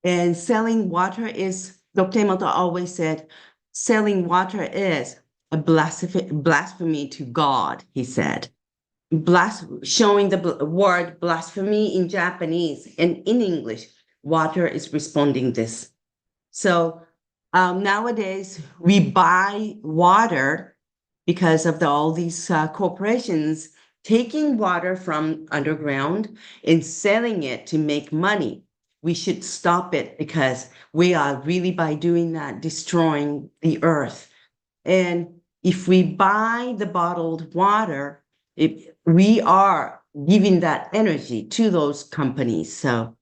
And selling water is, Dr. Emoto always said, selling water is a blasphemy to God, he said. Showing the word blasphemy in Japanese and in English, water is responding this. So nowadays we buy water because of all these corporations taking water from underground and selling it to make money. We should stop it because we are really, by doing that, destroying the earth. And if we buy the bottled water, we are giving that energy to those companies. So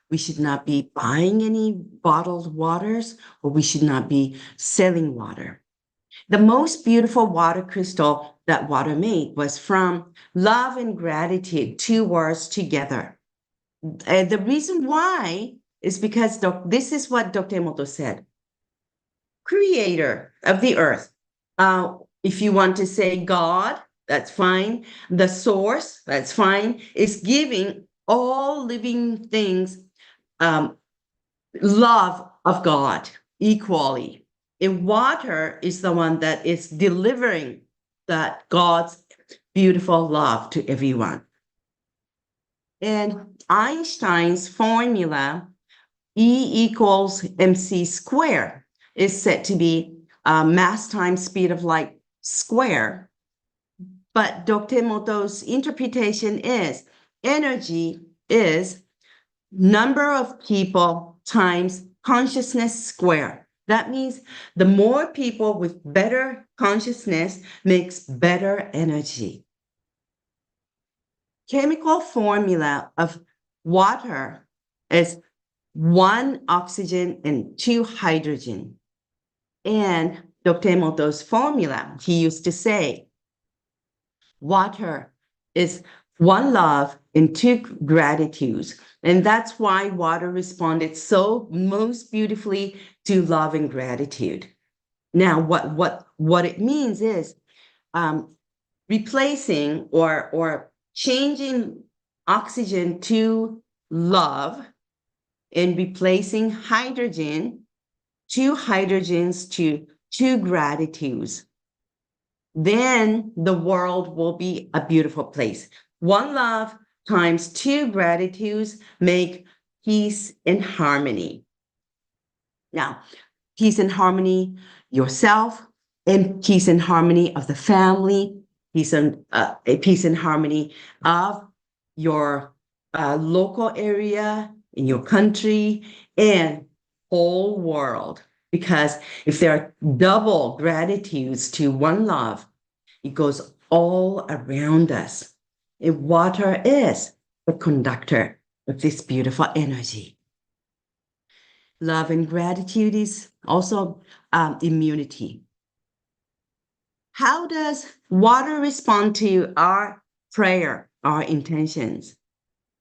we should not be buying any bottled waters, or we should not be selling water. The most beautiful water crystal that water made was from love and gratitude, two words together. The reason why is because this is what Dr. Emoto said. Creator of the earth. If you want to say God, that's fine. The source, that's fine, is giving all living things love of God equally. And water is the one that is delivering that God's beautiful love to everyone. And Einstein's formula, E equals mc squared, is said to be mass times speed of light square. But Dr. Emoto's interpretation is energy is number of people times consciousness squared. That means the more people with better consciousness makes better energy. Chemical formula of water is 1 oxygen and 2 hydrogen. And Dr. Emoto's formula, he used to say, water is 1 love and 2 gratitudes. And that's why water responded so most beautifully to love and gratitude. Now, what it means is replacing or changing oxygen to love and replacing hydrogen, 2 hydrogens to 2 gratitudes. Then the world will be a beautiful place. 1 love times 2 gratitudes make peace and harmony. Now, peace and harmony yourself, and peace and harmony of the family, peace and harmony of your local area, in your country, and whole world. Because if there are double gratitudes to 1 love, it goes all around us. And water is the conductor of this beautiful energy. Love and gratitude is also immunity. How does water respond to our prayer, our intentions?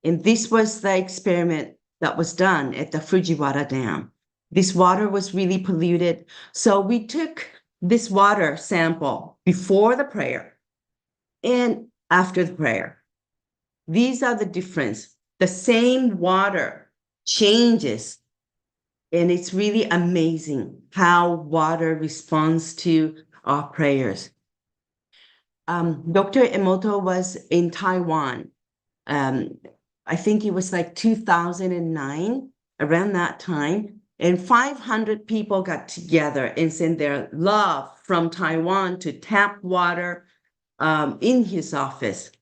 And this was the experiment that was done at the Fujiwara Dam. This water was really polluted. So we took this water sample before the prayer and after the prayer. These are the difference. The same water changes. And it's really amazing how water responds to our prayers. Dr. Emoto was in Taiwan. I think it was like 2009, around that time. And 500 people got together and sent their love from Taiwan to tap water in his office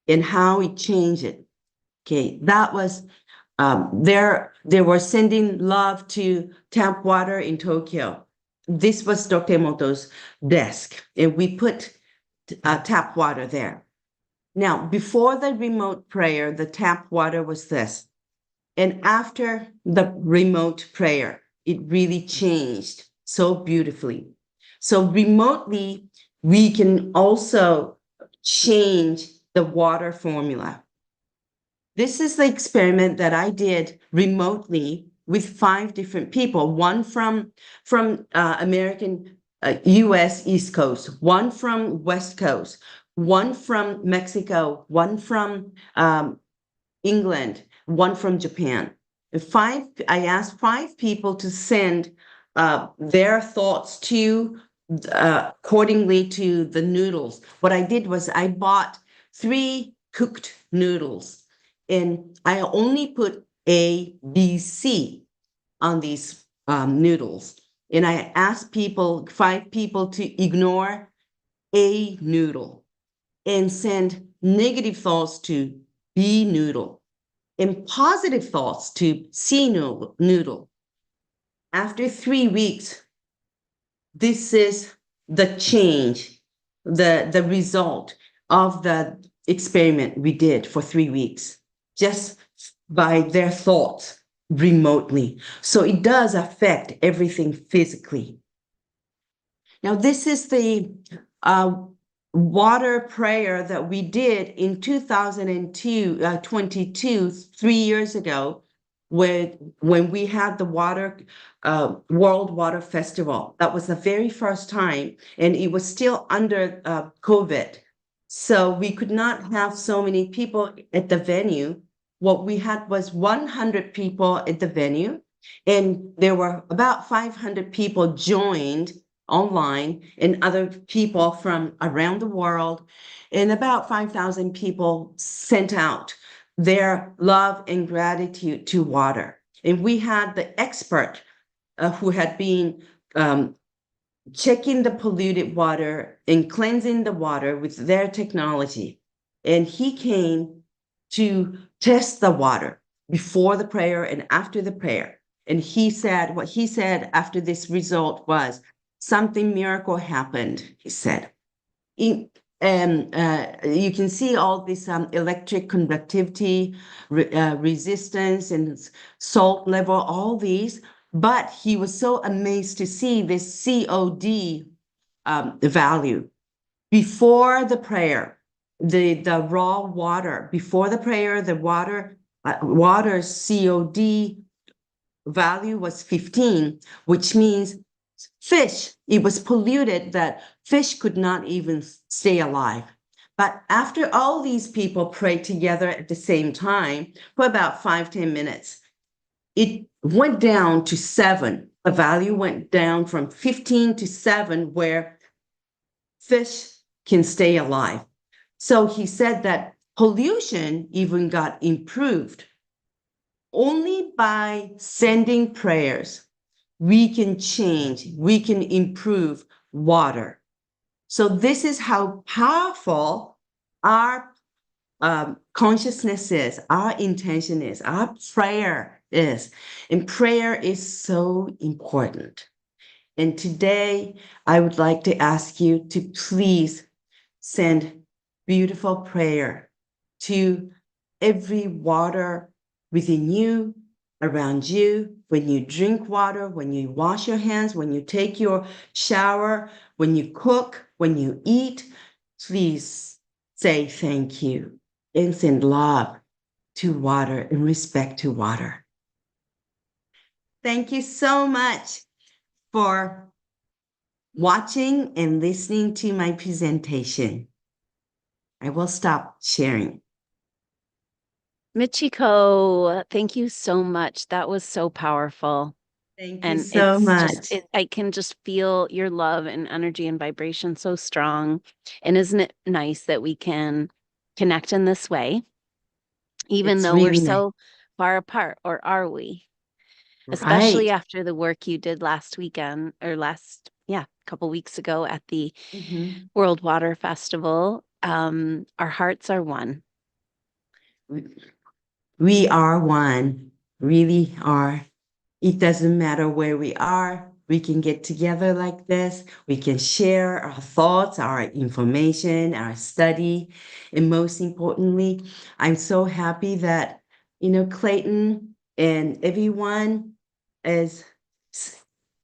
and how he changed it. Okay, that was they were sending love to tap water in Tokyo. This was Dr. Emoto's desk, and we put tap water there. Now, before the remote prayer, the tap water was this. And after the remote prayer, it really changed so beautifully. So remotely, we can also change the water formula. This is the experiment that I did remotely with 5 different people, one from American US East Coast, one from West Coast, one from Mexico, one from England, one from Japan. I asked 5 people to send their thoughts to accordingly to the noodles. What I did was I bought 3 cooked noodles, and I only put A, B, C on these noodles. And I asked 5 people to ignore A noodle and send negative thoughts to B noodle and positive thoughts to C noodle. After 3 weeks, this is the change, the result of the experiment we did for 3 weeks, just by their thoughts remotely. So it does affect everything physically. Now, this is the water prayer that we did in 2022, 3 years ago, when we had the World Water Festival. That was the very first time, and it was still under COVID. So we could not have so many people at the venue. What we had was 100 people at the venue, and there were about 500 people joined online and other people from around the world, and about 5,000 people sent out their love and gratitude to water. And we had the expert who had been checking the polluted water and cleansing the water with their technology. And he came to test the water before the prayer and after the prayer. And what he said after this result was, something miracle happened, he said. You can see all this electric conductivity, resistance, and salt level, all these. But he was so amazed to see this COD value. Before the prayer, the raw water, before the prayer, the water's COD value was 15, which means fish, it was polluted that fish could not even stay alive. But after all these people prayed together at the same time for about 5-10 minutes, it went down to 7. The value went down from 15 to 7, where fish can stay alive. So he said that pollution even got improved. Only by sending prayers, we can change, we can improve water. So this is how powerful our consciousness is, our intention is, our prayer is. And prayer is so important. And today, I would like to ask you to please send beautiful prayer to every water within you, around you, when you drink water, when you wash your hands, when you take your shower, when you cook, when you eat, please say thank you and send love to water and respect to water. Thank you so much for watching and listening to my presentation. I will stop sharing. Michiko, thank you so much. That was so powerful. Thank you And so it's just, much. I can just feel your love and energy and vibration so strong. And isn't it nice that we can connect in this way, even It's though we're really nice. so far apart, or are we? Especially Right. after the work you did last weekend or couple weeks ago at the Mhm. World Water Festival. Our hearts are one. We are one, really are. It doesn't matter where we are. We can get together like this. We can share our thoughts, our information, our study. And most importantly, I'm so happy that, Clayton and everyone is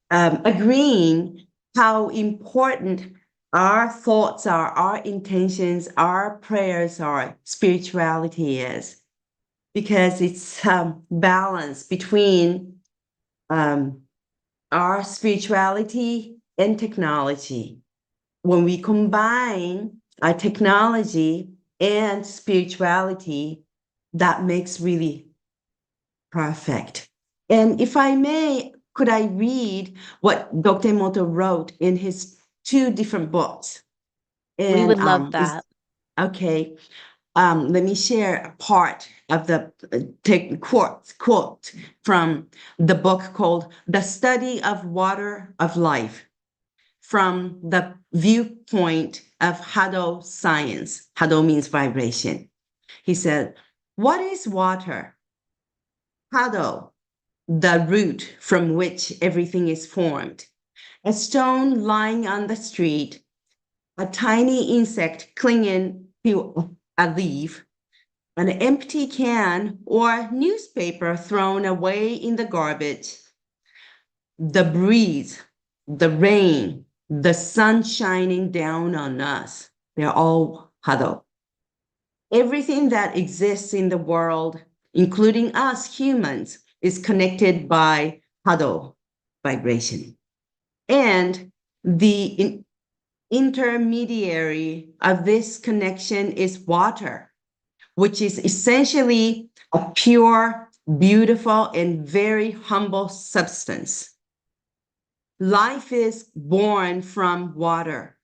agreeing how important our thoughts are, our intentions, our prayers are, spirituality is, because it's balance between our spirituality and technology. When we combine our technology and spirituality, that makes really perfect. And if I may, could I read what Dr. Emoto wrote in his two different books? We And would love that. okay. Let me share a part of the quote from the book called "The Study of Water of Life," from the viewpoint of Hado science. Hado means vibration. He said, "What is water? Hado, the root from which everything is formed. A stone lying on the street, a tiny insect clinging to a leaf, an empty can or newspaper thrown away in the garbage, the breeze, the rain, the sun shining down on us. They're all Hado. Everything that exists in the world, including us humans, is connected by Hado vibration. And the intermediary of this connection is water, which is essentially a pure, beautiful, and very humble substance. Life is born from water,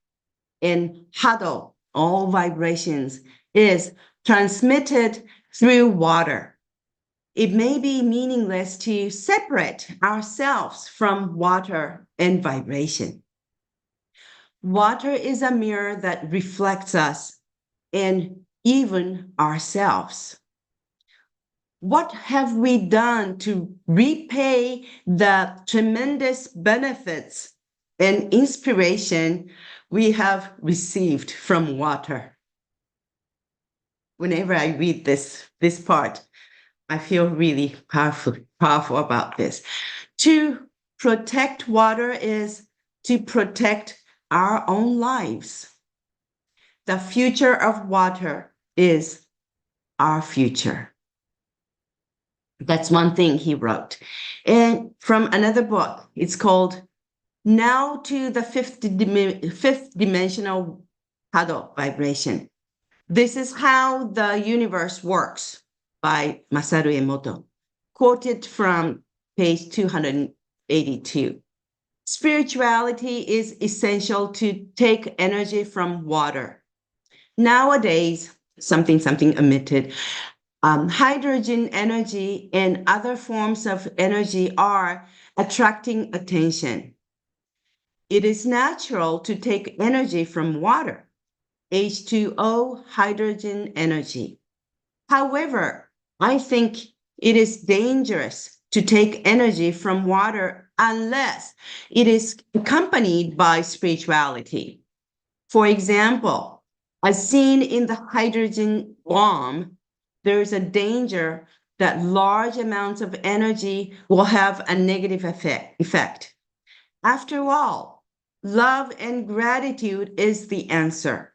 and Hado, all vibrations, is transmitted through water. It may be meaningless to separate ourselves from water and vibration. Water is a mirror that reflects us and even ourselves. What have we done to repay the tremendous benefits and inspiration we have received from water? Whenever I read this part, I feel really powerful about this. To protect water is to protect our own lives. The future of water is our future. That's one thing he wrote. And from another book, it's called Now to the Fifth Dimensional Hado Vibration. This is how the universe works by Masaru Emoto, quoted from page 282. Spirituality is essential to take energy from water. Nowadays, something emitted, hydrogen energy and other forms of energy are attracting attention. It is natural to take energy from water, H2O, hydrogen energy. However, I think it is dangerous to take energy from water unless it is accompanied by spirituality. For example, as seen in the hydrogen bomb, there is a danger that large amounts of energy will have a negative effect. After all, love and gratitude is the answer.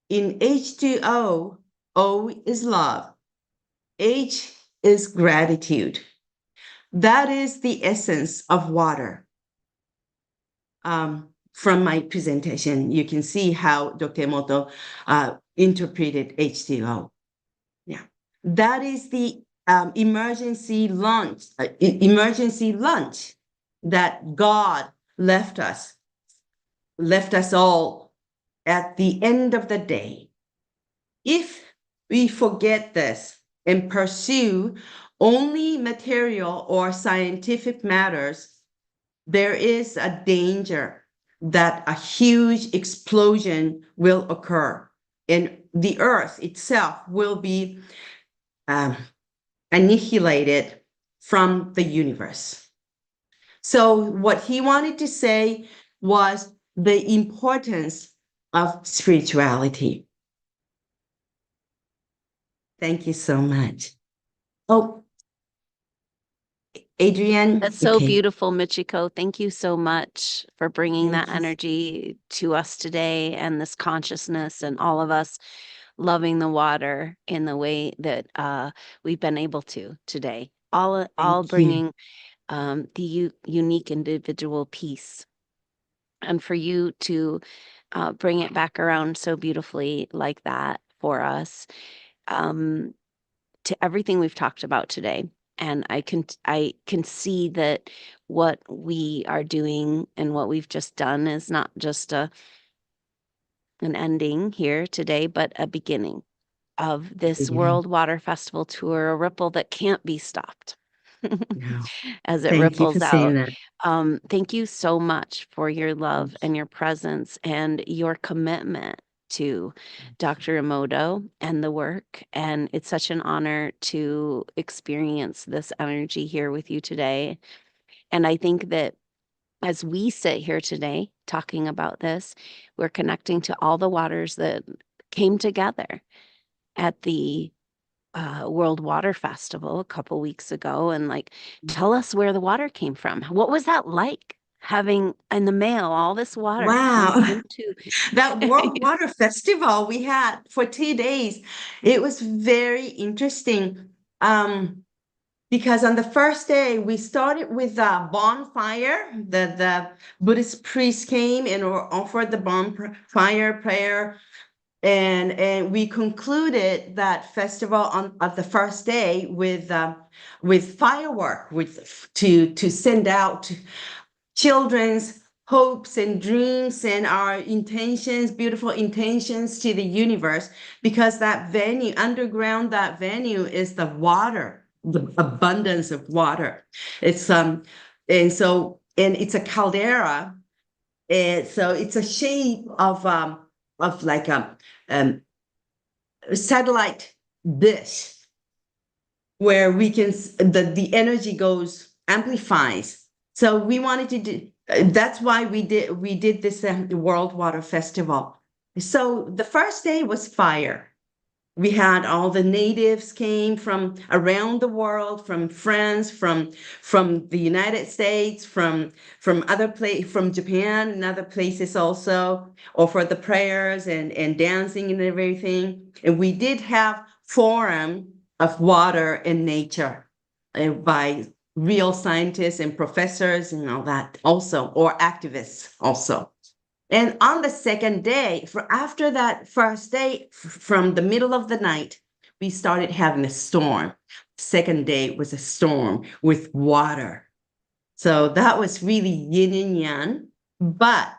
In H2O, O is love, H is gratitude. That is the essence of water. From my presentation, you can see how Dr. Emoto interpreted H2O. Yeah, that is the emergency lunch that God left us all at the end of the day. If we forget this and pursue only material or scientific matters, there is a danger that a huge explosion will occur and the earth itself will be annihilated from the universe. So what he wanted to say was the importance of spirituality. Thank you so much. Oh, Adrienne. That's so Okay. beautiful, Michiko. Thank you so much for bringing Thank that you. energy to us today and this consciousness and all of us loving the water in the way that we've been able to today. All Thank you. bringing the unique individual piece. And for you to bring it back around so beautifully like that for us, to everything we've talked about today. And I can see that what we are doing and what we've just done is not just an ending here today, but a beginning of this Beginning. World Water Festival tour, a ripple that can't be stopped No. as it Thank you for ripples saying out. that. Thank you so much for your love and your presence and your commitment to Dr. Emoto and the work. And it's such an honor to experience this energy here with you today. And I think that as we sit here today talking about this, we're connecting to all the waters that came together at the World Water Festival a couple weeks ago. And like, tell us where the water came from. What was that like? Having in the mail all this water Wow. coming into That World Water Festival we had for 2 days, it was very interesting. Because on the first day we started with a bonfire. The Buddhist priest came and offered the bonfire prayer, and we concluded that festival on the first day with firework, to send out children's hopes and dreams and our intentions, beautiful intentions to the universe, because that venue, underground, that venue is the water, the abundance of water. It's and it's a caldera, and so it's a shape of like a satellite dish where we can the energy goes amplifies. So we wanted to do that's why we did this World Water Festival. So the first day was fire. We had all the natives came from around the world, from France, from the United States, from from Japan and other places also, or for the prayers and dancing and everything. And we did have forum of water and nature by real scientists and professors and all that also, or activists also. And on the second day, after that first day, from the middle of the night, we started having a storm. Second day was a storm with water. So that was really yin and yang, but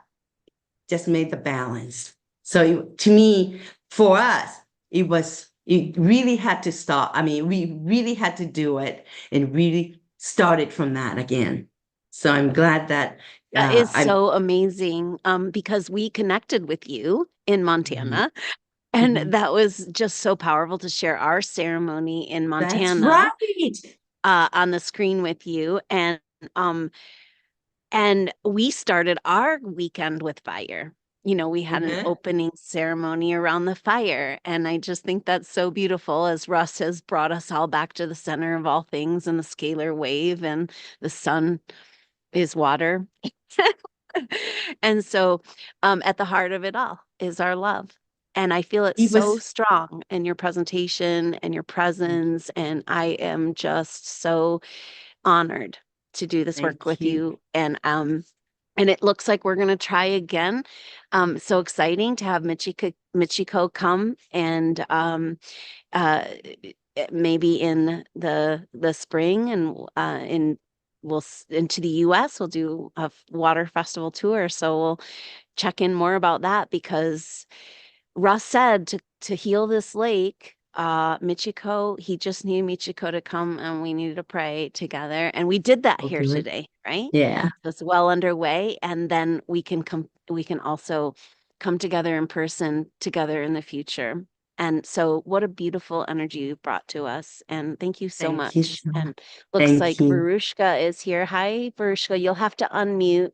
just made the balance. So to me, for us, it really had to stop. I mean, we really had to do it and really started from that again. So I'm glad that that is I'm. so amazing because we connected with you in Montana. And Mhm. that was just so powerful to share our ceremony in That's Montana right. on the screen with you. And we started our weekend with fire. we had an Uh-huh. opening ceremony around the fire. And I just think that's so beautiful as Russ has brought us all back to the center of all things and the scalar wave and the sun is water. And so at the heart of it all is our love. And I feel it He so was, strong in your presentation and your presence. And I am just so honored to do this work thank with you. you. And it looks like we're going to try again. So exciting to have Michiko come and uh, maybe in the spring and into the US. We'll do a water festival tour. So we'll check in more about that because Russ said to heal this lake, Michiko, he just needed Michiko to come and we needed to pray together. And we did that I'll here do it. today, right? Yeah. It's well underway. And then we can also come together in person together in the future. And so what a beautiful energy you brought to us. And thank you so Thank you much. so much. And looks Thank like you. Varushka is here. Hi, Varushka. You'll have to unmute.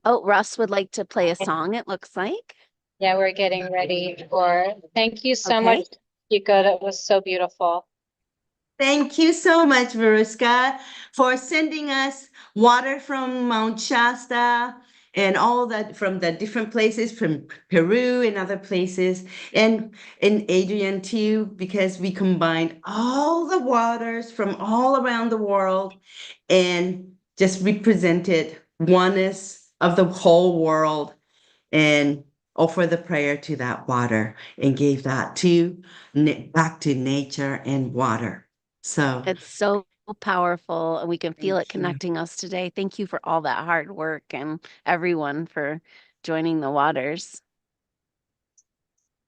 Oh, Russ would like to play a song, it looks like. Yeah, we're getting ready for, thank you so Okay. much, Chico. That was so beautiful. Thank you so much, Veruska, for sending us water from Mount Shasta and all that from the different places from Peru and other places. And Adrian too, because we combined all the waters from all around the world and just represented oneness of the whole world and offer the prayer to that water and gave that to back to nature and water. So It's so powerful, and we can feel it thank you. connecting us today. Thank you for all that hard work and everyone for joining the waters.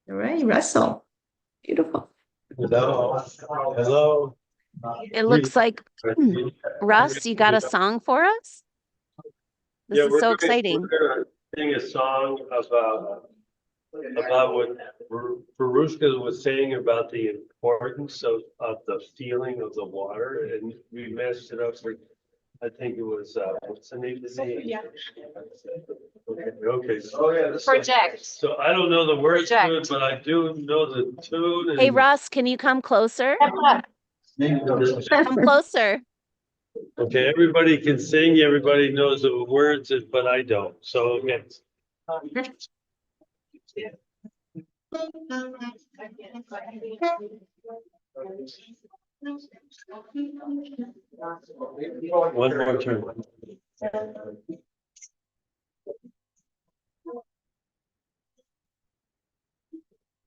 All right, Russell. Beautiful. Hello. Hello. It looks like, Russ, you got a song for us? This Yeah, is so exciting. we're gonna sing a song about what Verushka was saying about the importance of the feeling of the water, and we messed it up for, I think it was, what's the name of the song? Yeah. Okay, so, yeah, Project. so I don't know the words to it, Project. but I do know the tune Hey, and. Russ, can you come closer? Come closer. Okay, everybody can sing, everybody knows the words, but I don't, so, okay. One more turn.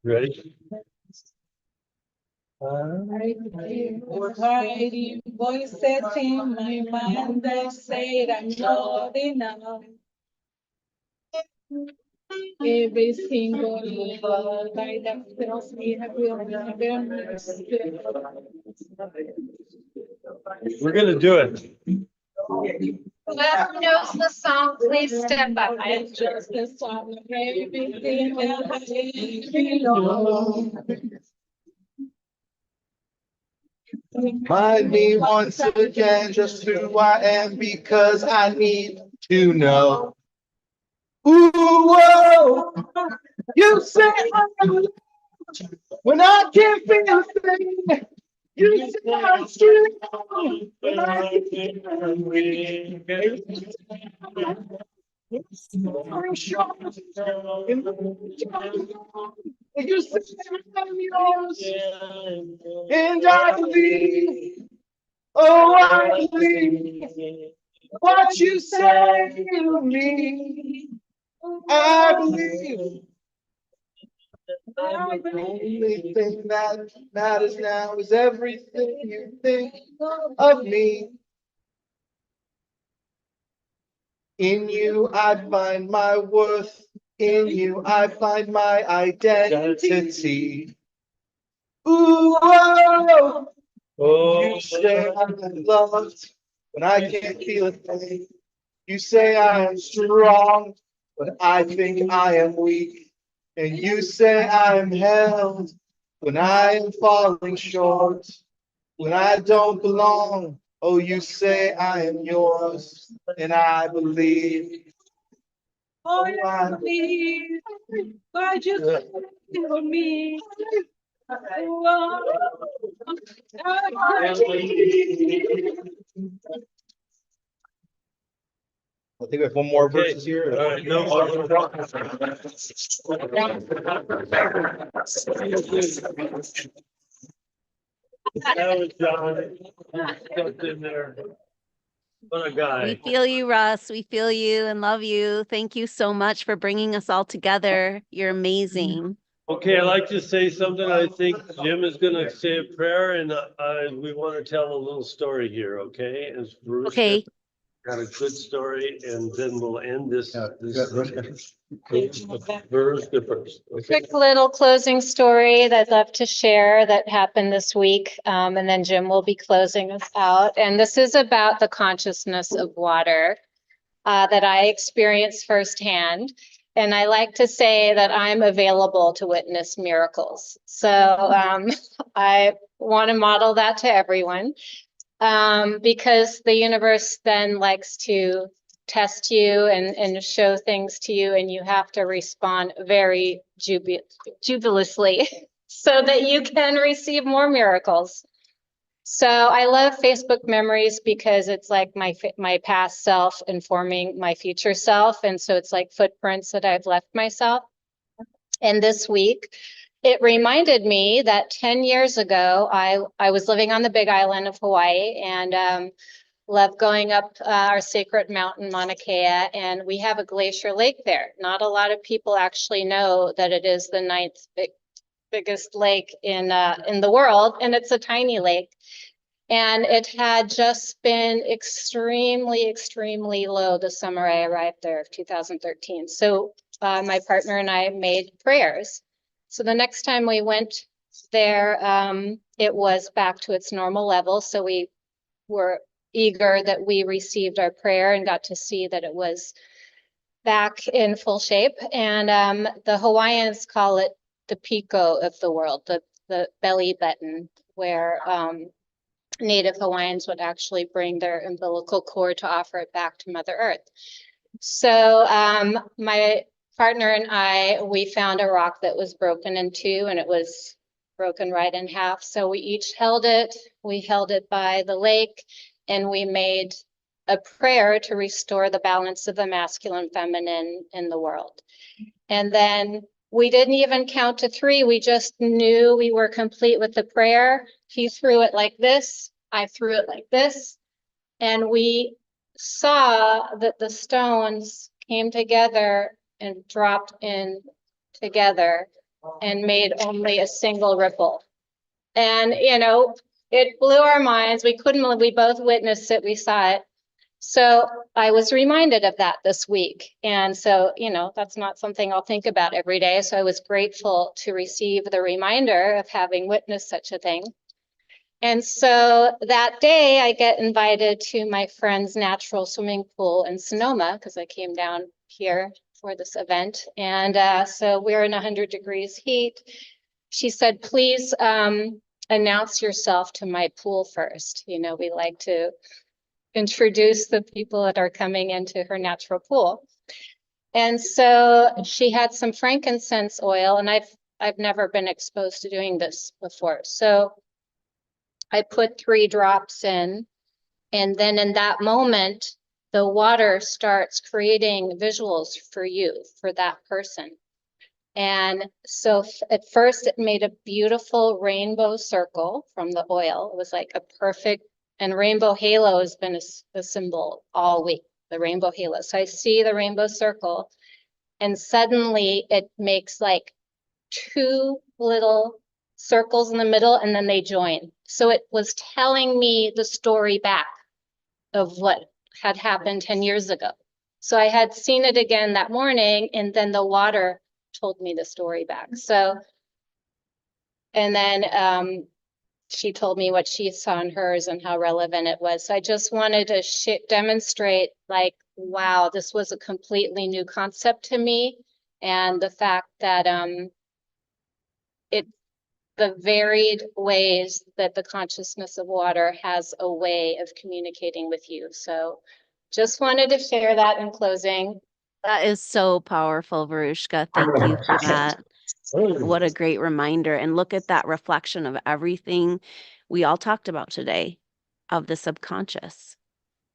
Ready? Hiding voices in my mind that say I'm not enough. Every single word that tells me I will never understand. We're gonna do it. Whoever knows the song, please step up. I'm just a song of everything that I belong. Remind me once again just who I am because I need to know. Ooh, whoa, you say I'm when I can't feel a thing. You say I'm strong when I can't feel a thing. I'm sure in the you say I'm yours, and I believe. Oh, I believe what you say to me. I believe the only thing that matters now is everything you think of me. In you, I find my worth. In you, I find my identity. Ooh, oh, Oh, you say I'm loved when I can't feel a thing. You say I am strong, but I think I am weak. And you say I am held when I am falling short, when I don't belong. Oh, you say I am yours, and I believe. Oh, yeah, please. God, just for me. Oh, I think we have one more Okay. verses here. All right, no. That was John. Jumped in there. What a We guy. feel you, Russ. We feel you and love you. Thank you so much for bringing us all together. You're amazing. Okay, I'd like to say something. I think Jim is gonna say a prayer and we want to tell a little story here, okay? As Bruce Okay. got a good story and then we'll end this. Bruce, the first. Okay. Quick little closing story that I'd love to share that happened this week. And then Jim will be closing us out. And this is about the consciousness of water that I experienced firsthand. And I like to say that I'm available to witness miracles. So I want to model that to everyone because the universe then likes to test you and show things to you, and you have to respond very jubilously so that you can receive more miracles. So I love Facebook memories because it's like my past self informing my future self. And so it's like footprints that I've left myself. And this week, it reminded me that 10 years ago, I was living on the Big Island of Hawaii and loved going up our sacred mountain, Mauna Kea, and we have a glacier lake there. Not a lot of people actually know that it is the ninth biggest lake in the world, and it's a tiny lake. And it had just been extremely, extremely low the summer I arrived there of 2013. So my partner and I made prayers. So the next time we went there, it was back to its normal level. So we were eager that we received our prayer and got to see that it was back in full shape. And the Hawaiians call it the pico of the world, the belly button, where Native Hawaiians would actually bring their umbilical cord to offer it back to Mother Earth. So my partner and I, we found a rock that was broken in two, and it was broken right in half. So we each held it. We held it by the lake, and we made a prayer to restore the balance of the masculine feminine in the world. And then we didn't even count to three. We just knew we were complete with the prayer. He threw it like this. I threw it like this. And we saw that the stones came together and dropped in together and made only a single ripple. And, you know, it blew our minds. We both witnessed it. We saw it. So I was reminded of that this week. And so, you know, that's not something I'll think about every day. So I was grateful to receive the reminder of having witnessed such a thing. And so that day I get invited to my friend's natural swimming pool in Sonoma because I came down here for this event. And so we're in 100 degrees heat. She said, please announce yourself to my pool first. You know, we like to introduce the people that are coming into her natural pool. And so she had some frankincense oil, and I've never been exposed to doing this before. So I put 3 drops in, and then in that moment, the water starts creating visuals for you, for that person. And so at first it made a beautiful rainbow circle from the oil. It was like a perfect, and rainbow halo has been a symbol all week, the rainbow halo. So I see the rainbow circle, and suddenly it makes like 2 little circles in the middle, and then they join. So it was telling me the story back of what had happened 10 years ago. So I had seen it again that morning, and then the water told me the story back. So, and then she told me what she saw in hers and how relevant it was. So I just wanted to demonstrate, like, wow, this was a completely new concept to me. And the fact that the varied ways that the consciousness of water has a way of communicating with you. So just wanted to share that in closing. That is so powerful, Varushka. Thank you for that. What a great reminder. And look at that reflection of everything we all talked about today of the subconscious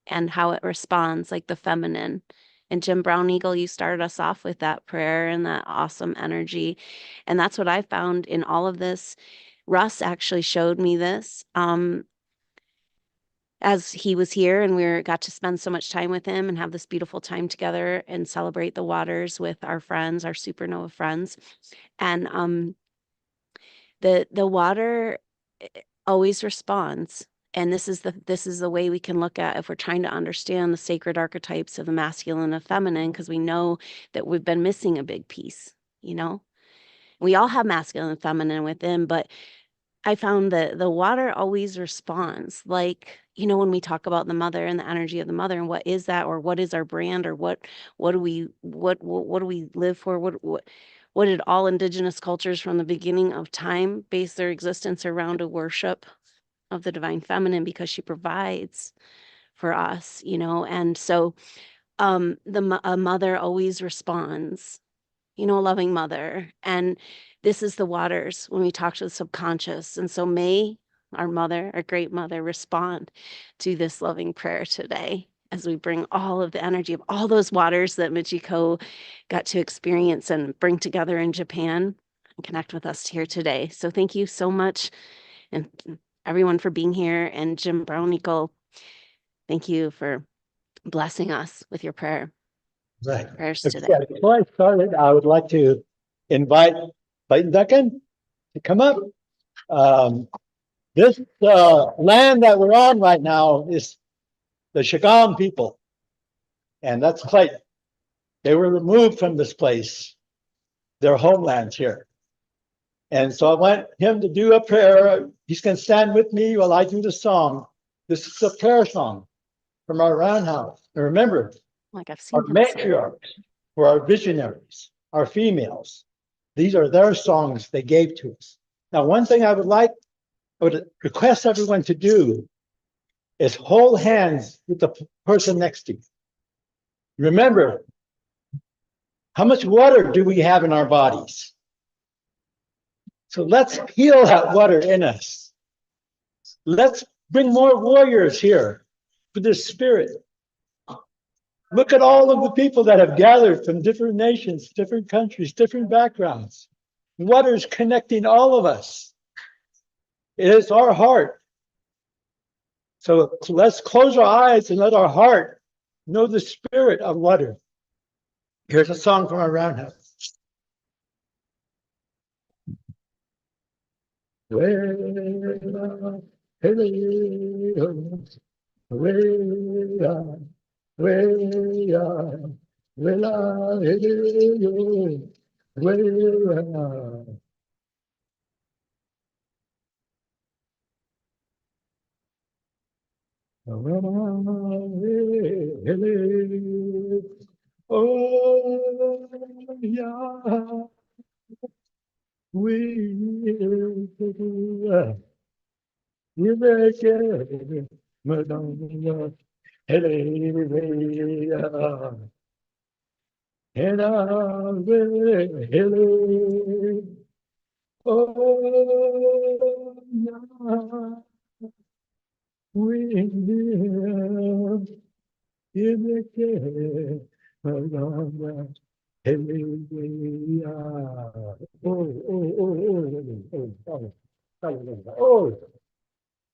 and how it responds, like the feminine. And Jim Brown Eagle, you started us off with that prayer and that awesome energy. And that's what I found in all of this. Russ actually showed me this. As he was here and got to spend so much time with him and have this beautiful time together and celebrate the waters with our friends, our supernova friends. And the water always responds. And this is the way we can look at if we're trying to understand the sacred archetypes of the masculine and feminine, because we know that we've been missing a big piece, you know? We all have masculine and feminine within, but I found that the water always responds. Like, when we talk about the mother and the energy of the mother and what is that, or what is our brand, or what do we live for? What did all indigenous cultures from the beginning of time base their existence around a worship of the divine feminine, because she provides for us, and so a mother always responds, a loving mother. And this is the waters when we talk to the subconscious. And so may our mother, our great mother, respond to this loving prayer today as we bring all of the energy of all those waters that Michiko got to experience and bring together in Japan and connect with us here today. So thank you so much, and everyone, for being here. And Jim Brownicle, thank you for blessing us with your Right. prayers Okay, today. before I started, I would like to invite Clayton Duncan to come up. This land that we're on right now is the Shagam people, and that's Clayton. They were removed from this place, their homelands here. And so I want him to do a prayer. He's going to stand with me while I do the song. This is a prayer song from our roundhouse. And remember, Like I've seen our him sing. matriarchs were our visionaries, our females. These are their songs they gave to us. Now, one thing I would request everyone to do is hold hands with the person next to you. Remember, how much water do we have in our bodies? So let's heal that water in us. Let's bring more warriors here for this spirit. Look at all of the people that have gathered from different nations, different countries, different backgrounds. Water is connecting all of us. It is our heart. So let's close our eyes and let our heart know the spirit of water. Here's a song from our roundhouse. Oh, yeah. You make it, Madonna, Hallelujah. And I will, Hallelujah. Oh, yeah. We live, you make it, Madonna, Hallelujah. Oh,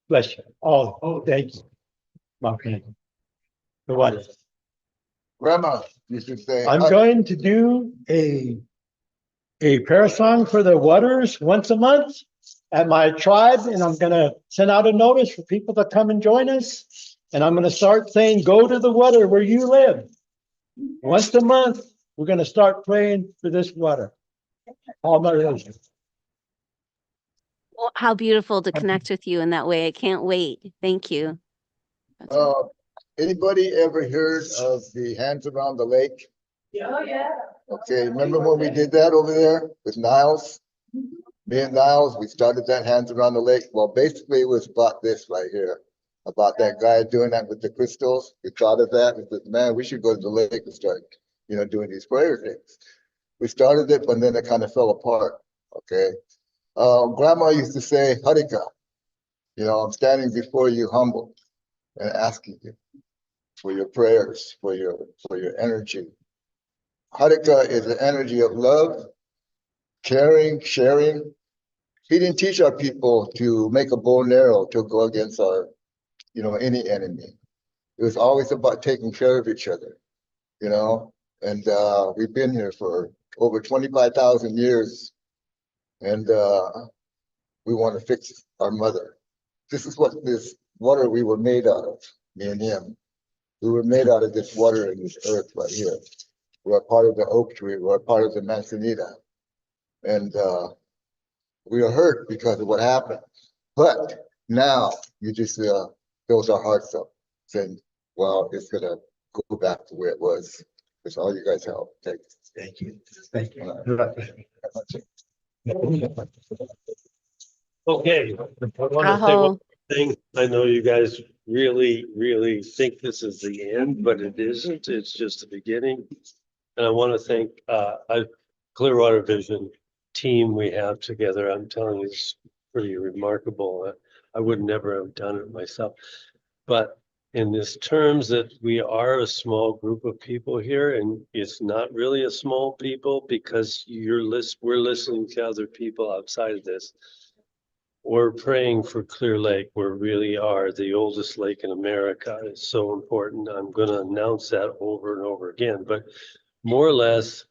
bless you. Oh, thank you, my friend. The what? Grandma used to say, I'm going to do a prayer song for the waters once a month at my tribe, and I'm going to send out a notice for people to come and join us. And I'm going to start saying, "Go to the water where you live." Once a month, we're going to start praying for this water. All my religion. Well, how beautiful to connect with you in that way. I can't wait. Thank you. anybody ever heard of the Hands Around the Lake? Oh, yeah. Okay, remember when we did that over there with Niles? Me and Niles, we started that Hands Around the Lake. Well, basically it was about this right here, about that guy doing that with the crystals. We thought of that and said, man, we should go to the lake and start, doing these prayer things. We started it, but then it kind of fell apart. Okay. Grandma used to say, Harika, I'm standing before you humble and asking you for your prayers, for your energy. Harika is the energy of love, caring, sharing. He didn't teach our people to make a bow and arrow to go against our, any enemy. It was always about taking care of each other, and we've been here for over 25,000 years, and we want to fix our mother. This is what this water we were made out of, me and him. We were made out of this water and this earth right here. We're a part of the oak tree. We're a part of the manzanita. And we are hurt because of what happened. But now you just fills our hearts up, saying, well, it's going to go back to where it was. That's all you guys help. Thanks. Thank you. Thank you. Okay, I want to say one Rahul, thing. I know you guys really, really think this is the end, but it isn't. It's just the beginning. And I want to thank Clearwater Vision team we have together. I'm telling you, it's pretty remarkable. I would never have done it myself. But in this terms that we are a small group of people here, and it's not really a small people because we're listening to other people outside of this. We're praying for Clearlake. We really are the oldest lake in America. It's so important. I'm going to announce that over and over again, but more or less,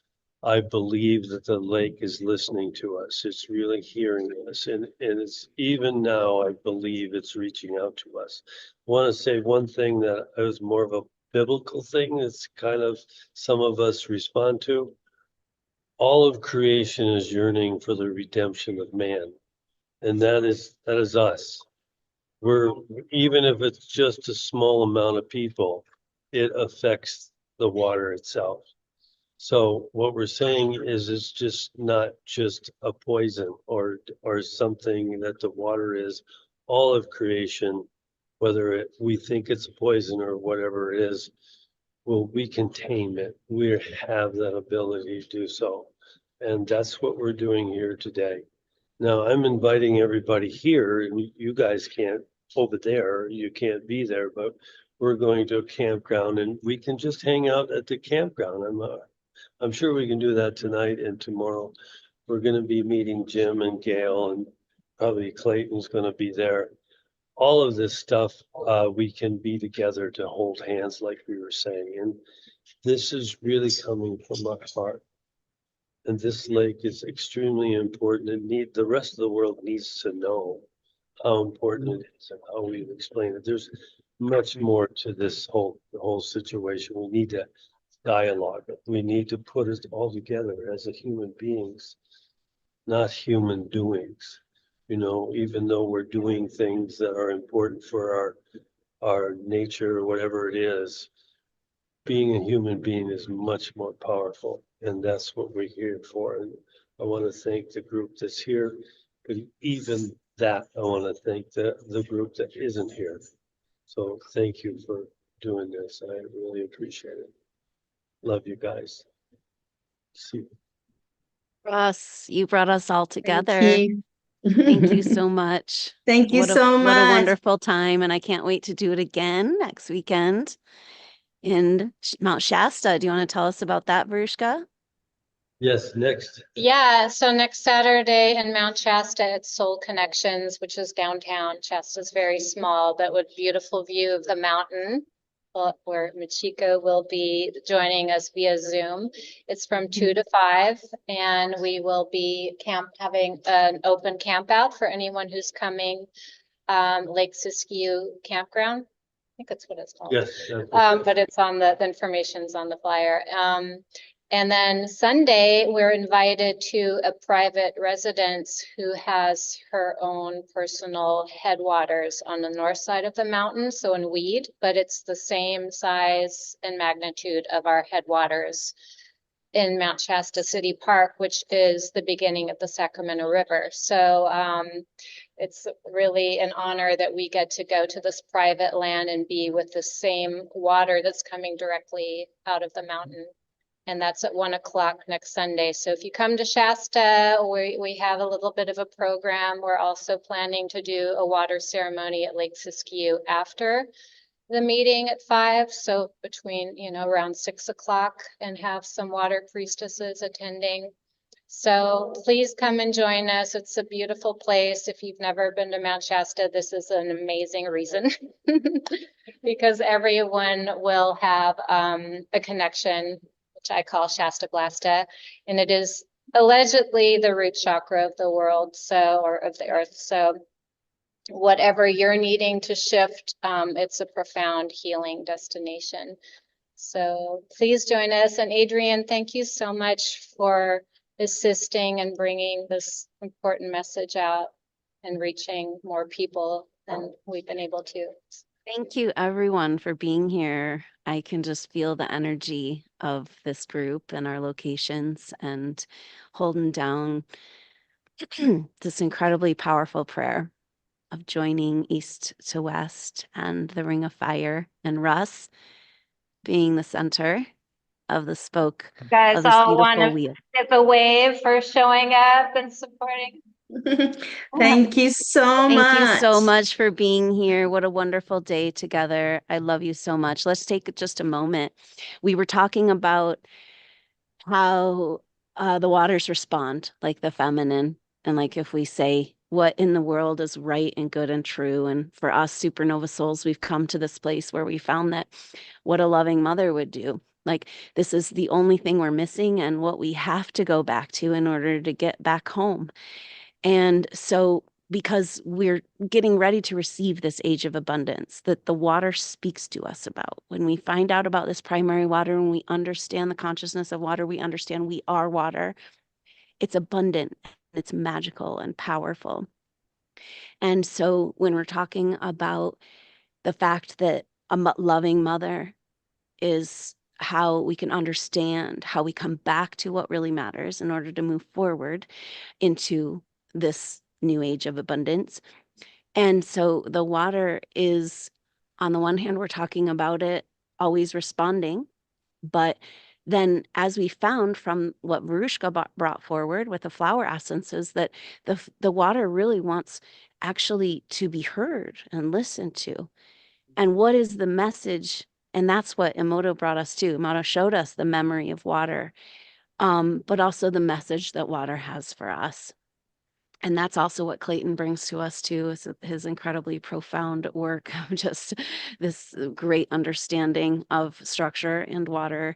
I believe that the lake is listening to us. It's really hearing us. And it's even now, I believe it's reaching out to us. I want to say one thing that is more of a biblical thing that's kind of some of us respond to. All of creation is yearning for the redemption of man. And that is us. We're, even if it's just a small amount of people, it affects the water itself. So what we're saying is it's just not just a poison or something that the water is. All of creation, whether we think it's a poison or whatever it is, well, we can tame it. We have that ability to do so. And that's what we're doing here today. Now, I'm inviting everybody here, and you guys can't over there, you can't be there, but we're going to a campground and we can just hang out at the campground. I'm sure we can do that tonight and tomorrow. We're going to be meeting Jim and Gail, and probably Clayton's going to be there. All of this stuff, we can be together to hold hands like we were saying. And this is really coming from our heart. And this lake is extremely important and the rest of the world needs to know how important it is and how we explain it. There's much more to this whole situation. We need to dialogue. We need to put it all together as a human beings, not human doings. Even though we're doing things that are important for our nature or whatever it is, being a human being is much more powerful, and that's what we're here for. And I want to thank the group that's here, but even that, I want to thank the group that isn't here. So thank you for doing this. I really appreciate it. Love you guys. See you. Russ, you brought us all together. Thank Thank you you. so much. Thank you so What a much. wonderful time. And I can't wait to do it again next weekend in Mount Shasta. Do you want to tell us about that, Verushka? Yes, next. Yeah, so next Saturday in Mount Shasta at Soul Connections, which is downtown. Shasta's very small, but with beautiful view of the mountain, where Michiko will be joining us via Zoom. It's from 2 to 5, and we will be having an open camp out for anyone who's coming. Lake Siskiyou Campground. I think that's what it's called. Yes. But it's on the information's on the flyer. And then Sunday, we're invited to a private residence who has her own personal headwaters on the north side of the mountain, so in Weed, but it's the same size and magnitude of our headwaters in Mount Shasta City Park, which is the beginning of the Sacramento River. So it's really an honor that we get to go to this private land and be with the same water that's coming directly out of the mountain. And that's at 1 o'clock next Sunday. So if you come to Shasta, we have a little bit of a program. We're also planning to do a water ceremony at Lake Siskiyou after the meeting at 5. So between, around 6 o'clock, and have some water priestesses attending. So please come and join us. It's a beautiful place. If you've never been to Mount Shasta, this is an amazing reason because everyone will have a connection, which I call Shasta Blasta, and it is allegedly the root chakra of the world, or of the earth. So whatever you're needing to shift, it's a profound healing destination. So please join us. And Adrienne, thank you so much for assisting and bringing this important message out and reaching more people than we've been able to. Thank you, everyone, for being here. I can just feel the energy of this group and our locations and holding down this incredibly powerful prayer of joining east to west and the ring of fire, and Russ being the center of the spoke You guys of this all want beautiful to wheel. give a wave for showing up and supporting. Thank you so Thank you much. so much for being here. What a wonderful day together. I love you so much. Let's take just a moment. We were talking about how the waters respond, like the feminine, and like if we say what in the world is right and good and true. And for us supernova souls, we've come to this place where we found that what a loving mother would do. Like, this is the only thing we're missing and what we have to go back to in order to get back home. And so, because we're getting ready to receive this age of abundance that the water speaks to us about. When we find out about this primary water, when we understand the consciousness of water, we understand we are water. It's abundant, it's magical and powerful. And so when we're talking about the fact that a loving mother is how we can understand how we come back to what really matters in order to move forward into this new age of abundance. And so the water is, on the one hand, we're talking about it always responding, but then as we found from what Varushka brought forward with the flower essences, that the water really wants actually to be heard and listened to. And what is the message? And that's what Emoto brought us to. Emoto showed us the memory of water, but also the message that water has for us. And that's also what Clayton brings to us too, is his incredibly profound work of just this great understanding of structure and water.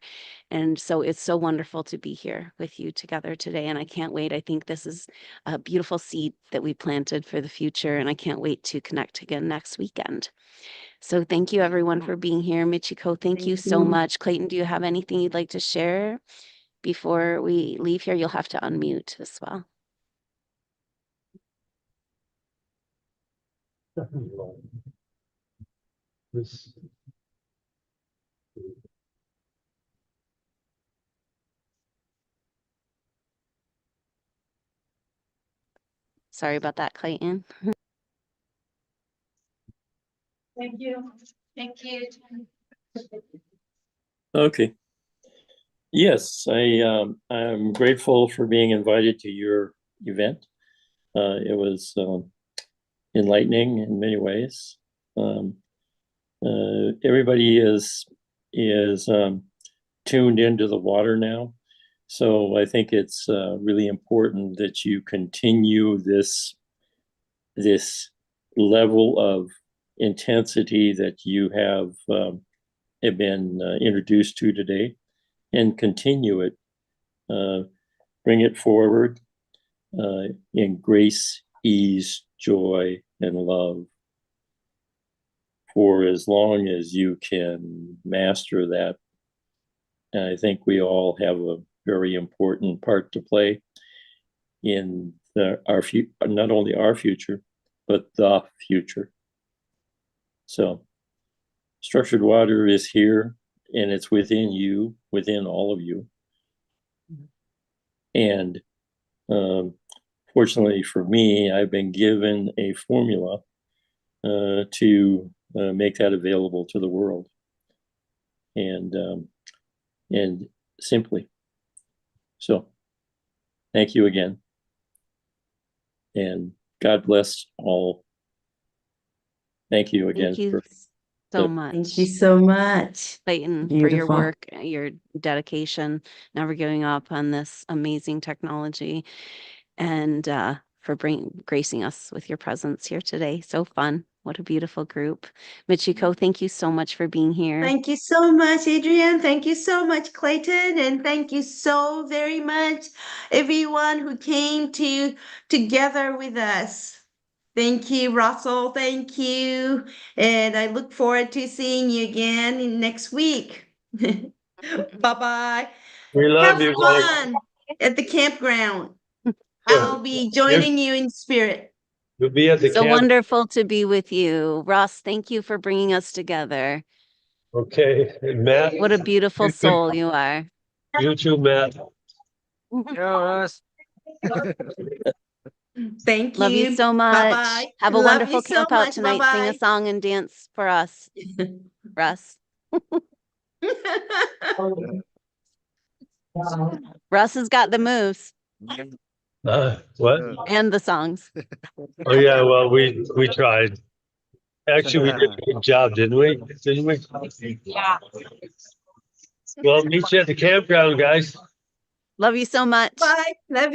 And so it's so wonderful to be here with you together today. And I can't wait. I think this is a beautiful seed that we planted for the future. And I can't wait to connect again next weekend. So thank you everyone for being here. Michiko, thank you so much. Clayton, do you have anything you'd like to share before we leave here? You'll have to unmute as well. Sorry about that, Clayton. Thank you. Thank you. Okay. Yes, I'm grateful for being invited to your event. It was enlightening in many ways. Everybody is tuned into the water now, so I think it's really important that you continue this level of intensity that you have been introduced to today, and continue it. Bring it forward in grace, ease, joy, and love for as long as you can master that. And I think we all have a very important part to play in not only our future, but the future. So structured water is here, and it's within you, within all of you. And fortunately for me, I've been given a formula to make that available to the world. And simply. So thank you again. And God bless all. Thank you again. Thank you for so the- much. Thank you so much. Clayton, for your Beautiful. work, your dedication, never giving up on this amazing technology, and for gracing us with your presence here today. So fun. What a beautiful group. Michiko, thank you so much for being here. Thank you so much, Adrienne. Thank you so much, Clayton. And thank you so very much, everyone who came together with us. Thank you, Russell. Thank you. And I look forward to seeing you again next week. Bye-bye. We love Have you guys. fun at the campground. I'll be joining you in spirit. You'll be at the So camp. wonderful to be with you. Russ, thank you for bringing us together. Okay, and Matt. What a beautiful you too. soul you are. You too, Matt. Thank Love you you. so much. Bye-bye. Have a Love wonderful you so camp out much. tonight. Sing a Bye-bye. song and dance for us, Russ. Russ has got the moves What? and the songs. Oh yeah, well we tried. Actually, we did a good job, didn't we? Didn't we? Yeah. Well, meet you at the campground, guys. Love you so much. Bye. Love you.